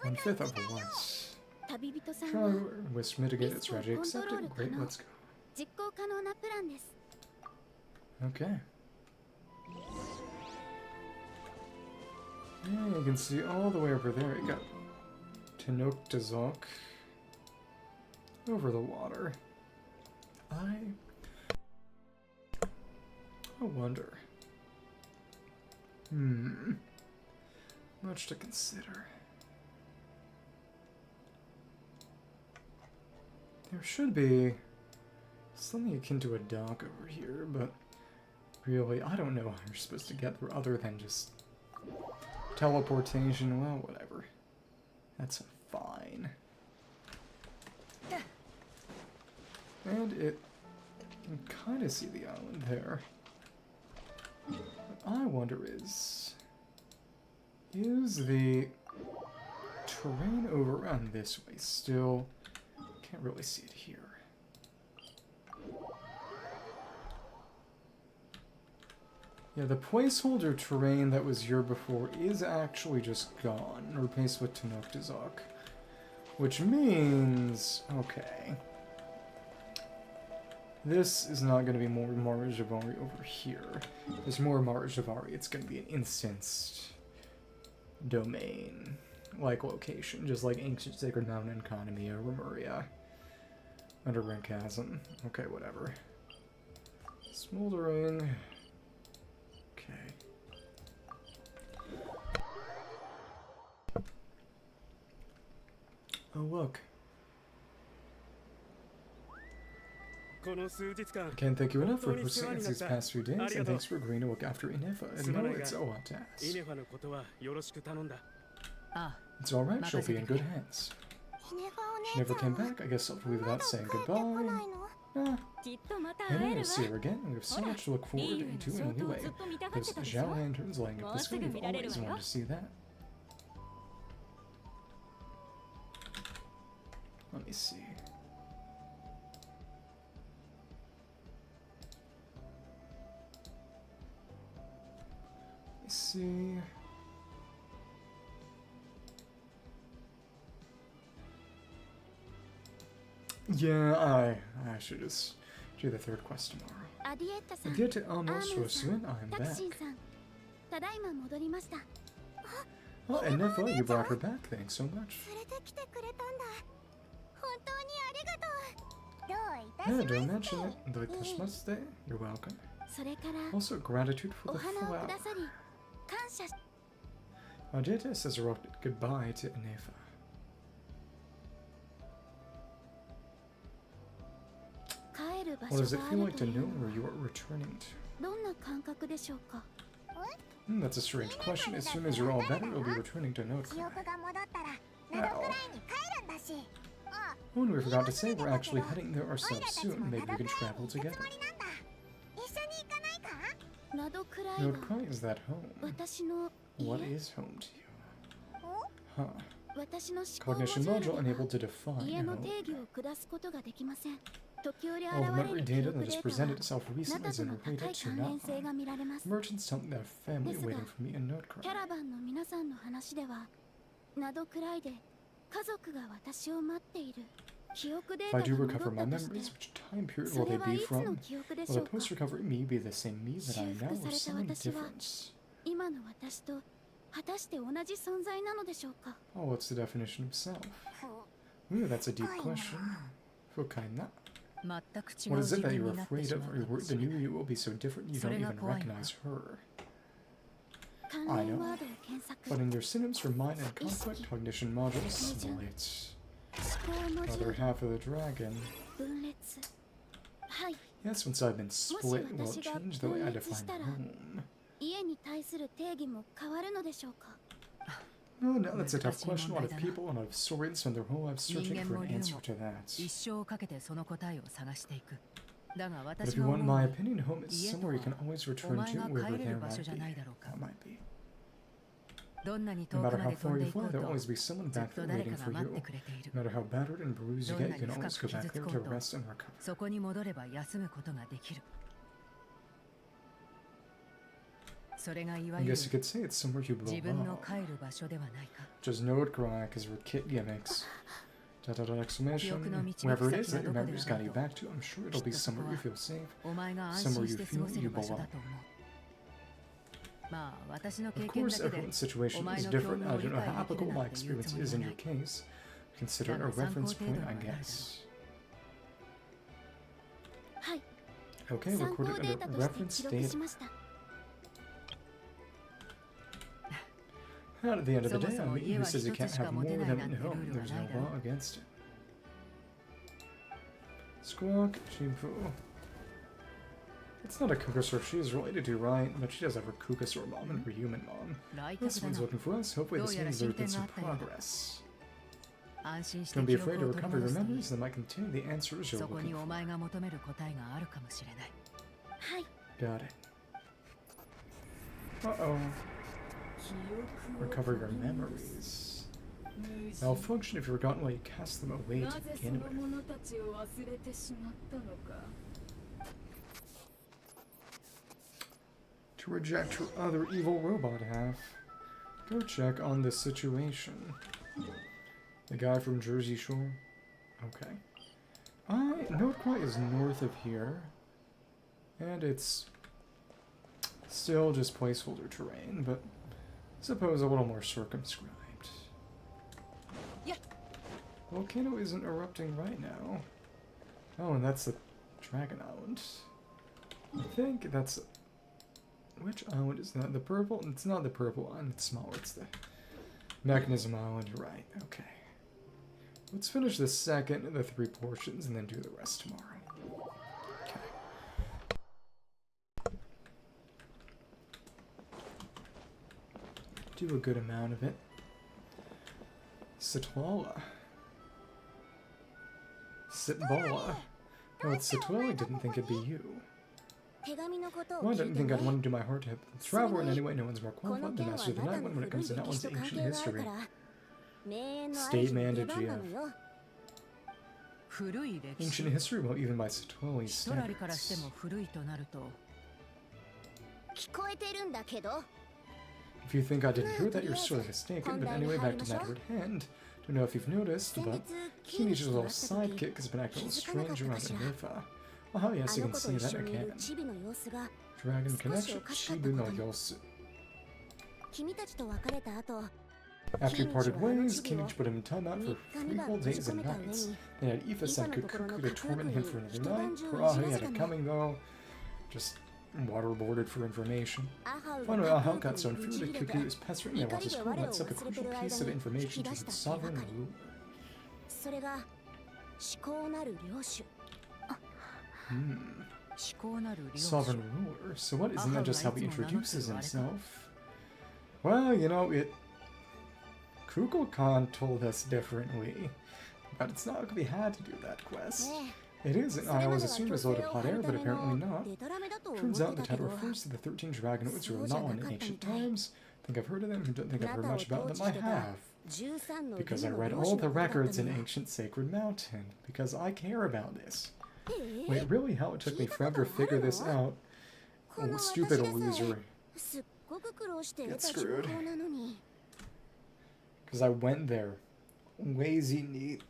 1/5 of what? Try wish mitigate its strategy. Accepted. Great, let's go. Okay. Yeah, you can see all the way over there. You got Tenochtitlan over the water. I wonder. Much to consider. There should be something akin to a dock over here, but really, I don't know how you're supposed to get there other than just teleportation. Well, whatever. That's fine. And it can kind of see the island there. What I wonder is the terrain over on this way still Can't really see it here. Yeah, the placeholder terrain that was here before is actually just gone, replaced with Tenochtitlan. Which means... okay. This is not going to be more Mara-Javari over here. There's more Mara-Javari. It's going to be an instanced domain-like location, just like Ancient Sacred Mountain, Economia, Remuria, Underground Chasm. Okay, whatever. Smoldering. Okay. Oh, look. I can't thank you enough for hosting us these past few days, and thanks for agreeing to look after Ineffa. I know it's a lot to ask. It's alright, she'll be in good hands. She never came back, I guess I'll leave without saying goodbye. Maybe I'll see her again, and we have so much to look forward to in Liyue. Those Zhao lanterns lighting up the sky, we've always wanted to see that. Let me see. See. Yeah, I should just do the third quest tomorrow. Adiete almost Rosuin, I'm back. Oh, Ineffa, you brought her back, thanks so much. Yeah, don't mention it. You're welcome. Also, gratitude for the flower. Adiete says goodbye to Ineffa. What does it feel like to know where you are returning to? That's a strange question. As soon as you're all better, you'll be returning to Notcry. Oh, and we forgot to say, we're actually heading there ourselves soon. Maybe we can travel together. Notcry, is that home? What is home to you? Huh. Cognition module unable to define home. All the memory data that has presented itself recently is in related to Notcry. Merchants tell me they have family waiting for me in Notcry. If I do recover my memories, which time period will they be from? Will the post-recovery me be the same me that I am now, or some difference? Oh, what's the definition of self? Ooh, that's a deep question. What is it that you're afraid of? Are you worried the new you will be so different you don't even recognize her? I know. But in your synonyms for mind and conflict, cognition module splits. Other half of the dragon. Yes, once I've been split, will it change the way I define home? Oh, no, that's a tough question. A lot of people, a lot of swords spend their whole lives searching for an answer to that. But if you want my opinion, home is somewhere you can always return to, wherever there might be. That might be. No matter how far you fly, there'll always be someone back there waiting for you. No matter how battered and bruised you get, you can always go back there to rest and recover. I guess you could say it's somewhere you belong. Just Notcry, because we're kit gimmicks. Exclamation. Wherever it is that your memories got you back to, I'm sure it'll be somewhere you feel safe. Somewhere you feel you belong. Of course, everyone's situation is different. I don't know how applicable my experience is in your case. Consider it a reference point, I guess. Okay, recorded under reference data. At the end of the day, I mean, who says you can't have more than in home? There's no law against it. Squawk, Chimpu. It's not a Kukasaur she is related to, right? But she does have her Kukasaur mom and her human mom. This one's looking for us. Hopefully this means there has been some progress. Don't be afraid to recover your memories, that might contain the answers you're looking for. Got it. Uh-oh. Recover your memories. Malfunction if you've forgotten why you cast them away to begin with. To reject her other evil robot half. Go check on the situation. The guy from Jersey Shore? Okay. Notequai is north of here. And it's still just placeholder terrain, but I suppose a little more circumscribed. Yeah. Volcano isn't erupting right now. Oh, and that's the Dragon Island. I think that's... Which island is that? The purple? It's not the purple island, it's smaller. It's the Mechanism Island, you're right. Okay. Let's finish the second of the 3 portions and then do the rest tomorrow. Okay. Do a good amount of it. Sitwalla. Sitballa. Oh, it's Sitwalla. I didn't think it'd be you. Well, I didn't think I'd want to do my heart to travel in any way. No one's more qualified than Master of the Night One when it comes to that one's ancient history. State mandate GF. Ancient history, well, even by Sitwalli's standards. If you think I didn't hear that, you're sort of mistaken. But anyway, back to matter at hand. Don't know if you've noticed, but Kinichi's little sidekick has been acting a little strange around Ineffa. Oh yes, you can see that again. Dragon Connection, Chibu no Yosu. After he parted ways, Kinichi put him in timeout for 3 whole days and nights. Then had Ifa sent Kukuku to torment him for another night. He had it coming though. Just waterboarded for information. Finally, Ahau got so infuriated that Kuku was pestering him while his crew lets up a crucial piece of information to the sovereign ruler. Sovereign ruler? So what, isn't that just how he introduces himself? Well, you know, Kukulkan told us differently. But it's not like we had to do that quest. It is, and I always assumed it was a load of hot air, but apparently not. Turns out the title refers to the 13 Dragonoids who were not in ancient times. Think I've heard of them, who don't think I've heard much about them. I have. Because I read all the records in Ancient Sacred Mountain. Because I care about this. Wait, really? How it took me forever to figure this out? Oh, stupid loser. Get screwed. Because I went there. Lazy neat.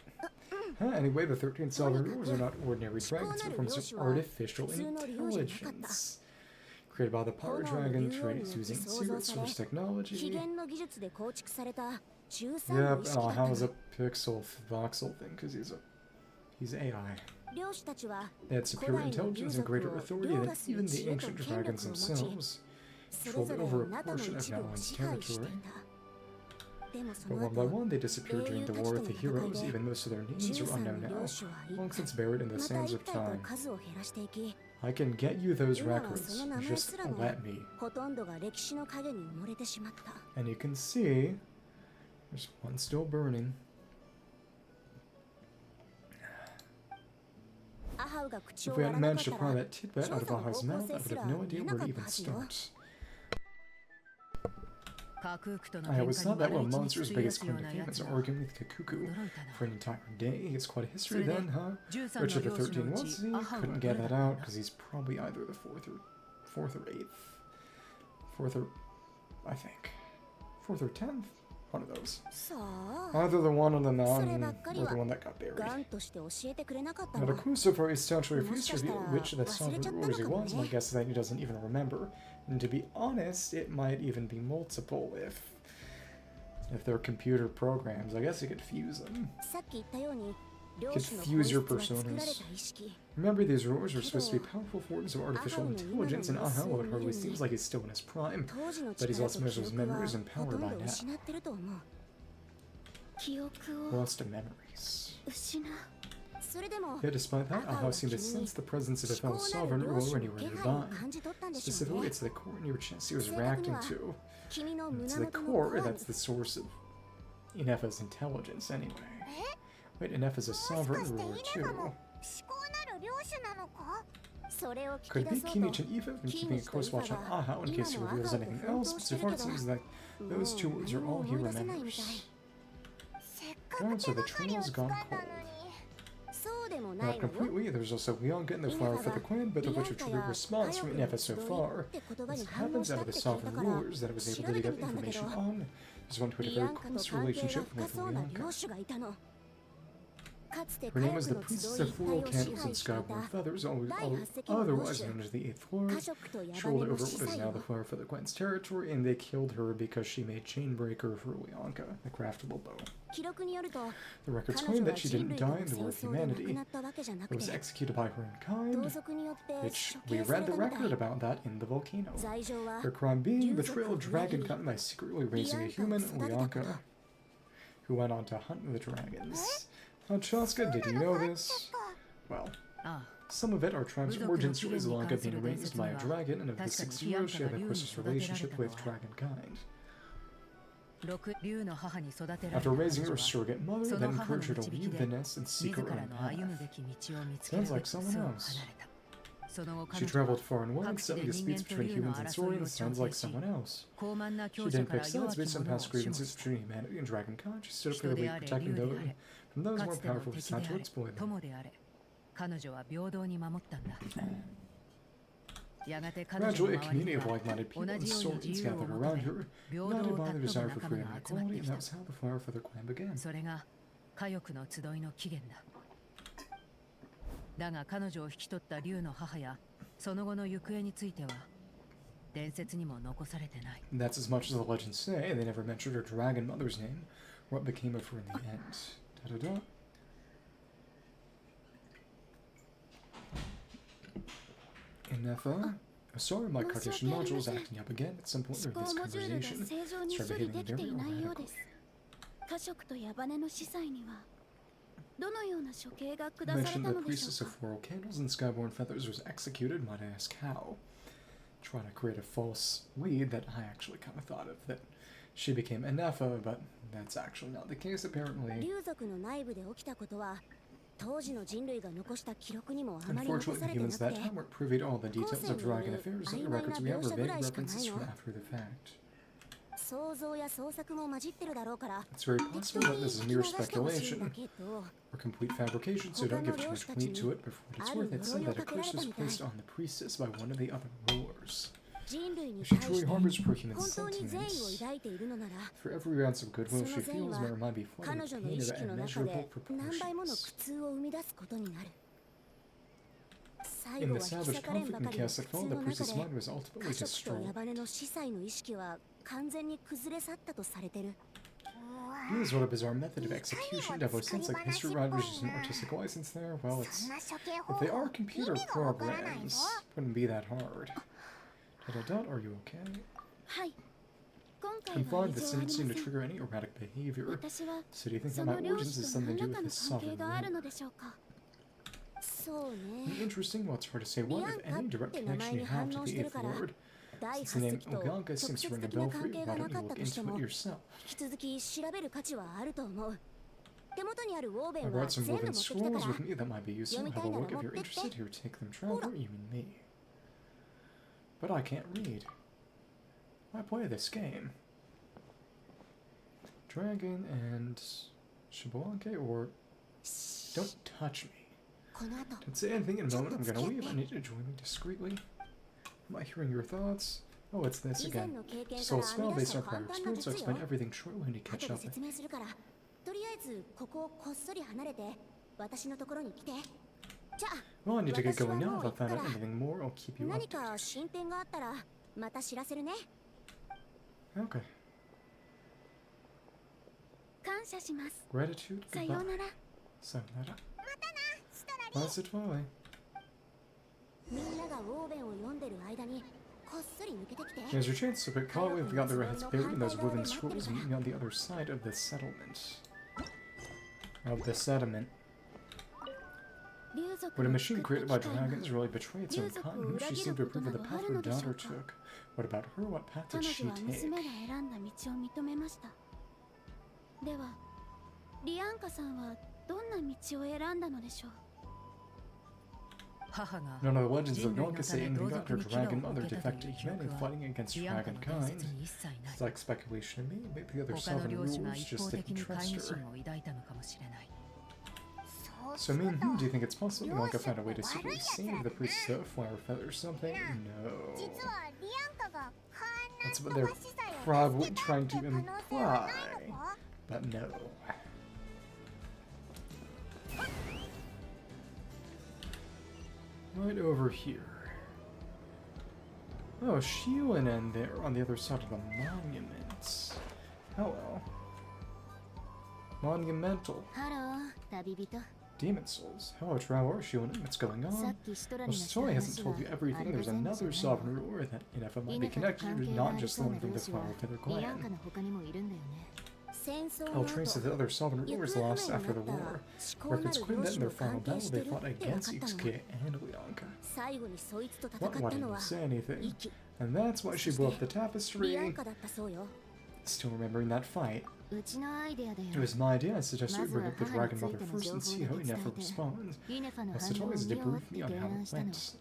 Anyway, the 13 sovereign rulers are not ordinary dragons, but forms of artificial intelligence. Created by the Pyro Dragon, trained using secret source technology. Yep, and how is a pixel voxel thing? Because he's AI. They had superior intelligence and greater authority than even the ancient dragons themselves. Controlled over a portion of Yelan's territory. But one by one, they disappeared during the War with the Heroes. Even most of their names are unknown now, long since buried in the sands of time. I can get you those records, just let me. And you can see, there's one still burning. If we hadn't managed to pry that tidbit out of Ahau's mouth, I would have no idea where to even start. I always thought that one monster's biggest claim to fame is arguing with Kikuku for an entire day. It's quite a history then, huh? Richard the 13 was he? Couldn't get that out because he's probably either the 4th or 8th. 4th or, I think. 4th or 10th? One of those. Either the one on the mountain or the one that got buried. Now the clue so far is essentially refused to reveal which of the sovereign rulers he was. My guess is that he doesn't even remember. And to be honest, it might even be multiple if they're computer programs. I guess you could fuse them. You could fuse your personas. Remember, these rulers are supposed to be powerful forms of artificial intelligence, and Ahau, it hardly seems like he's still in his prime, but he's lost most of his memories and power by now. Lost to memories. Yet despite that, Ahau seemed to sense the presence of a fellow sovereign ruler anywhere nearby. Specifically, it's the core in your chest he was reacting to. It's the core that's the source of Ineffa's intelligence, anyway. Wait, Ineffa's a sovereign ruler, too. Could it be Kinichi and Ifa have been keeping a close watch on Ahau in case he reveals anything else? But so far it seems like those 2 words are all he remembers. Alright, so the trail's gone cold. Not completely, there's also Lianca and the flower for the queen, but of which a true response from Ineffa so far. As it happens, out of the sovereign rulers that it was able to get information on, there's one who had a very close relationship with Lianca. Her name was the Priestess of Floral Candles and Skyborn Feathers, otherwise known as the Eighth Lord. She ruled over what is now the Flower for the Queen's territory, and they killed her because she made Chainbreaker for Lianca, the craftable bow. The records claim that she didn't die in the War of Humanity, but was executed by her own kind, which we read the record about that in the volcano. Her crime being betrayal of Dragonkind by secretly raising a human, Lianca, who went on to hunt the dragons. Chasca, did you know this? Well, some of it are tribe's origins to Lianca being raised by a dragon, and of the 6 years she had a closest relationship with Dragonkind. After raising her surrogate mother, then encouraged her to leave the nest and seek her own path. Sounds like someone else. She traveled far and wide, studying disputes between humans and saurians. Sounds like someone else. She didn't pick sides based on past grievances between humanity and Dragonkind. She stood up for the weak, protecting those from those more powerful who sought to exploit them. Gradually, a community of like-minded people and saurians gathered around her, united by their desire for freedom and equality, and that was how the Flower for the Queen began. だが彼女を引き取った竜の母やその後の行方については伝説にも残されてない。 That's as much as the legends say. They never mentioned her dragon mother's name, or what became of her in the end. Da-da-da. Ineffa? Sorry, my Cartesian module is acting up again at some point during this conversation. Start behaving very erratically. どのような処刑が下され Mentioned た the のでしょ Priestess う of か Floral Candles and Skyborn Feathers was executed. Might I ask how? Trying to create a false lead that I actually kind of thought of, that she became Ineffa, but that's actually not the case apparently. 竜族の内部で起きたことは当時の人類が残した記録にもあまり残 Unfortunately, されて humans な at く that て time weren't privy to all the details of dragon affairs, and the records we have are vague references from after the fact. 想像や創作も混じってるだろうから It's very possible that this is mere speculation or complete fabrication, so don't give too much weight to it before it's worth it. Said that a curse was placed on the priestess by one of the other rulers. 人類に If she 対 truly して harbors pro-human 本当に善意を sentiments, 抱いているのなら for every ounce of goodwill she その善意 feels, は may her mind be flooded 彼 with 女の pain 意 of 識の中 immeasurable で何倍もの proportions. 苦痛を生み出すことになる最 In 後 the は引き savage 裂かれん conflict ば in かりの Chasca, 苦痛 the の中 priestess' で mind was ultimately 家族と destroyed. ヤバネの司祭の意識は完全に崩れ去ったとされてる This is what a bizarre method of execution. Definitely sounds like history writers used an artistic license there. Well, it's if they are computer programs, wouldn't be that hard. Dot, are you okay? はい今回は Confirmed 異 this 常はあ didn't り seem ま to せん trigger any erratic behavior. 私は So do you think そ that の my 両 origins 親 is と something 何 to do らか with の this 関係 sovereign がある rule? のでしょうかそうね Interesting, well, it's hard to say what, if any, direct connection you have to the Eighth Lord. 第 Since the 8 name 席と Lianca 直 seems 接 to ring a 的な bell for 関 you, 係 why がな don't か you った look として into も it yourself? 引き続き調べる価値はあると思う手元にあるウォーベ I ンは brought some 全部 woven 持ってきたか scrolls ら with me that might be useful. Have a look if you're interested. Here, take them, traveler. You mean me. But I can't read. Why play this game? Dragon and Shibuanke, or don't touch me. この後 Don't say anything in a moment. I'm gonna leave. I need you to join me discreetly. Am I hearing your thoughts? Oh, it's this 以前 again. の経験か Soul ら spell 編み出 based した on 簡 prior 単な experience, so 術 I'll よ explain everything shortly when you 後 catch で up. 説明するからとりあえずここをこっそり離れて私のところに来てじゃあ Well, I need to get 私は going も now. う If 行 I くか find ら out anything more, I'll keep you 何か updated. 進展があったらまた知らせるね Okay. 感謝します Gratitude. さよう Goodbye. なら Sayonara. Bye, Twilight. みんながウォーベンを読んでる間にこっそり抜けてきて Here's your chance to pick call. We've got the rats buried in those woven scrolls meeting on the other side of the settlement. Of the sediment. 竜族 Would a を machine 作った created by 機械が dragons really betray its own kind? Who she seemed to approve of the path her daughter took. What about her? What path 彼 did 女 she は take? 娘が選んだ道を認めましたではリアンカさんはどんな道を選んだのでしょう None of the legends of Lianca say anything got her dragon mother defected humanity fighting against dragon kind. It's like speculation to me. Maybe the other sovereign rulers just didn't trust her. So I mean, do you think it's possible Lianca found a way to secretly save the priest's flower feather or something? No. That's what they're probably trying to imply. But no. Right over here. Oh, Xilonen there on the other side of the monuments. Hello. Monumental. Demon souls. Hello, traveler. Xilonen, what's going on? Well, Satori hasn't told you everything. There's another sovereign ruler that Ineffa might be connected to, not just the one from the Flower Feather clan. All trace of the other sovereign rulers lost after the war. Records claim that in their final battle they fought against Ixquieh and Lianca. Why didn't you say anything? And that's why she blew up the tapestry. Still remembering that fight. It was my idea. I suggested we bring up the Dragon Mother first and see how Ineffa responds. Satori's debriefed me on how it went.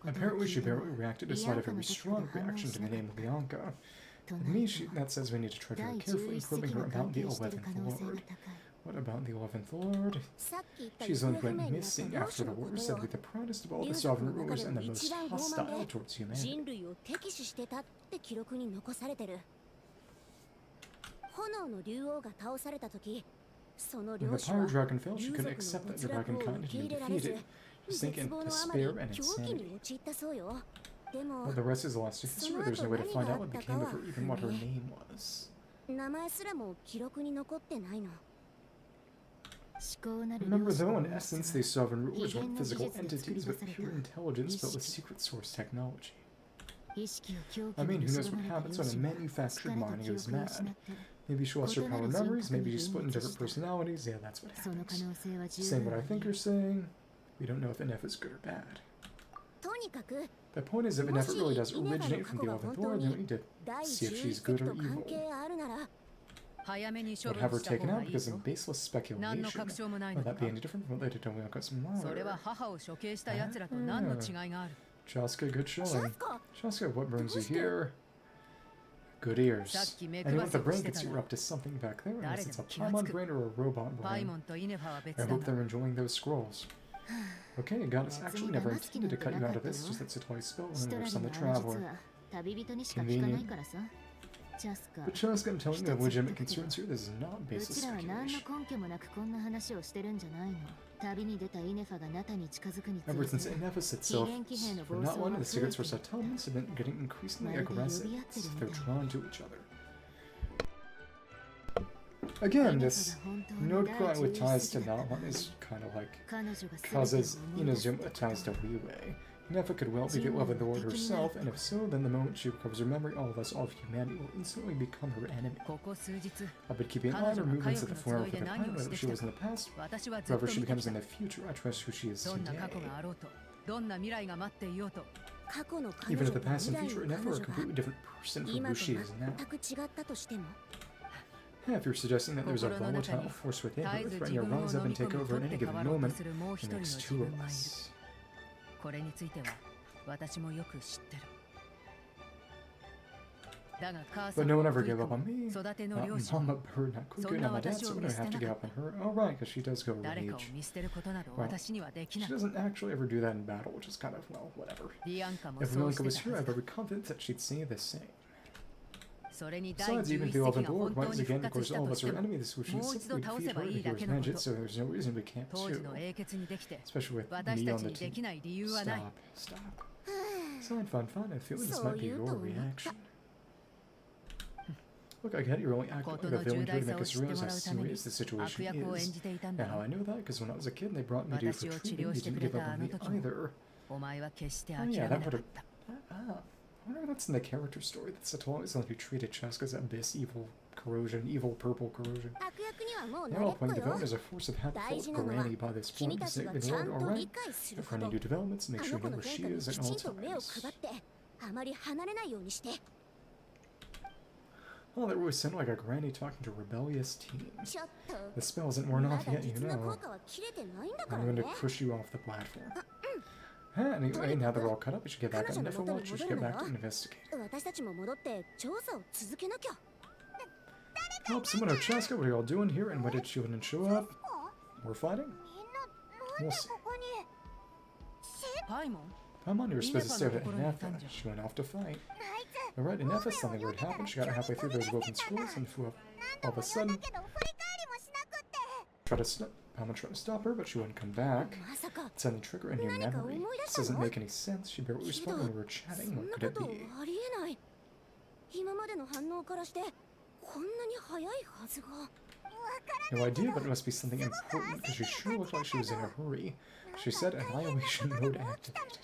Apparently she barely reacted despite a very strong reaction to the name of Lianca. To me, that says we need to tread very carefully, probing her about the 11th Lord. What about the 11th Lord? She's one who went missing after the war, said to be the proudest of all the sovereign rulers and the most hostile towards humanity. When the Pyro Dragon fell, she couldn't accept that the dragon kind had been defeated. Sink in despair and insanity. But the rest is lost to history. There's no way to find out what became of her, even what her name was. Remember though, in essence, these sovereign rulers weren't physical entities, but pure intelligence built with secret source technology. I mean, who knows what happens when a manufactured mind goes mad? Maybe she lost her power memories, maybe she's split in different personalities. Yeah, that's what happens. Saying what I think you're saying, we don't know if Ineffa is good or bad. The point is, if Ineffa really does originate from the 11th Lord, then we need to see if she's good or evil. Would have her taken out because of baseless speculation. Would that be any different from what they did to Lianca's mother? Chasca, good showing. Chasca, what brings you here? Good ears. And what the brain gets you up to something back there, unless it's a Paimon brain or a robot brain. I hope they're enjoying those scrolls. Okay, Goddess actually never intended to cut you out of this, just that Satori's spell and works on the traveler. Convenient. But Chasca, I'm telling you, have legitimate concerns here. This is not baseless speculation. Ever since Ineffa itself, for not one of the secret source settlements have been getting increasingly aggressive, as if they're drawn to each other. Again, this node cry with ties to Nalan is kind of like Kaza's Inazuma ties to Liyue. Ineffa could well be the 11th Lord herself, and if so, then the moment she recovers her memory, all of us, all of humanity, will instantly become her enemy. I've been keeping an eye on her movements at the Flower Feather Clan, whether she was in the past, whoever she becomes in the future, I trust who she is today. Even if the past and future Ineffa are a completely different person from who she is now. Yeah, if you're suggesting that there's a volatile force within her, threatening to rise up and take over at any given moment, it makes two of us. But no one ever gave up on me. Mama Bird, not quick enough. My dad, so when I have to give up on her. Oh, right, because she does go rage. Well, she doesn't actually ever do that in battle, which is kind of, well, whatever. If Lianca was here, I'd be confident that she'd say the same. Besides, even if the 11th Lord once again declares all of us are enemies, which would simply defeat her if he was magic, so there's no reason we can't too. Especially with me on the team. Stop. Fine. I feel like this might be your reaction. Look, I get you're only acting like a villain here to make us realize how serious the situation is. And how I know that, because when I was a kid and they brought me to you for treatment, you didn't give up on me either. Oh yeah, that would have... I wonder if that's in the character story, that Satori is going to be treated Chasca's abyss, evil corrosion, evil purple corrosion. Yeah, well, playing development as a force of habit full of granny by this point, the sacred Lord, alright. But for any new developments, make sure you know where she is at all times. Oh, that really sounded like a granny talking to rebellious teens. ちょっと The spell isn't worn ま off だ yet, you 実の know. 効果は切れてないんだから I'm ね going to push you off the platform. Anyway, now that we're all caught up, we should get back on Ineffa Watch. We should get back to investigating. 私たちも戻って調査を続けなきゃ Help, someone of Chasca, what are you all doing here? And why did Xilonen show up? We're fighting? We'll see. パイモン Paimon, you were supposed to stay with Ineffa. She went off to fight. Alright, Ineffa, something weird happened. She got halfway through those woven scrolls and flew up all of a sudden. Paimon tried to stop her, but she wouldn't come back. まさか Suddenly trigger a new memory. This doesn't make any sense. She barely responded when we were chatting. そん What な could こ it と be? ありえない今までの反応からしてこんなに早いはずが No idea, but it must be something important because she sure looked like she was in a hurry. She said annihilation mode activated.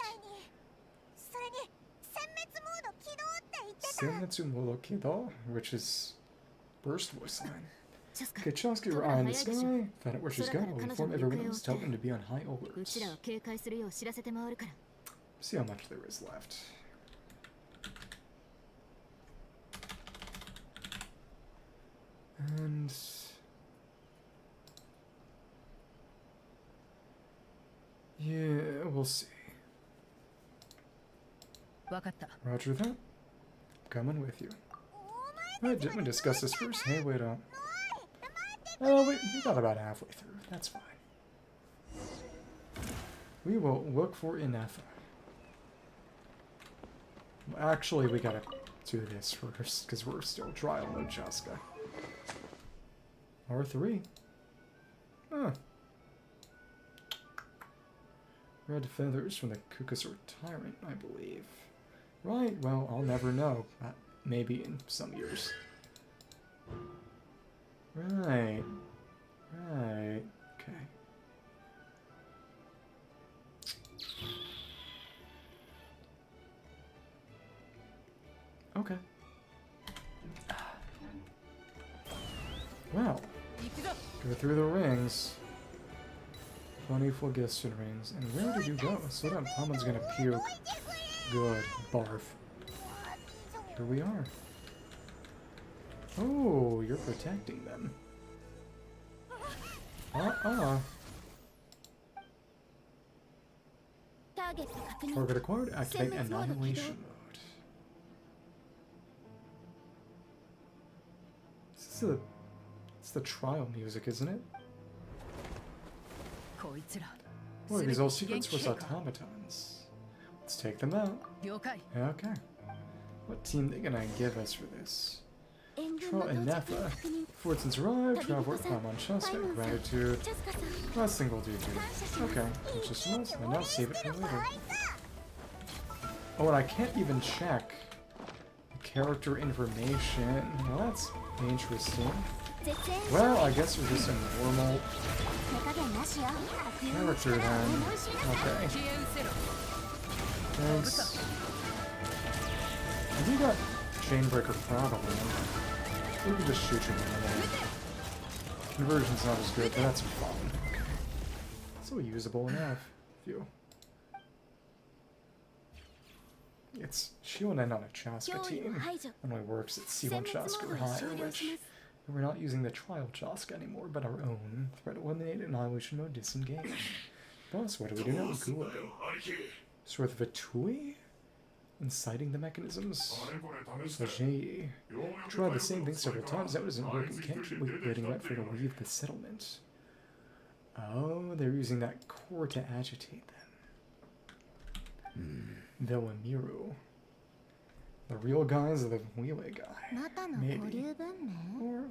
それに殲滅モード起動って言ってた Senmetsu Modo Kido, which is burst voice line. チャスカ Okay, Chasca, your eye in the sky. Find out where she's gone. We'll inform everyone else. Tell them to be on high うちら alert. は警戒するよう知らせて回るから See how much there is left. And yeah, we'll see. わかった Roger that. Coming with you. Alright, didn't we discuss this first? Hey, wait up. Oh, we got about halfway through. That's fine. We will look for Ineffa. Actually, we gotta do this first, because we're still trial mode Chasca. R3. Huh. Red feathers from the Kukasur Tyrant, I believe. Right, well, I'll never know. Maybe in some years. Right. Right. Okay. Okay. Well, go through the rings. 20 phlogiston rings. And where did you go? Slow down, Paimon's gonna puke. Good. Barf. Here we are. Oh, you're protecting them. Target acquired. Activate annihilation mode. It's the trial music, isn't it? こいつら Boy, these old secrets was automatons. Let's take them out. 了解 Okay. What team they gonna give us for this? Trial Ineffa. Fortune's arrived. Trial for Paimon Chasca. Gratitude. チャスカさん Last thing we'll do here. Okay. It's just us, and now save it for later. Oh, and I can't even check character information. Well, that's interesting. 絶縁 Well, I guess we're just a normal 手加減なしよ character then. Okay. 消え失せろ Thanks. Have you got Chainbreaker probably? We can just shoot you in the head. Conversion's not as good, but that's fun. Okay. So usable enough. Phew. It's Xilonen on a Chasca 脅威 team. を排除 Only works at 殲 C1 滅モ Chasca ー or ドを higher, 終了 which します we're not using the trial Chasca anymore, but our own. Threat eliminated, annihilation mode disengaged. Boss, what do we do now? Good. Sword of Vitui? Inciting the mechanisms? Sajay. Tried the same thing several times, that wasn't working. Can't you wait waiting right for her to leave the settlement? Oh, they're using that core to agitate them. Villamiru. The real guys are the Wheelie guy. またの Maybe. 保留文明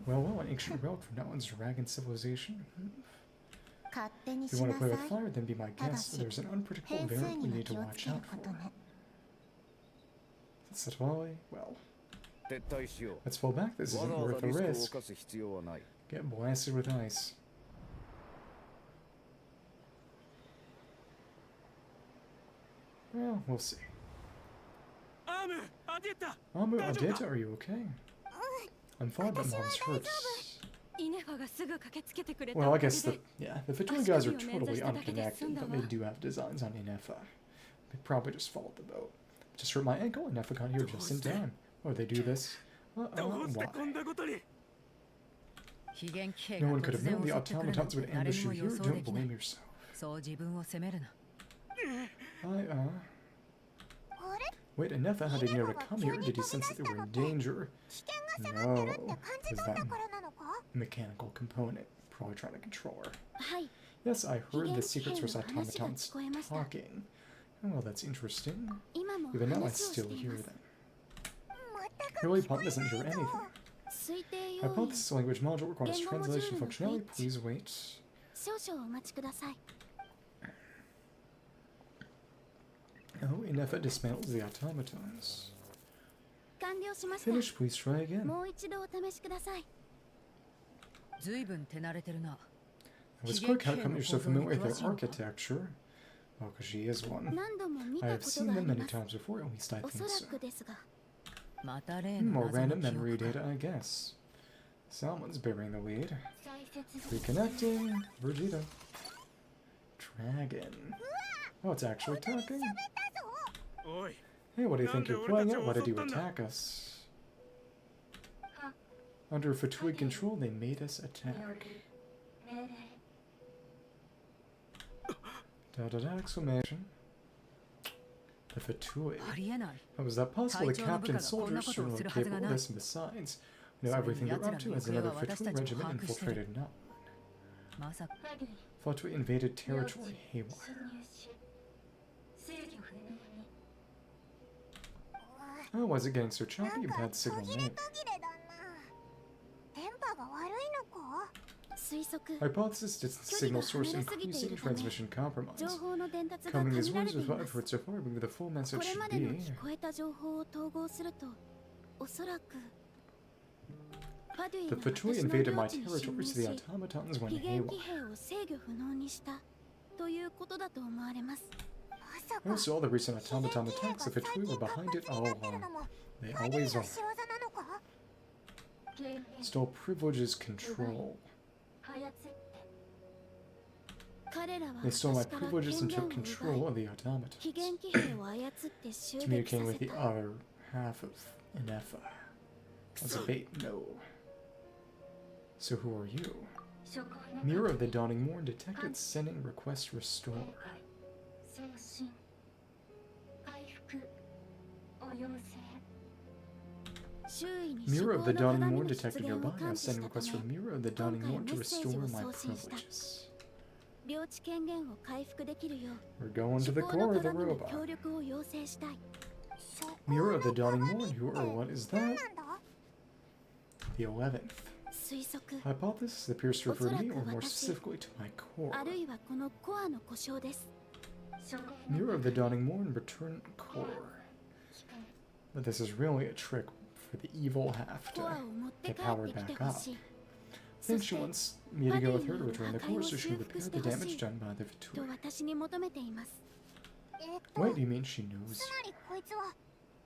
Well, an ancient relic from that one's dragon civilization. 勝手に If し you want な to さ play い with fire, then be my guest. There's an unpredictable 変数 variant we には need to 気をつ watch ける out こ for. とね Satori? Well, 撤退しよう。 let's fall back. This わ isn't ざわ worth ざ the リスクを risk. 冒す必要はない。 Get blasted with ice. Well, we'll see. Amu Adeta, are you okay? I'm fine, but mom's hurt. イネファがすぐ駆けつけてくれた Well, お I かげ guess で the Vittori guys are totally unconnected, but they do have designs on Ineffa. They probably just followed the boat. Just hurt my ankle, Ineffa got here just in time. Oh, they do this? Why? 非言気兵 No が one could 突 have 然 known the 襲ってくるなん automatons て would 誰 ambush に you も here. 予想で Don't きない blame yourself. そう自分を責めるな Wait, Ineffa, how did you know to come here? Did you sense that they were in danger? No. Is that mechanical component? Probably trying to control her. はい Yes, I heard the 非 secret 言 source 気兵の話が automatons 聞こえました talking. Oh, well, that's interesting. 今も Even now, I 話をし still てい hear ます them. Really, Pop doesn't hear anything. 推定要因 Hypothesis language module requires 言語モジュール translation の functionality. 不一致 Please wait. 少々お待ちください Oh, Ineffa dismantles the automatons. 完了しました Finish, please try again. もう一度お試しくださいずいぶん手慣れてるな It was quick how come you're so familiar with their architecture. Oh, because she is one. 何度も見 I た have こと seen があ them り many ます times before, at least I おそ think ら so. くですがまた例の More 謎の random 記 memory 憶か data, I guess. Someone's bearing the lead. Reconnecting. Vegeta. Dragon. Oh, it's actually talking. Hey, what do you think you're playing at? Why did you attack us? Under Fatui control, they made us attack. Exclamation. The Fatui. ありえない How was that possible? The 隊長の部下 captain がこんな soldiers ことを certainly するはずが capable な of い this, and besides, we know everything they're up to as another Fatui regiment infiltrated Nut. まさか Fatui invaded territory haywire. Oh, why is it getting so choppy? Bad signal maybe. 電波が悪いのか推測 Hypothesis did signal source increasing transmission compromise. 情報の伝達が Coming 限 as ら well れ as てい what ま I've す heard so far, but the full こ message れ should までの be. 聞こえた情報を統合するとおそらくファデュイ The が Fatui 私の invaded 領 my 地に territory, 侵 so 入 the し automatons went 非言 haywire. 気兵を制御不能にしたということだと思われますまさか Also, all the recent automaton attacks, the Fatui were behind it all along. They always are. 仕業なのか Stole privileges control. 彼らは They stole my 私から privileges 権 and 限を took 奪 control い of the 非 automatons. 言気兵を操って襲撃 Communicating さ with せ the た other half of Ineffa. As a bait, no. So who are you? Mirror of the Dawning Morn detected sending request restore. Mirror of the Dawning Morn detected nearby. Now sending request for Mirror of the Dawning Morn to restore my privileges. 領地権限を回復できるよう We're going to the 至高 core の of the 鏡の robot. 協力を要請したい Mirror of the Dawning Morn, who or what is that? The 11th. 推測 Hypothesis appears to refer to me, or more specifically to my core. あるいはこのコアの故障です Mirror of the Dawning Morn, return core. But this is really a trick for the evil half コ to アを持って帰 get powered ってきて back ほ up. しい I think she wants me to go with her to return the core so she can repair the damage done by the と Fatui. 私に求めています Wait, you mean she knows? こいつは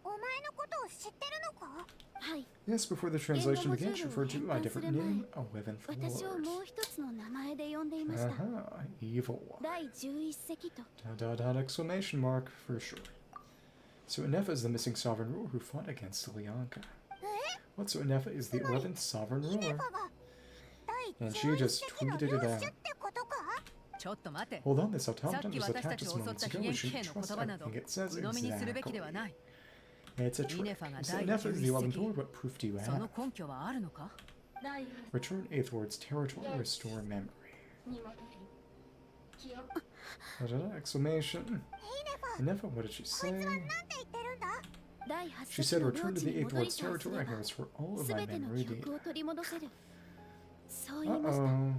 お前のことを知ってるのかはい Yes, before the translation began, she referred to me by a different name, 11th 私を Lord. もう一つの名前で呼んでいました Evil one. 第11隻と Exclamation mark for sure. So Ineffa is the missing sovereign ruler who fought against Lianca. What? So Ineffa is the 11th sovereign ruler? And she just tweeted it out. ちょっと待て Hold on, this さっ automaton き just 私た attacked ち us を襲っ moments た非 ago. We 言気兵 shouldn't の trust 言葉など everything it says 鵜呑みにするべきでは exactly. ない It's a trick. Ineffa が So 第 Ineffa is the 11th 11 lord. What proof do you そ have? の根拠はあるのか Return 8th lord's territory. Restore memory. Exclamation. Ineffa, what did she say? 第8 She 隻 said の return 領 to 地 the に 8th 戻り lord's さえす territory れ and ば restore all of 全 my ての memory 記憶 data. を取り戻せるそう言いました Uh-oh.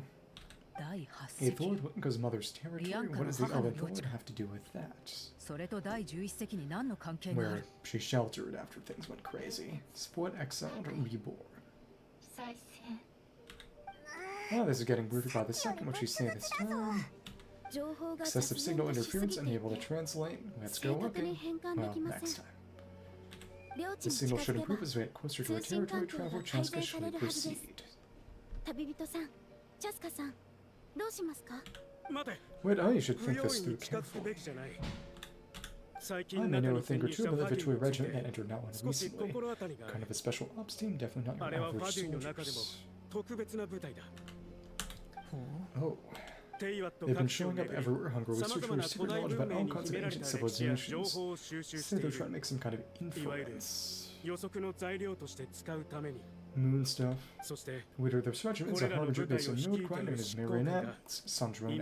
第8 8th 隻 lord, what goes mother's territory? Lianca What does the の母の 11th 領地 lord have to do with that? それと第11隻に何の関係があ Where る she sheltered after things went crazy. Split, exiled, or reborn. Oh, this is getting weirder by the second. What'd she say this time? 情報が Excessive 雑然 signal としす interference, ぎてい unable to て translate. Let's 正 go 確に looking. 変換で Well, きません next time. 領地 The に近 signal づ should けば improve as we get closer to our 通信 territory. 環境が Travel 改 Chasca 善さ should れるはずです proceed. 旅人さんチャスカさんどうしますか 待て Wait, oh, you should 不 think 用 this 意 through に近づくべ carefully. きじゃない I may know a thing or two about the Victoria Regiment that entered not one recently. Kind of a special ops team, definitely not your average soldiers. Oh. They've been showing up everywhere, hungry with search for secret knowledge about all kinds of ancient civilizations. So they're trying to make some kind of influence. Moon stuff. Leader of this regiment is a harbinger based on Node Grind and his marionette, Sandrone.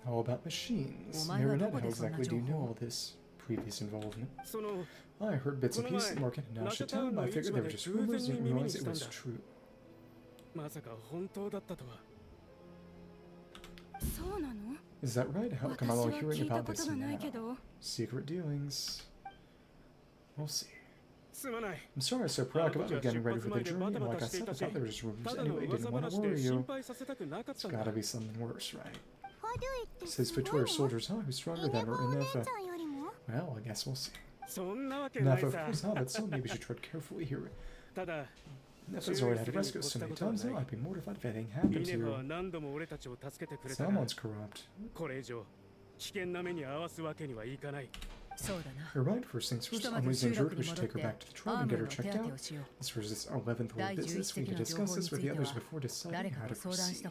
How about machines? Marionette, how exactly do you know all this previous involvement? I heard bits and pieces in the market in Nashitown, but I figured they were just rumors, didn't realize it was true. Is that right? How come I'm all hearing about this now? Secret dealings. We'll see. I'm sorry I was so preoccupied with getting ready for the journey, and like I said, I thought there were just rumors anyway, didn't want to worry you. It's gotta be something worse, right? Says Victoria soldiers, huh? Who's stronger than her, Ineffa? Well, I guess we'll see. Ineffa, of course not, but still, maybe you should tread carefully here. Ineffa's already had to rescue us so many times now, I'd be mortified if anything happened to you. Someone's corrupt. You're right, first things first, Emily's injured, we should take her back to the tribe and get her checked out. This was this 11th ward business, we can discuss this with the others before deciding how to proceed.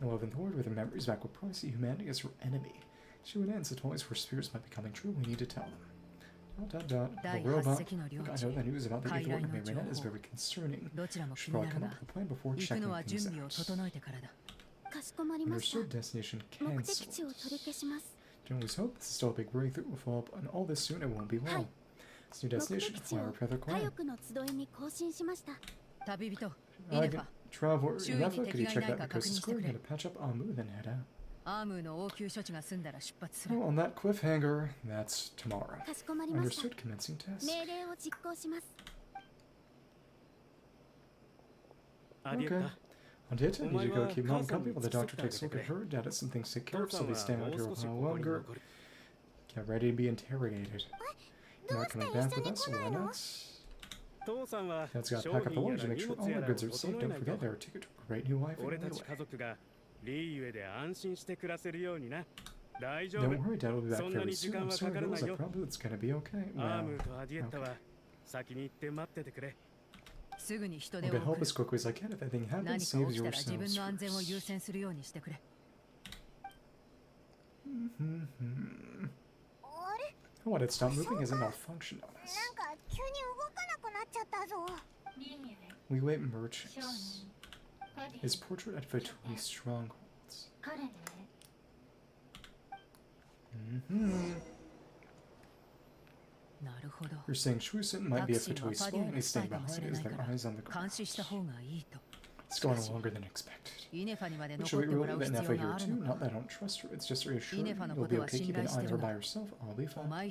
11th ward, with her memories back with Pricey, humanity is her enemy. She would end, so toys for spirits might be coming true, we need to tell them. The robot. Look, I know the news about the 8th ward and Marionette is very concerning. Should probably come up with a plan before checking things out. Understood, destination cancelled. Don't always hope this is still a big breakthrough. We'll follow up on all this soon, it won't be long. This new destination, Flower Feather Clan. Traveler, Ineffa, could you check that because it's going to patch up Amu, then head out. Well, on that cliffhanger, that's tomorrow. Understood, commencing test. Okay. On data, I need you to go keep mom company while the doctor takes a look at her. Dad has some things to take care of, so he'll be staying out here a while longer. Get ready to be interrogated. You're not coming back with us, why not? Dad's got to pack up the luggage to make sure all our goods are safe. Don't forget there are tickets to a great new life in Liyue. Don't worry, Dad will be back very soon. I'm sorry, girls, I promise it's gonna be okay. Well, okay. I'll get help as quickly as I can. If anything happens, save yourselves first. Oh, what, it stopped moving? Is it malfunctioned on us? We wait merchants. His portrait at Victory strongholds. You're saying Shusen might be a Victory spy and he's staying behind as their eyes on the ground. It's going longer than expected. But should we really leave Ineffa here too? Not that I don't trust her, it's just reassuring. You'll be okay keeping an eye on her by yourself. I'll be fine.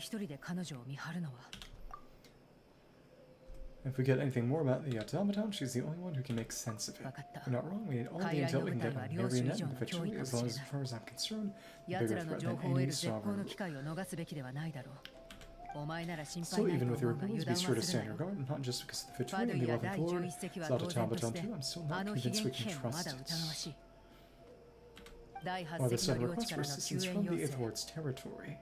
If we get anything more about the automaton, she's the only one who can make sense of it. You're not wrong, we need all the intel we can get on Marionette and the Victory, as far as I'm concerned, the bigger threat than any sovereign. So even with your abilities, be sure to stay on your guard, not just because of the Victory and the 11th Lord. It's not a Tableton too, I'm still not convinced we can trust it. While the sudden request for assistance from the 8th Lord's territory,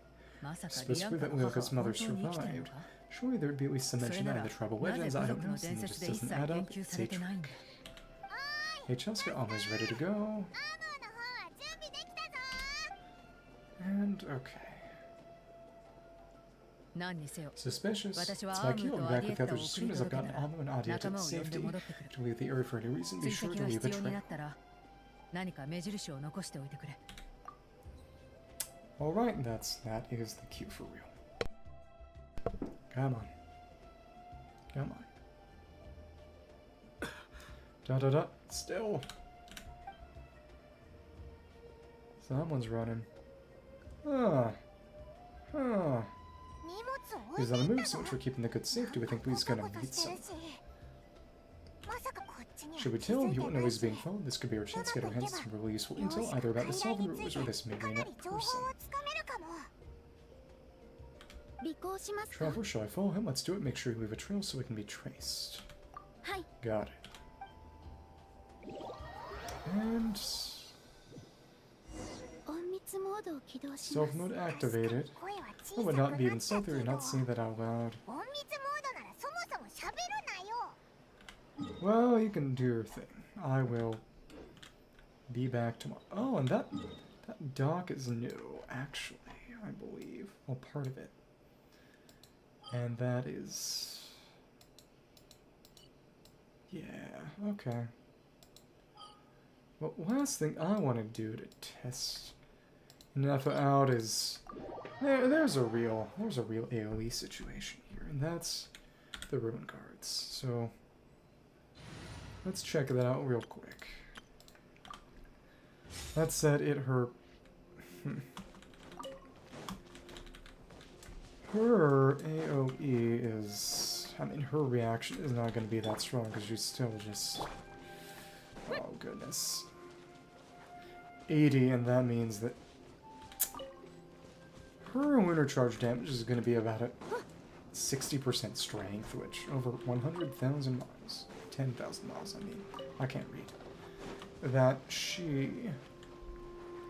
specifically that Lianca's mother survived, surely there'd be at least some mention that in the tribal legends. I don't know, something just doesn't add up. It's a trick. Hey Chasca, almost ready to go. And okay. Suspicious. It's my cue. I'll be back with the others as soon as I've gotten Amu and Adia to safety. To leave the area for any reason, be sure to leave a trail. Alright, that is the cue for real. Come on. Come on. Da. Still. Someone's running. He's on the move, so much for keeping the goods safe. Do we think he's gonna meet someone? Should we tell him he won't know he's being followed? This could be our chance to get our hands on some really useful intel, either about the Sovereign rulers or this marionette person. Traveler, shall I follow him? Let's do it. Make sure you leave a trail so we can be traced. Got it. And モードを起動します。 Stealth mode activated. I would not be even stealthy or not say that out loud. 隠密モードならそもそも喋るなよ。 Well, you can do your thing. I will be back tomorrow. Oh, and that dock is new, actually, I believe. Well, part of it. And that is... yeah, okay. Well, last thing I want to do to test Ineffa out is... There's a real AoE situation here, and that's the Ruin Guards. So, let's check that out real quick. That said, her AoE is... I mean, her reaction is not going to be that strong because she's still just... oh, goodness. 80, and that means that her Lunar-Charged damage is going to be about a 60% strength, which over 100,000 miles. 10,000 miles, I mean. I can't read. That she...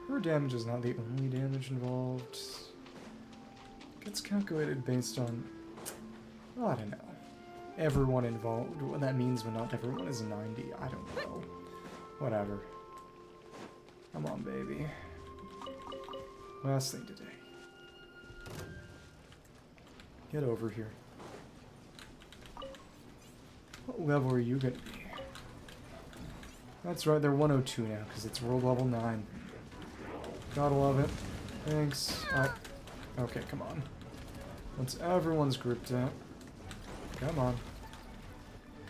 her damage is not the only damage involved. Gets calculated based on... well, I don't know. Everyone involved. What that means when not everyone is 90, I don't know. Whatever. Come on, baby. Last thing today. Get over here. What level are you gonna be? That's right, they're 102 now, because it's world level 9. Gotta love it. Thanks. Okay, come on. Once everyone's grouped out. Come on.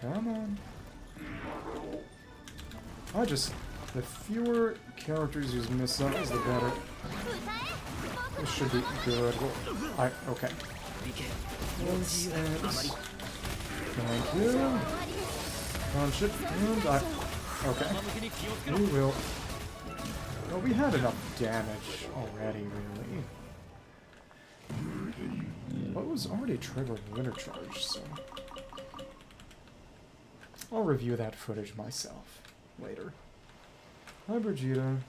Come on. The fewer characters use missiles, the better. This should be good. Okay. Thanks. Thank you. Punch it, and okay. We will. Well, we had enough damage already, really. What was already triggered Lunar-Charged, so... I'll review that footage myself later. Hi, Brigitte.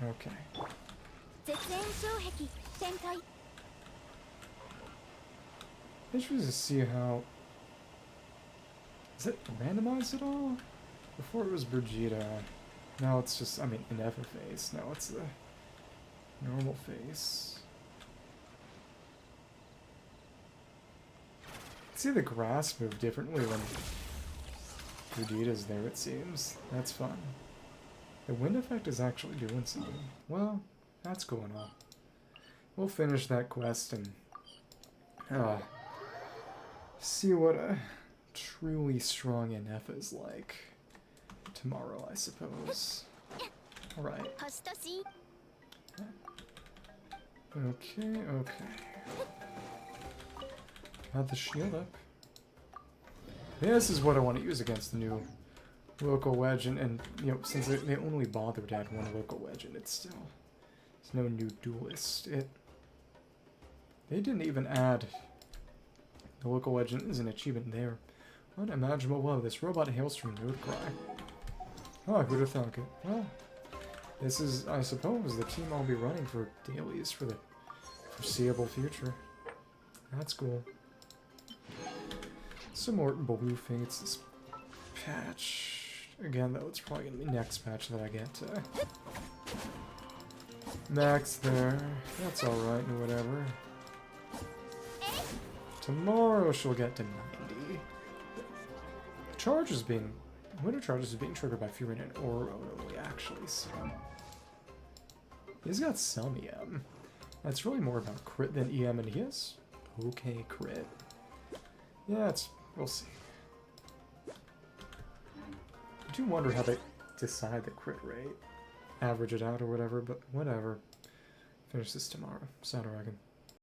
Okay. Interested to see how... is it randomized at all? Before it was Brigitte. Now it's just, I mean, Ineffa face. Now it's the normal face. See the grass move differently when Vegeta's there, it seems. That's fun. The wind effect is actually doing something. Well, that's going on. We'll finish that quest and see what a truly strong Ineffa is like tomorrow, I suppose. Alright. Okay. Got the shield up. This is what I want to use against the new local wedge, and you know, since they only bothered to add one local wedge, and it's no new duelist. They didn't even add the local wedge as an achievement there. Unimaginable. Whoa, this robot hailstorm note cry. Oh, who'd have thunk it? Well, this is, I suppose, the team I'll be running for dailies for the foreseeable future. That's cool. Some more blue fates this patch. Again, though, it's probably going to be next patch that I get max there. That's alright, and whatever. Tomorrow she'll get to 90. Lunar-Charged is being triggered by Fury and Oro only, actually, so... He's got some EM. That's really more about crit than EM, and he has okay crit. Yeah, we'll see. I do wonder how they decide the crit rate. Average it out or whatever, but whatever. Finish this tomorrow. Sound dragon.